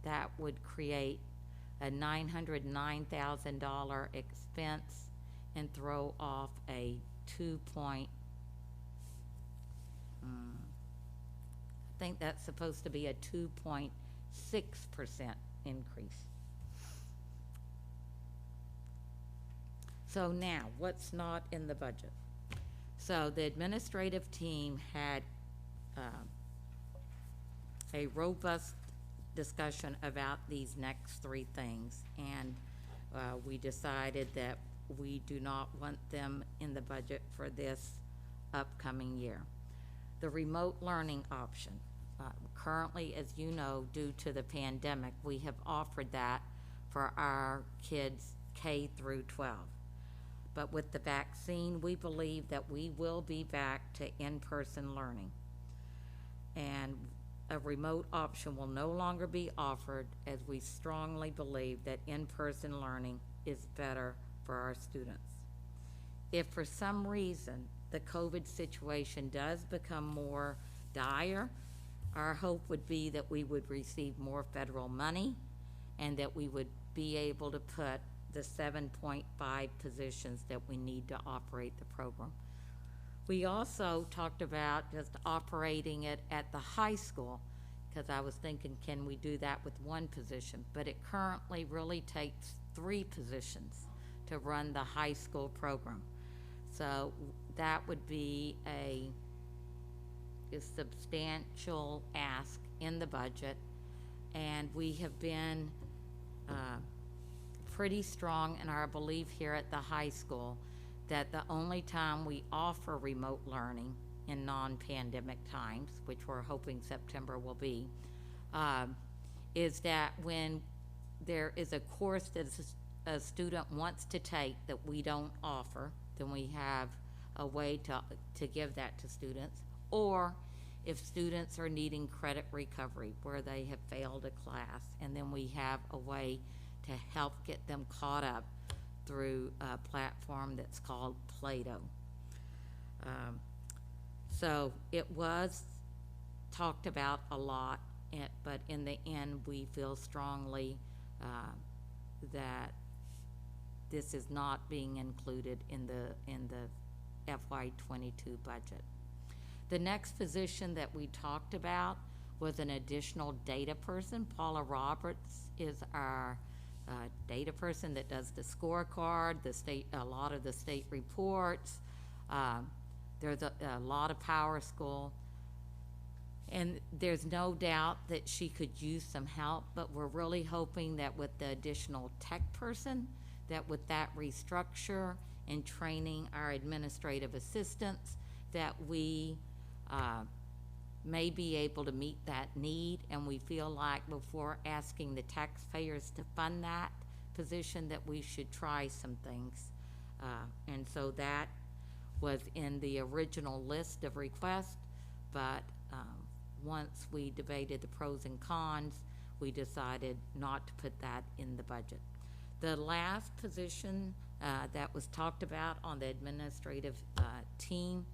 that would create a $909,000 expense and throw off a I think that's supposed to be a 2.6% increase. So now, what's not in the budget? So the administrative team had a robust discussion about these next three things, and we decided that we do not want them in the budget for this upcoming year. The remote learning option. Currently, as you know, due to the pandemic, we have offered that for our kids K through 12. But with the vaccine, we believe that we will be back to in-person learning. And a remote option will no longer be offered, as we strongly believe that in-person learning is better for our students. If for some reason the COVID situation does become more dire, our hope would be that we would receive more federal money and that we would be able to put the 7.5 positions that we need to operate the program. We also talked about just operating it at the high school, because I was thinking, can we do that with one position? But it currently really takes 3 positions to run the high school program. So that would be a substantial ask in the budget, and we have been pretty strong in our belief here at the high school that the only time we offer remote learning in non-pandemic times, which we're hoping September will be, is that when there is a course that a student wants to take that we don't offer, then we have a way to give that to students. Or if students are needing credit recovery where they have failed a class, and then we have a way to help get them caught up through a platform that's called Play-Doh. So it was talked about a lot, but in the end, we feel strongly that this is not being included in the FY22 budget. The next position that we talked about was an additional data person. Paula Roberts is our data person that does the scorecard, a lot of the state reports. There's a lot of Power School, and there's no doubt that she could use some help, but we're really hoping that with the additional tech person, that with that restructure and training our administrative assistants, that we may be able to meet that need, and we feel like before asking the taxpayers to fund that position that we should try some things. And so that was in the original list of requests, but once we debated the pros and cons, we decided not to put that in the budget. The last position that was talked about on the administrative team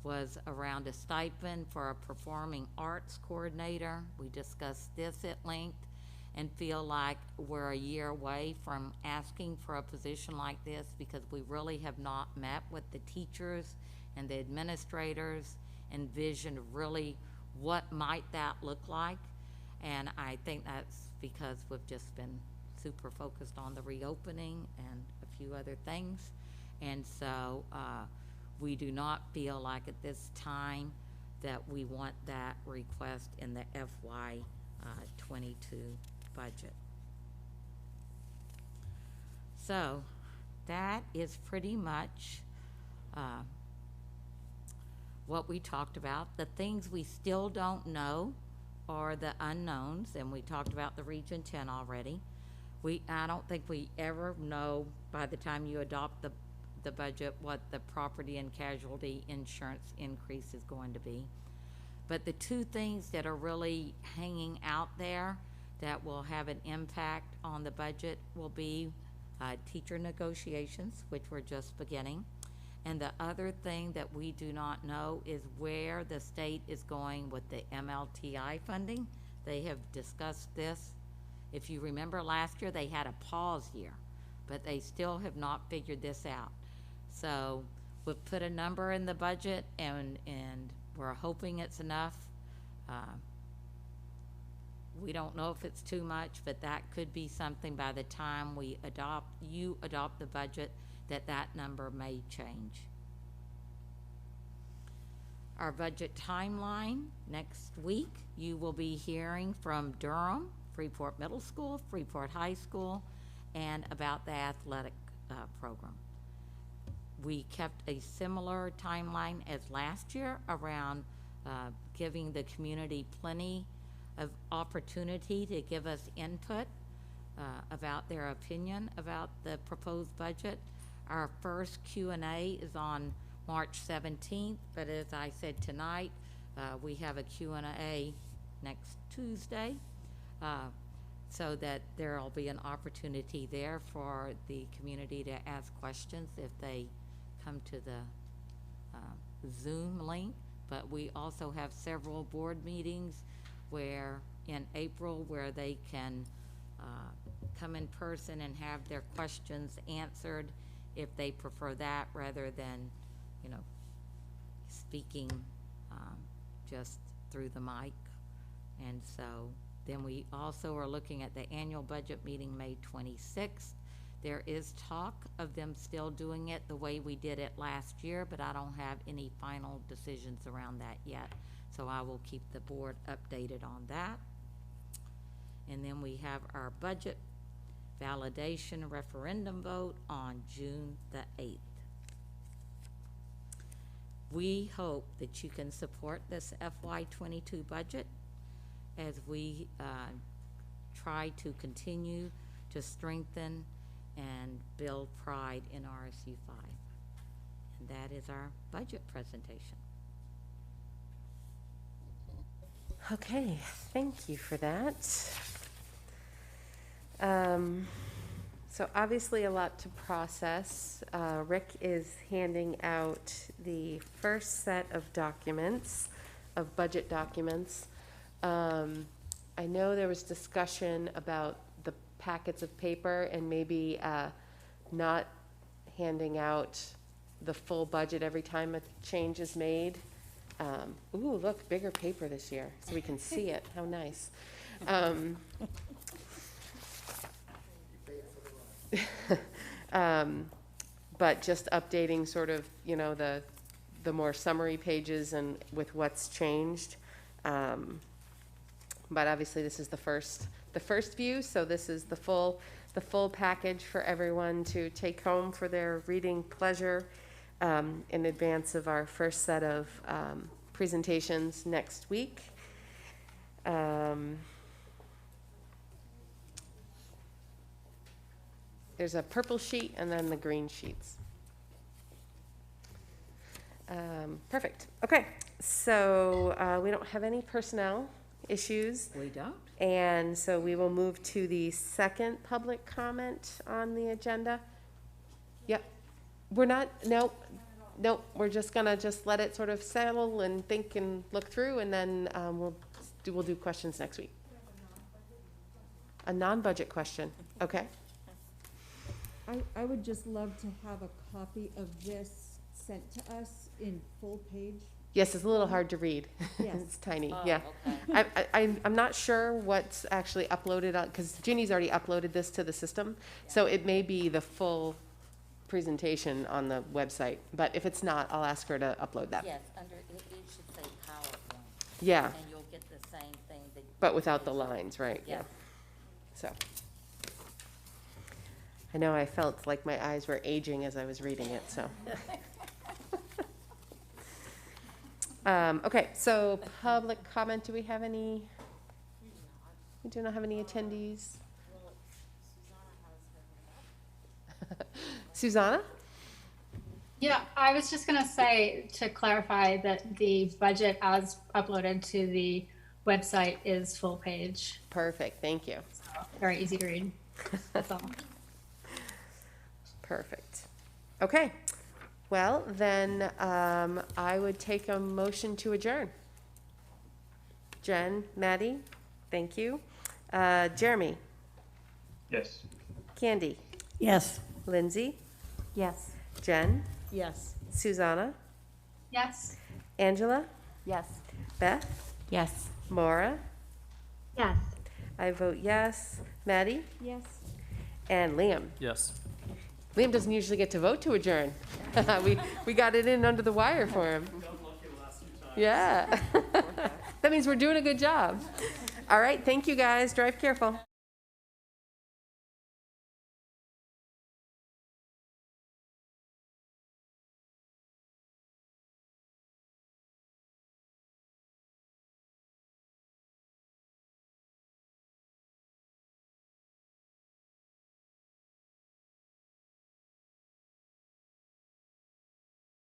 was around a stipend for a performing arts coordinator. We discussed this at length and feel like we're a year away from asking for a position like this, because we really have not met with the teachers and the administrators and vision of really what might that look like. And I think that's because we've just been super focused on the reopening and a few other things. And so we do not feel like at this time that we want that request in the FY22 budget. So that is pretty much what we talked about. The things we still don't know are the unknowns, and we talked about the Region 10 already. I don't think we ever know by the time you adopt the budget what the property and casualty insurance increase is going to be. But the 2 things that are really hanging out there that will have an impact on the budget will be teacher negotiations, which we're just beginning. And the other thing that we do not know is where the state is going with the MLTI funding. They have discussed this. If you remember last year, they had a pause year, but they still have not figured this out. So we've put a number in the budget, and we're hoping it's enough. We don't know if it's too much, but that could be something by the time you adopt the budget that number may change. Our budget timeline: next week, you will be hearing from Durham, Freeport Middle School, Freeport High School, and about the athletic program. We kept a similar timeline as last year around giving the community plenty of opportunity to give us input about their opinion about the proposed budget. Our first Q&A is on March 17th, but as I said tonight, we have a Q&A next Tuesday, so that there will be an opportunity there for the community to ask questions if they come to the Zoom link. But we also have several board meetings where in April where they can come in person and have their questions answered if they prefer that, rather than, you know, speaking just through the mic. And so then we also are looking at the annual budget meeting May 26th. There is talk of them still doing it the way we did it last year, but I don't have any final decisions around that yet. So I will keep the board updated on that. And then we have our budget validation referendum vote on June the 8th. We hope that you can support this FY22 budget as we try to continue to strengthen and build pride in RSU 5. And that is our budget presentation. Okay, thank you for that. So obviously a lot to process. Rick is handing out the first set of documents, of budget documents. I know there was discussion about the packets of paper and maybe not handing out the full budget every time a change is made. Ooh, look, bigger paper this year, so we can see it. How nice. But just updating sort of, you know, the more summary pages and with what's changed. But obviously this is the first view, so this is the full package for everyone to take home for their reading pleasure in advance of our first set of presentations next week. There's a purple sheet and then the green sheets. Perfect. Okay, so we don't have any personnel issues. We don't. And so we will move to the second public comment on the agenda. Yep. We're not, nope, we're just gonna let it sort of settle and think and look through, and then we'll do questions next week. A non-budget question, okay. I would just love to have a copy of this sent to us in full page. Yes, it's a little hard to read. Yes. It's tiny, Oh, yeah. okay. I'm not sure what's actually uploaded, because Ginny's already uploaded this to the system, so it may be the full presentation on the website, but if it's not, I'll ask her to upload that. Yes, under it should say PowerPoint. Yeah. And you'll get the same thing that. But without the lines, right? Yeah. So. I know I felt like my eyes were aging as I was reading it, so. Okay, so public comment, do we have any? We do not have any attendees. Susanna? Yeah, I was just going to say, to clarify, that the budget as uploaded to the website is full page. Perfect, thank you. So, very easy to read. That's all. Perfect. Okay, well, then I would take a motion to adjourn. Jen, Maddie, thank you. Jeremy? Yes. Candy? Yes. Lindsay? Yes. Jen? Yes. Susanna? Yes. Angela? Yes. Beth? Yes. Maura? Yes. I vote yes. Maddie? Yes. And Liam? Yes. Liam doesn't usually get to vote to adjourn. We got it in under the wire for him. Yeah. That means we're doing a good job. All right, thank you guys. Drive careful.